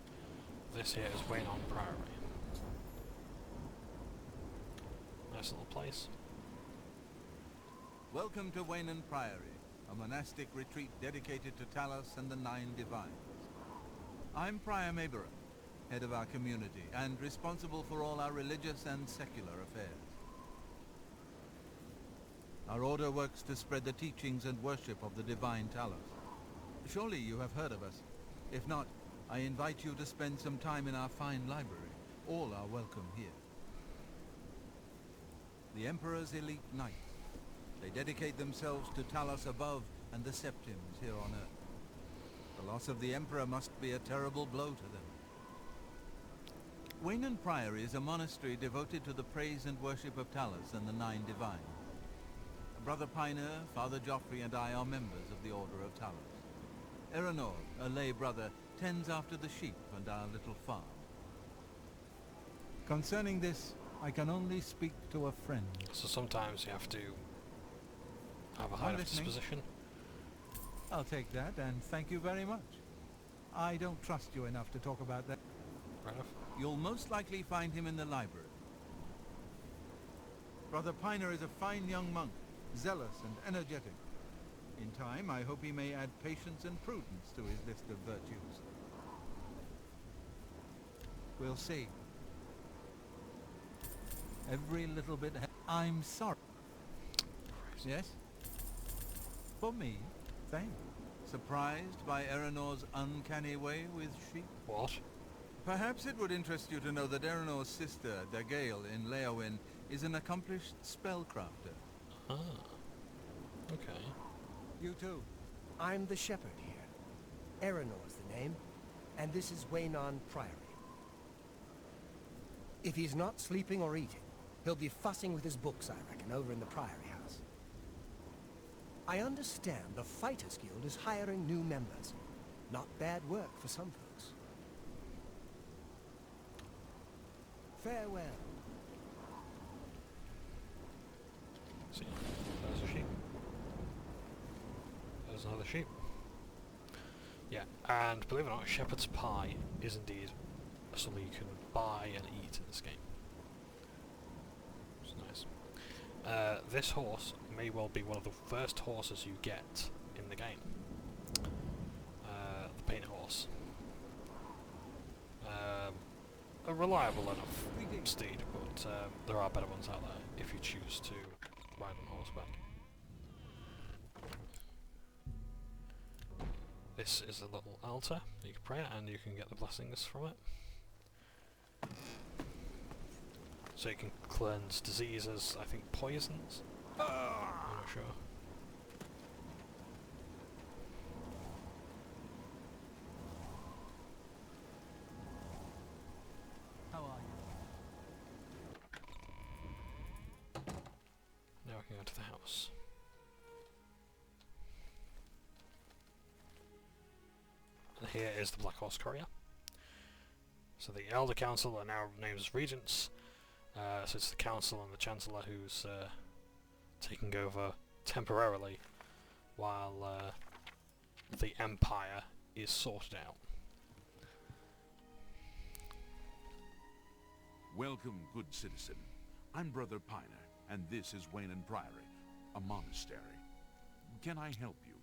This here is Wayland Priory. Nice little place. Welcome to Wayland Priory, a monastic retreat dedicated to Talos and the Nine Divines. I'm Prior Maberon, head of our community, and responsible for all our religious and secular affairs. Our order works to spread the teachings and worship of the divine Talos. Surely you have heard of us. If not, I invite you to spend some time in our fine library. All are welcome here. The Emperor's elite knights. They dedicate themselves to Talos above and the Septims here on Earth. The loss of the Emperor must be a terrible blow to them. Wayland Priory is a monastery devoted to the praise and worship of Talos and the Nine Divines. Brother Piner, Father Joffrey, and I are members of the Order of Talos. Eranor, a lay brother, tends after the sheep and our little farm. Concerning this, I can only speak to a friend. So sometimes you have to have a high enough disposition. I'll take that, and thank you very much. I don't trust you enough to talk about that. Fair enough. You'll most likely find him in the library. Brother Piner is a fine young monk, zealous and energetic. In time, I hope he may add patience and prudence to his list of virtues. We'll see. Every little bit... I'm sorry. Yes? For me, thanks. Surprised by Eranor's uncanny way with sheep? What? Perhaps it would interest you to know that Eranor's sister, Dagale in Leowyn, is an accomplished spellcrafter. Ah. Okay. You too. I'm the shepherd here. Eranor's the name, and this is Waynon Priory. If he's not sleeping or eating, he'll be fussing with his books, I reckon, over in the Priory House. I understand the Fighters Guild is hiring new members. Not bad work for some folks. Farewell. See, there's a sheep. There's another sheep. Yeah, and believe it or not, shepherd's pie is indeed something you can buy and eat in this game. It's nice. This horse may well be one of the first horses you get in the game. The paint horse. A reliable enough steed, but there are better ones out there if you choose to ride on horseback. This is a little altar you can pray at and you can get the blessings from it. So you can cleanse diseases, I think poisons? I'm not sure. How are you? Now we can go to the house. And here is the Black Horse Courier. So the Elder Council are now named as Regents. So it's the Council and the Chancellor who's taking over temporarily while the Empire is sorted out. Welcome, good citizen. I'm Brother Piner, and this is Waynon Priory, a monastery. Can I help you?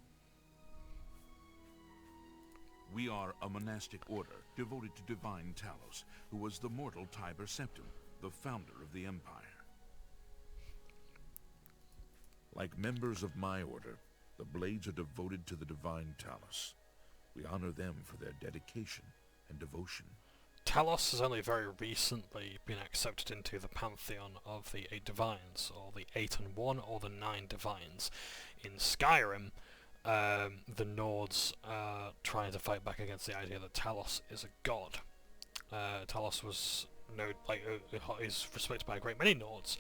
We are a monastic order devoted to divine Talos, who was the mortal Tiber Septim, the founder of the Empire. Like members of my order, the Blades are devoted to the divine Talos. We honor them for their dedication and devotion. Talos has only very recently been accepted into the pantheon of the 8 divines, or the 8 and 1, or the 9 divines. In Skyrim, the Nords are trying to fight back against the idea that Talos is a god. Talos was is respected by a great many Nords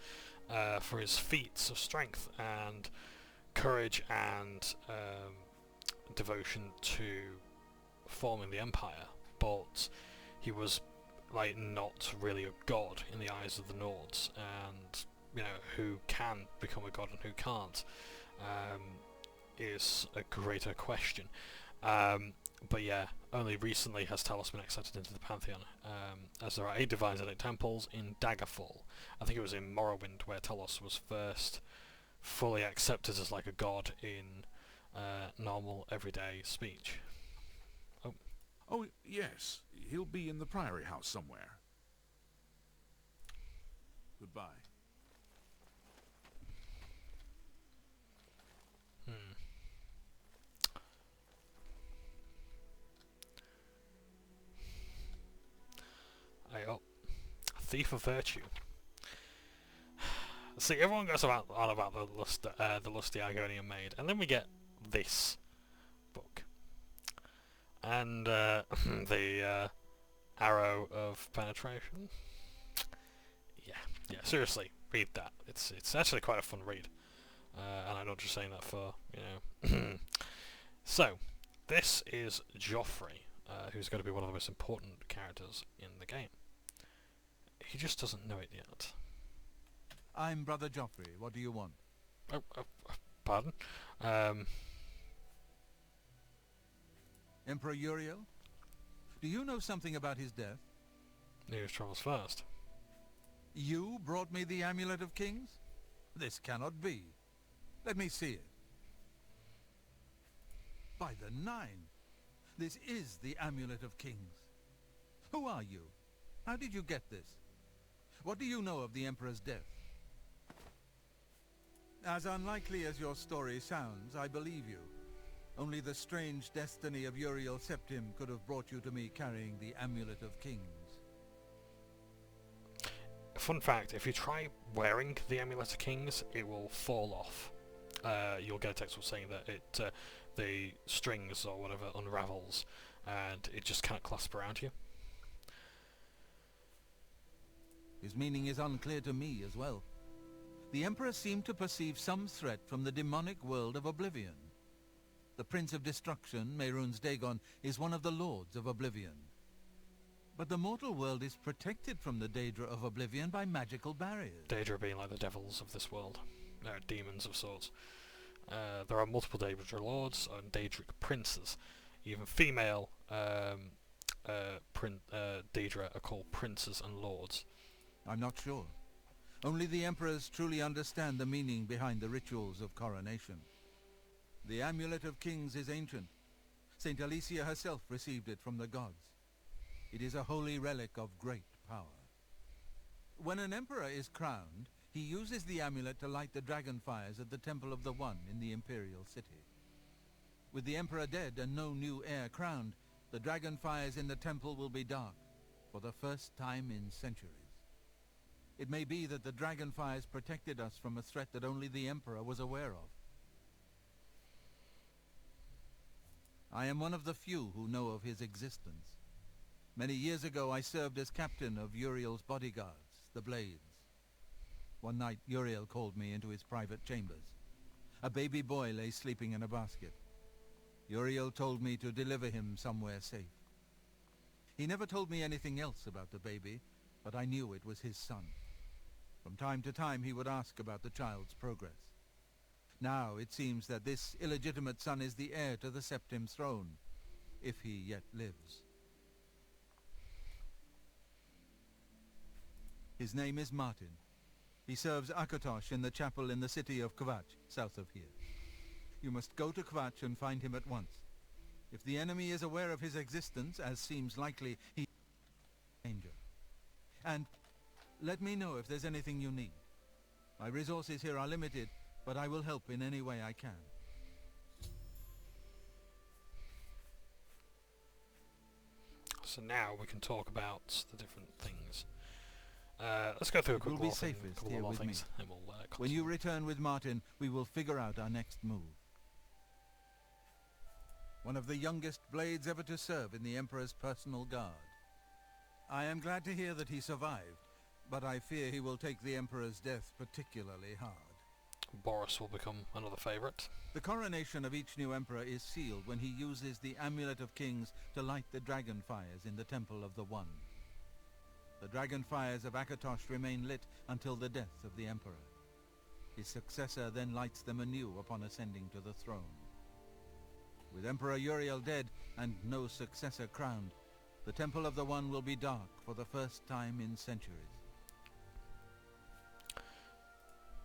for his feats of strength and courage and devotion to forming the Empire, but he was not really a god in the eyes of the Nords, and who can become a god and who can't is a greater question. But yeah, only recently has Talos been accepted into the pantheon, as there are 8 divines and 8 temples in Daggerfall. I think it was in Morrowind where Talos was first fully accepted as like a god in normal everyday speech. Oh, yes. He'll be in the Priory House somewhere. Goodbye. Thief of Virtue. See, everyone goes on about the lusty Argonian maid, and then we get this book. And the Arrow of Penetration. Yeah, seriously, read that. It's actually quite a fun read. and I'm not just saying that for, you know. So, this is Joffrey, who's going to be one of the most important characters in the game. He just doesn't know it yet. I'm Brother Joffrey. What do you want? Pardon? Emperor Uriel? Do you know something about his death? News travels first. You brought me the Amulet of Kings? This cannot be. Let me see it. By the Nine! This is the Amulet of Kings. Who are you? How did you get this? What do you know of the Emperor's death? As unlikely as your story sounds, I believe you. Only the strange destiny of Uriel Septim could have brought you to me carrying the Amulet of Kings. Fun fact, if you try wearing the Amulet of Kings, it will fall off. You'll get a text saying that the strings or whatever unravels, and it just can't clasp around you. His meaning is unclear to me as well. The Emperor seemed to perceive some threat from the demonic world of Oblivion. The Prince of Destruction, Mehrunes Dagon, is one of the Lords of Oblivion. But the mortal world is protected from the Daedra of Oblivion by magical barriers. Daedra being like the devils of this world. Demons of sorts. There are multiple Daedra lords and Daedric princes. Even female Daedra are called princes and lords. I'm not sure. Only the Emperors truly understand the meaning behind the rituals of coronation. The Amulet of Kings is ancient. Saint Alicia herself received it from the gods. It is a holy relic of great power. When an emperor is crowned, he uses the amulet to light the dragon fires at the Temple of the One in the Imperial City. With the emperor dead and no new heir crowned, the dragon fires in the temple will be dark for the first time in centuries. It may be that the dragon fires protected us from a threat that only the emperor was aware of. I am one of the few who know of his existence. Many years ago I served as captain of Uriel's bodyguards, the Blades. One night Uriel called me into his private chambers. A baby boy lay sleeping in a basket. Uriel told me to deliver him somewhere safe. He never told me anything else about the baby, but I knew it was his son. From time to time he would ask about the child's progress. Now it seems that this illegitimate son is the heir to the Septim throne, if he yet lives. His name is Martin. He serves Akatosh in the chapel in the city of Kvatch, south of here. You must go to Kvatch and find him at once. If the enemy is aware of his existence, as seems likely, he is in danger. And let me know if there's anything you need. My resources here are limited, but I will help in any way I can. So now we can talk about the different things. Let's go through a quick couple more things, and we'll when you return with Martin, we will figure out our next move. One of the youngest blades ever to serve in the Emperor's personal guard. I am glad to hear that he survived, but I fear he will take the Emperor's death particularly hard. Boris will become another favourite. The coronation of each new Emperor is sealed when he uses the Amulet of Kings to light the dragon fires in the Temple of the One. The dragon fires of Akatosh remain lit until the death of the Emperor. His successor then lights them anew upon ascending to the throne. With Emperor Uriel dead and no successor crowned, the Temple of the One will be dark for the first time in centuries.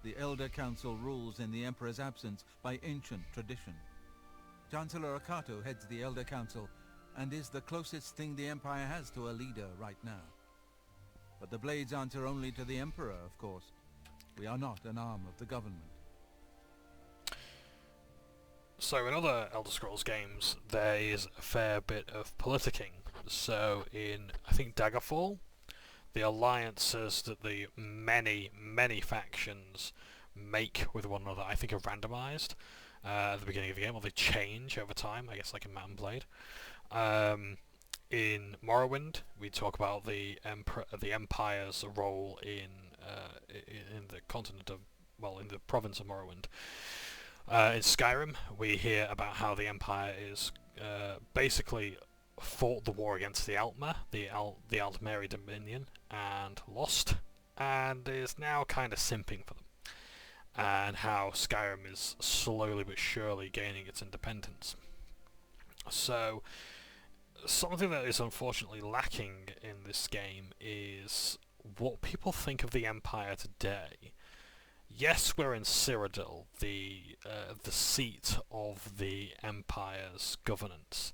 The Elder Council rules in the Emperor's absence by ancient tradition. Chancellor Akato heads the Elder Council and is the closest thing the Empire has to a leader right now. But the Blades answer only to the Emperor, of course. We are not an arm of the government. So in other Elder Scrolls games, there is a fair bit of politicking. So in, I think, Daggerfall, the alliances that the many factions make with one another, I think, are randomized at the beginning of the game, or they change over time, I guess, like in Mount and Blade. In Morrowind, we talk about the Empire's role in the continent of well, in the province of Morrowind. In Skyrim, we hear about how the Empire is basically fought the war against the Altmer, the Altmeri Dominion, and lost, and is now kind of simping for them. And how Skyrim is slowly but surely gaining its independence. So, something that is unfortunately lacking in this game is what people think of the Empire today. Yes, we're in Cyrodiil, the seat of the Empire's governance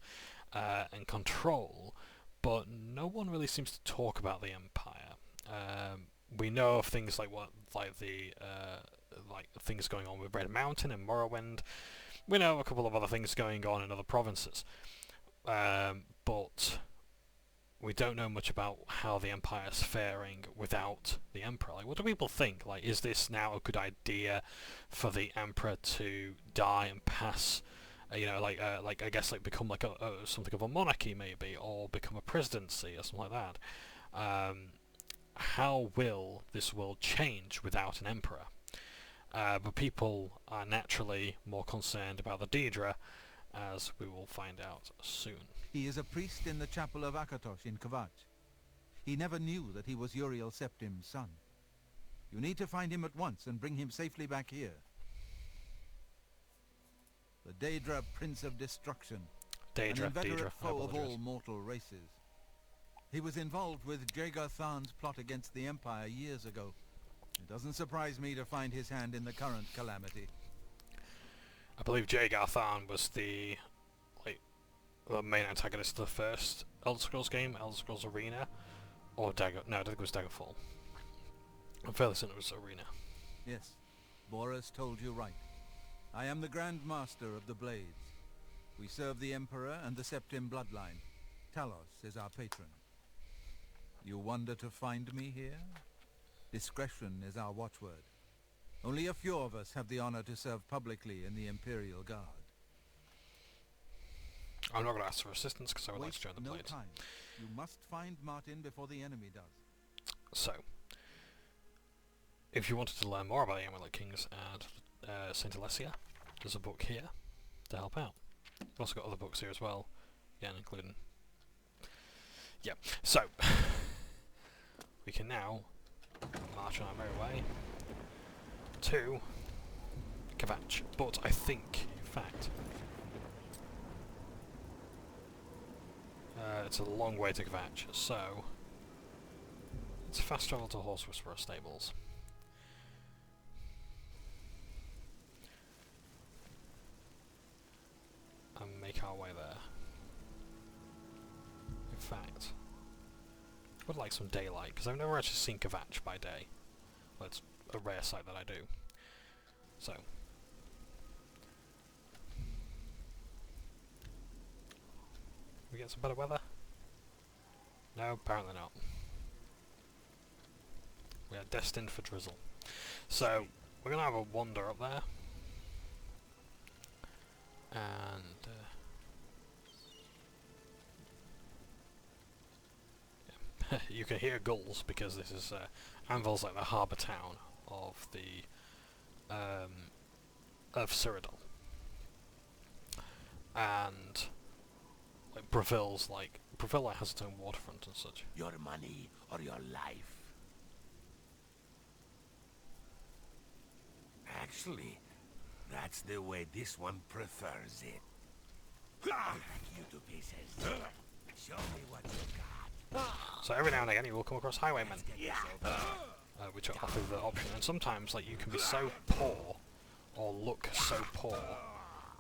and control, but no one really seems to talk about the Empire. We know of things like things going on with Red Mountain and Morrowind. We know a couple of other things going on in other provinces, but we don't know much about how the Empire's faring without the Emperor. Like, what do people think? Like, is this now a good idea for the Emperor to die and pass? I guess become like something of a monarchy maybe, or become a presidency or something like that. How will this world change without an Emperor? But people are naturally more concerned about the Daedra, as we will find out soon. He is a priest in the chapel of Akatosh in Khajiit. He never knew that he was Uriel Septim's son. You need to find him at once and bring him safely back here. The Daedra, Prince of Destruction. An inveterate foe of all mortal races. He was involved with Jaeger Tharn's plot against the Empire years ago. It doesn't surprise me to find his hand in the current calamity. I believe Jaeger Tharn was the main antagonist of the first Elder Scrolls game, Elder Scrolls Arena, or Dagger. No, I don't think it was Daggerfall. I'm fairly certain it was Arena. Yes, Boris told you right. I am the Grand Master of the Blades. We serve the Emperor and the Septim bloodline. Talos is our patron. You wonder to find me here? Discretion is our watchword. Only a few of us have the honor to serve publicly in the Imperial Guard. I'm not going to ask for assistance because I would like to join the Blades. Time. You must find Martin before the enemy does. So, if you wanted to learn more about the Amulet Kings and Saint Alessia, there's a book here to help out. We've also got other books here as well, again including... Yeah, so, we can now march on our merry way to Khajiit, but I think, in fact, it's a long way to Khajiit, so let's fast travel to Horse Whisperer Stables. And make our way there. In fact, I would like some daylight, because I've never actually seen Khajiit by day. Well, it's a rare sight that I do. So, we get some better weather? No, apparently not. We are destined for drizzle. So, we're going to have a wander up there. And yeah. You can hear gulls because this is Anvil's like the harbour town of the of Cyrodiil, and like Breville has its own waterfront and such. Your money or your life? Actually, that's the way this one prefers it. I'll hack you to pieces. Show me what you got. So every now and again you will come across highwaymen, which offer the option, and sometimes like you can be so poor or look so poor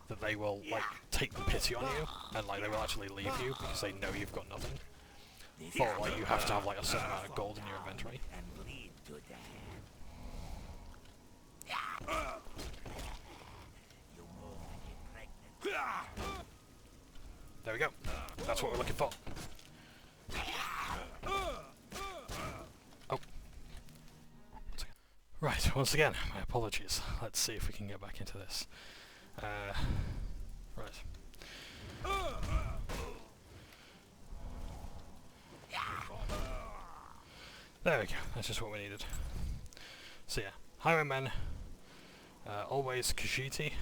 that they will like take the pity on you and like they will actually leave you because they know you've got nothing. But like you have to have like a certain amount of gold in your inventory. There we go. That's what we're looking for. Oh. Right, once again, my apologies. Let's see if we can get back into this. Right. There we go. That's just what we needed. So yeah, highwaymen always Khajiit.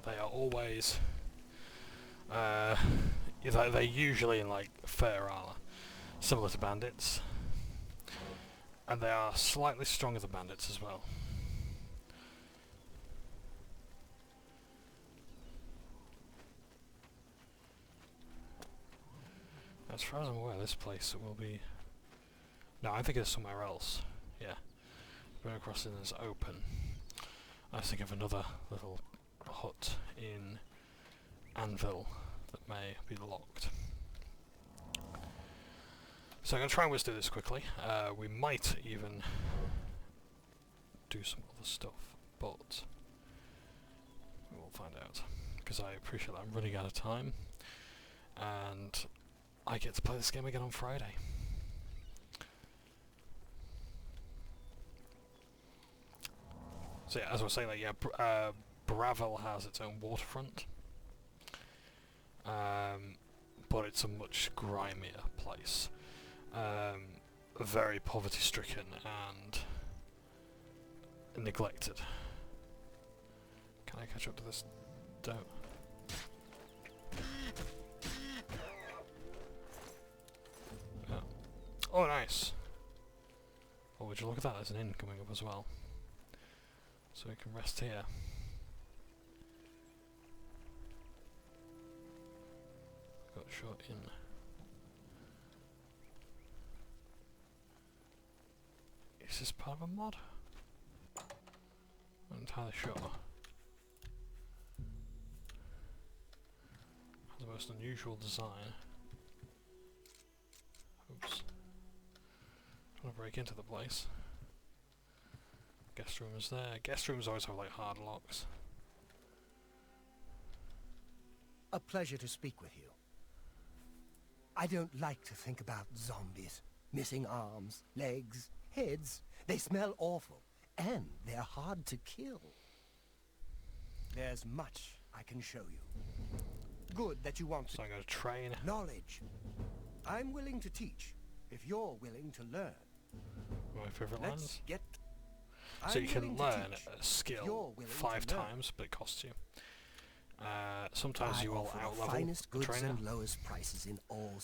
They are always they're usually in like fair armor, similar to bandits, and they are slightly stronger than bandits as well. As far as I'm aware, this place will be... No, I think it's somewhere else. Yeah. River crossing is open. I think of another little hut in Anvil that may be locked. So I'm going to try and whiz through this quickly. We might even do some other stuff, but we'll find out. Because I appreciate that I'm running out of time, and I get to play this game again on Friday. So yeah, as I was saying, like, yeah, Bravel has its own waterfront, but it's a much grimier place. Very poverty-stricken and neglected. Can I catch up to this? Don't. Oh, nice. Oh, would you look at that? There's an inn coming up as well. So we can rest here. Got a short inn. Is this part of a mod? I'm not entirely sure. Has the most unusual design. Oops. Trying to break into the place. Guest room is there. Guest rooms always have like hard locks. A pleasure to speak with you. I don't like to think about zombies. Missing arms, legs, heads. They smell awful, and they're hard to kill. There's much I can show you. Good that you want So I'm going to train. knowledge. I'm willing to teach, if you're willing to learn. My favourite Let's lines. get... So I'm you can willing to learn teach, a if skill you're willing 5 to learn. times, but it costs you. Sometimes I you will offer the outlevel finest the goods trainer. and lowest prices in all.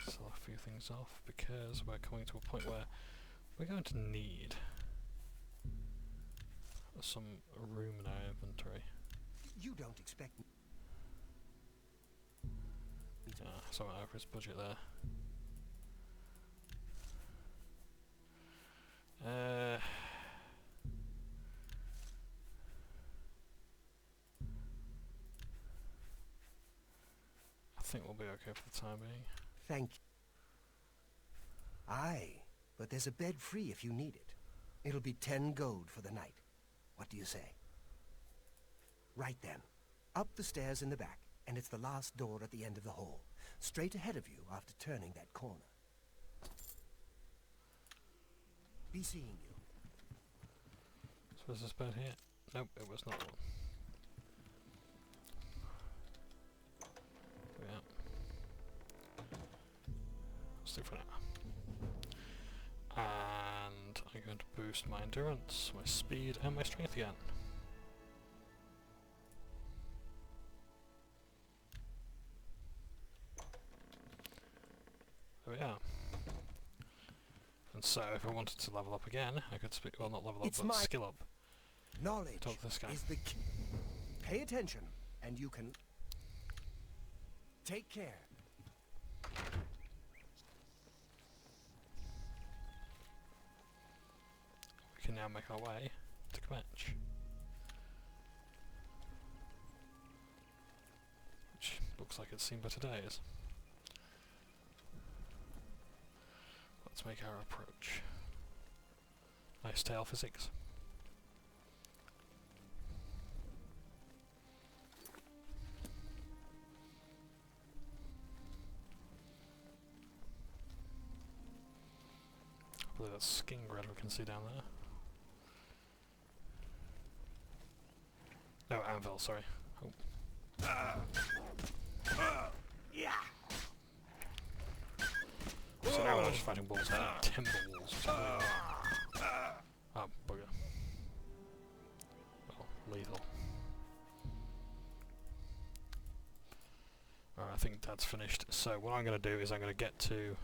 Sell a few things off because we're coming to a point where we're going to need some room in our inventory. You don't expect me. So I'm over his budget there. I think we'll be okay for the time being. Thank you. Aye, but there's a bed free if you need it. It'll be 10 gold for the night. What do you say? Right then. Up the stairs in the back, and it's the last door at the end of the hall. Straight ahead of you after turning that corner. Be seeing you. So is this bed here? Nope, it was not one. Yeah. Let's do it for now. And I'm going to boost my endurance, my speed, and my strength again. There we are. And so, if I wanted to level up again, I could well, not level up, It's but my skill up. Knowledge Talk to this guy. is the key. Pay attention, and you can... Take care. We can now make our way to Kmetch. Which looks like it's seen better days. Let's make our approach. Nice tail physics. I believe that's Skingred we can see down there. No, Anvil, sorry. Oh. Yeah. So now we'll just fighting wolves, I need timber wolves. Oh, bugger. Well, lethal. Alright, I think that's finished. So what I'm going to do is I'm going to get to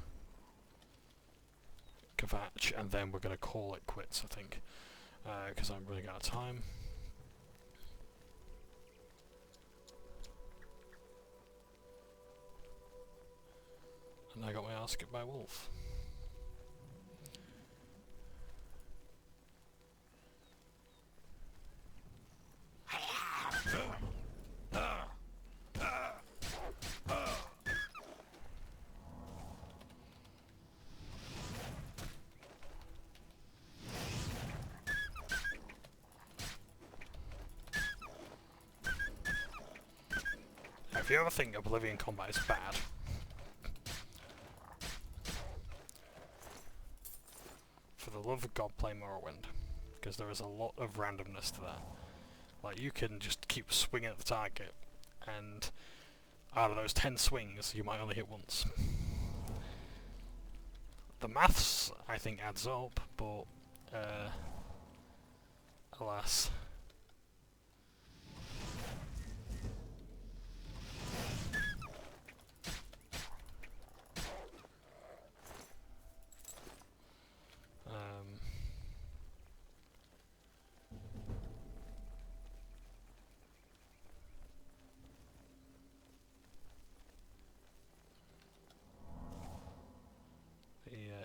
Khajiit, and then we're going to call it quits, I think. Because I'm running out of time. And I got my ass kicked by a wolf. If you ever think Oblivion combat is bad, for the love of God, play Morrowind, because there is a lot of randomness to that. Like, you can just keep swinging at the target, and out of those 10 swings, you might only hit once. The maths, I think, adds up, but alas.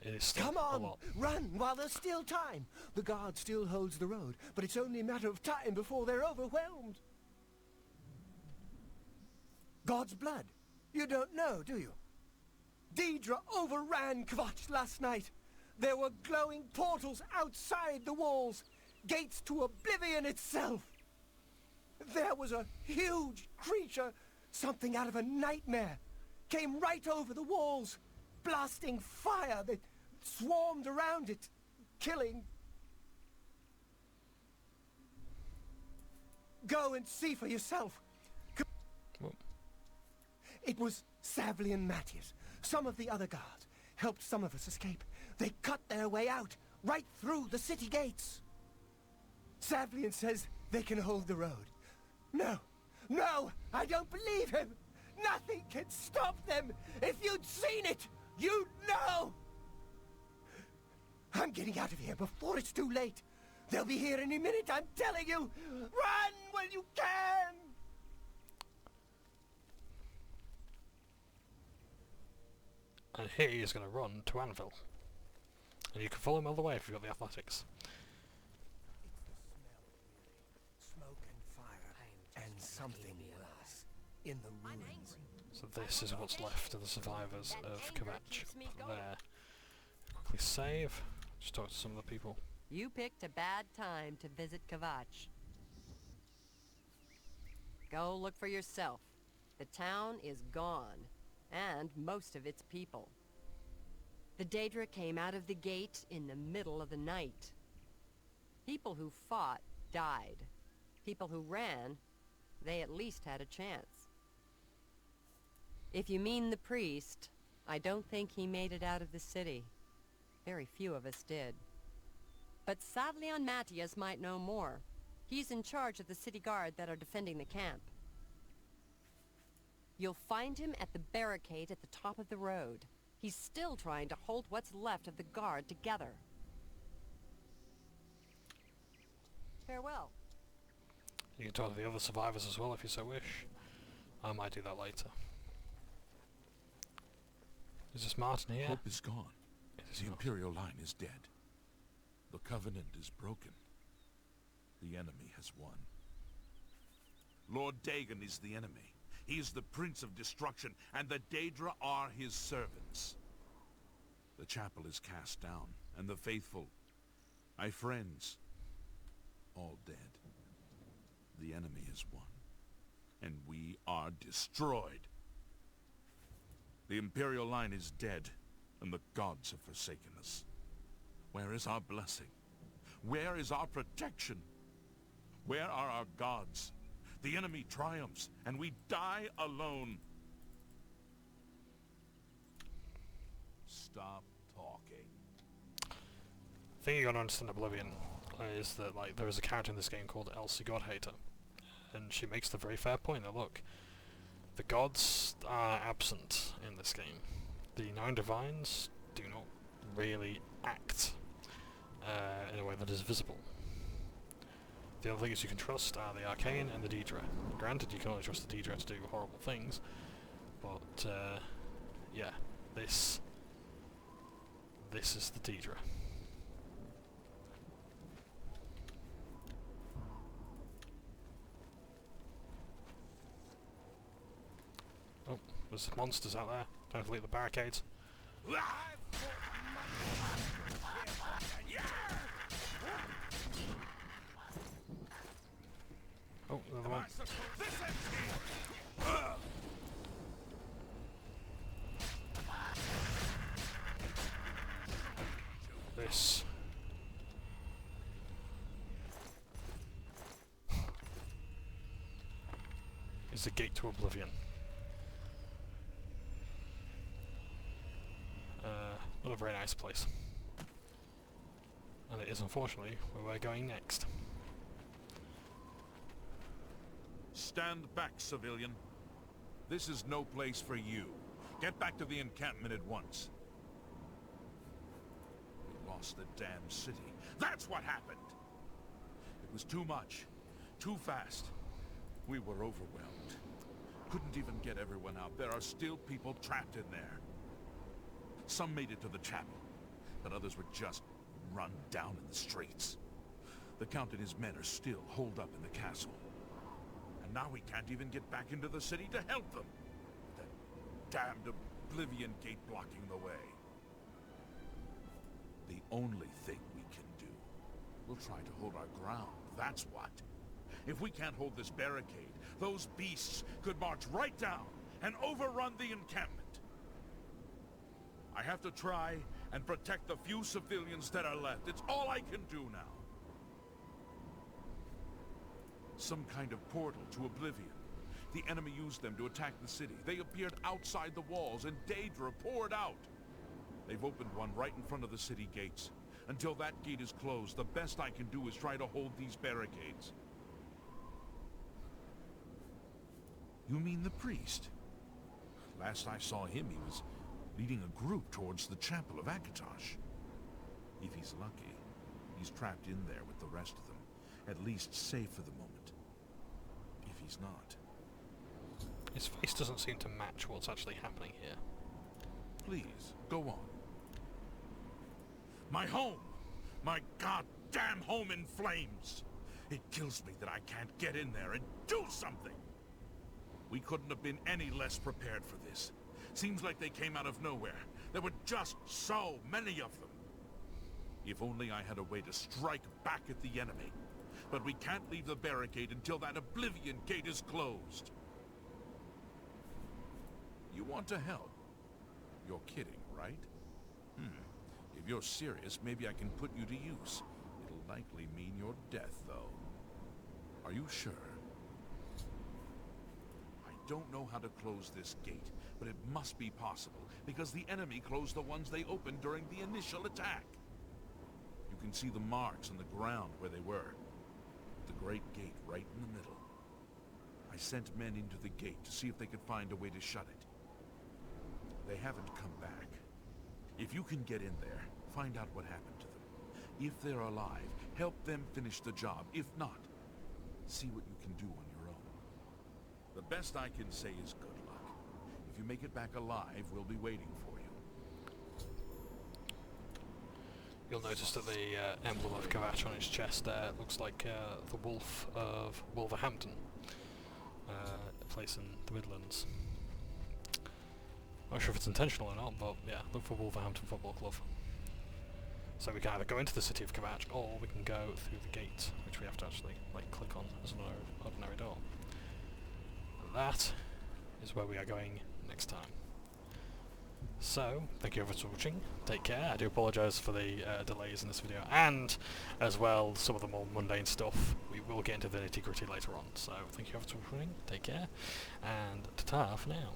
It is still Come a on! lot. Run while there's still time! The guard still holds the road, but it's only a matter of time before they're overwhelmed. God's blood? You don't know, do you? Daedra overran Khajiit last night. There were glowing portals outside the walls, gates to Oblivion itself. There was a huge creature, something out of a nightmare, came right over the walls, blasting fire that swarmed around it, killing. Go and see for yourself. What? It was Savli and Matthias. Some of the other guards helped some of us escape. They cut their way out, right through the city gates. Savlian says they can hold the road. No, no, I don't believe him. Nothing can stop them. If you'd seen it, you'd know. I'm getting out of here before it's too late. They'll be here any minute, I'm telling you. Run when you can. And here he is going to run to Anvil. And you can follow him all the way if you've got the athletics. Smoke and fire, and something worse in the ruins. So this is what's left of the survivors of Khajiit. There. Quickly save. Just talk to some of the people. You picked a bad time to visit Khajiit. Go look for yourself. The town is gone, and most of its people. The Daedra came out of the gate in the middle of the night. People who fought died. People who ran, they at least had a chance. If you mean the priest, I don't think he made it out of the city. Very few of us did. But Savlian Matthias might know more. He's in charge of the city guard that are defending the camp. You'll find him at the barricade at the top of the road. He's still trying to hold what's left of the guard together. Farewell. You can talk to the other survivors as well if you so wish. I might do that later. Is this Martin here? Hope is gone. The Imperial line is dead. The Covenant is broken. The enemy has won. Lord Dagon is the enemy. He is the Prince of Destruction, and the Daedra are his servants. The chapel is cast down, and the faithful, my friends, all dead. The enemy has won, and we are destroyed. The Imperial line is dead, and the gods have forsaken us. Where is our blessing? Where is our protection? Where are our gods? The enemy triumphs, and we die alone. Stop talking. gate. The thing you gotta understand Oblivion is that, like, there is a character in this game called Elsie Godhater, and she makes the very fair point that, look, the gods are absent in this game. The 9 divines do not really act in a way that is visible. The other things you can trust are the Arcane and the Daedra. Granted, you can only trust the Daedra to do horrible things, but yeah, this is the Daedra. Oh, there's monsters out there. Time to leave the barricades. Oh, another one. This. Is the gate to Oblivion. Not a very nice place. And it is unfortunately where we're going next. Stand back, civilian. This is no place for you. Get back to the encampment at once. We lost the damn city. That's what happened! It was too much. Too fast. We were overwhelmed. Couldn't even get everyone out. There are still people trapped in there. Some made it to the chapel, but others were just run down in the streets. The Count and his men are still holed up in the castle. And now we can't even get back into the city to help them. That damned Oblivion gate blocking the way. The only thing we can do, we'll try to hold our ground, that's what. If we can't hold this barricade, those beasts could march right down and overrun the encampment. I have to try and protect the few civilians that are left. It's all I can do now. Some kind of portal to Oblivion. The enemy used them to attack the city. They appeared outside the walls, and Daedra poured out. They've opened one right in front of the city gates. Until that gate is closed, the best I can do is try to hold these barricades. You mean the priest? Last I saw him, he was leading a group towards the chapel of Akatosh. If he's lucky, he's trapped in there with the rest of them, at least safe for the moment. If he's not... His face doesn't seem to match what's actually happening here. Please, go on. My home! My goddamn home in flames! It kills me that I can't get in there and do something! We couldn't have been any less prepared for this. Seems like they came out of nowhere. There were just so many of them. If only I had a way to strike back at the enemy. But we can't leave the barricade until that Oblivion gate is closed. You want to help? You're kidding, right? If you're serious, maybe I can put you to use. It'll likely mean your death, though. Are you sure? I don't know how to close this gate, but it must be possible, because the enemy closed the ones they opened during the initial attack. You can see the marks on the ground where they were. The great gate right in the middle. I sent men into the gate to see if they could find a way to shut it. They haven't come back. If you can get in there, find out what happened to them. If they're alive, help them finish the job. If not, see what you can do on your own. The best I can say is good luck. If you make it back alive, we'll be waiting for you. You'll notice that the emblem of Khajiit on his chest there looks like the wolf of Wolverhampton, a place in the Midlands. Not sure if it's intentional or not, but yeah, look for Wolverhampton Football Club. So we can either go into the city of Khajiit, or we can go through the gate, which we have to actually like click on as an ordinary door. And that is where we are going next time. So, thank you everyone for watching, take care. I do apologise for the delays in this video, and as well some of the more mundane stuff. We will get into the nitty gritty later on, so thank you everyone for watching, take care, and ta-ta for now.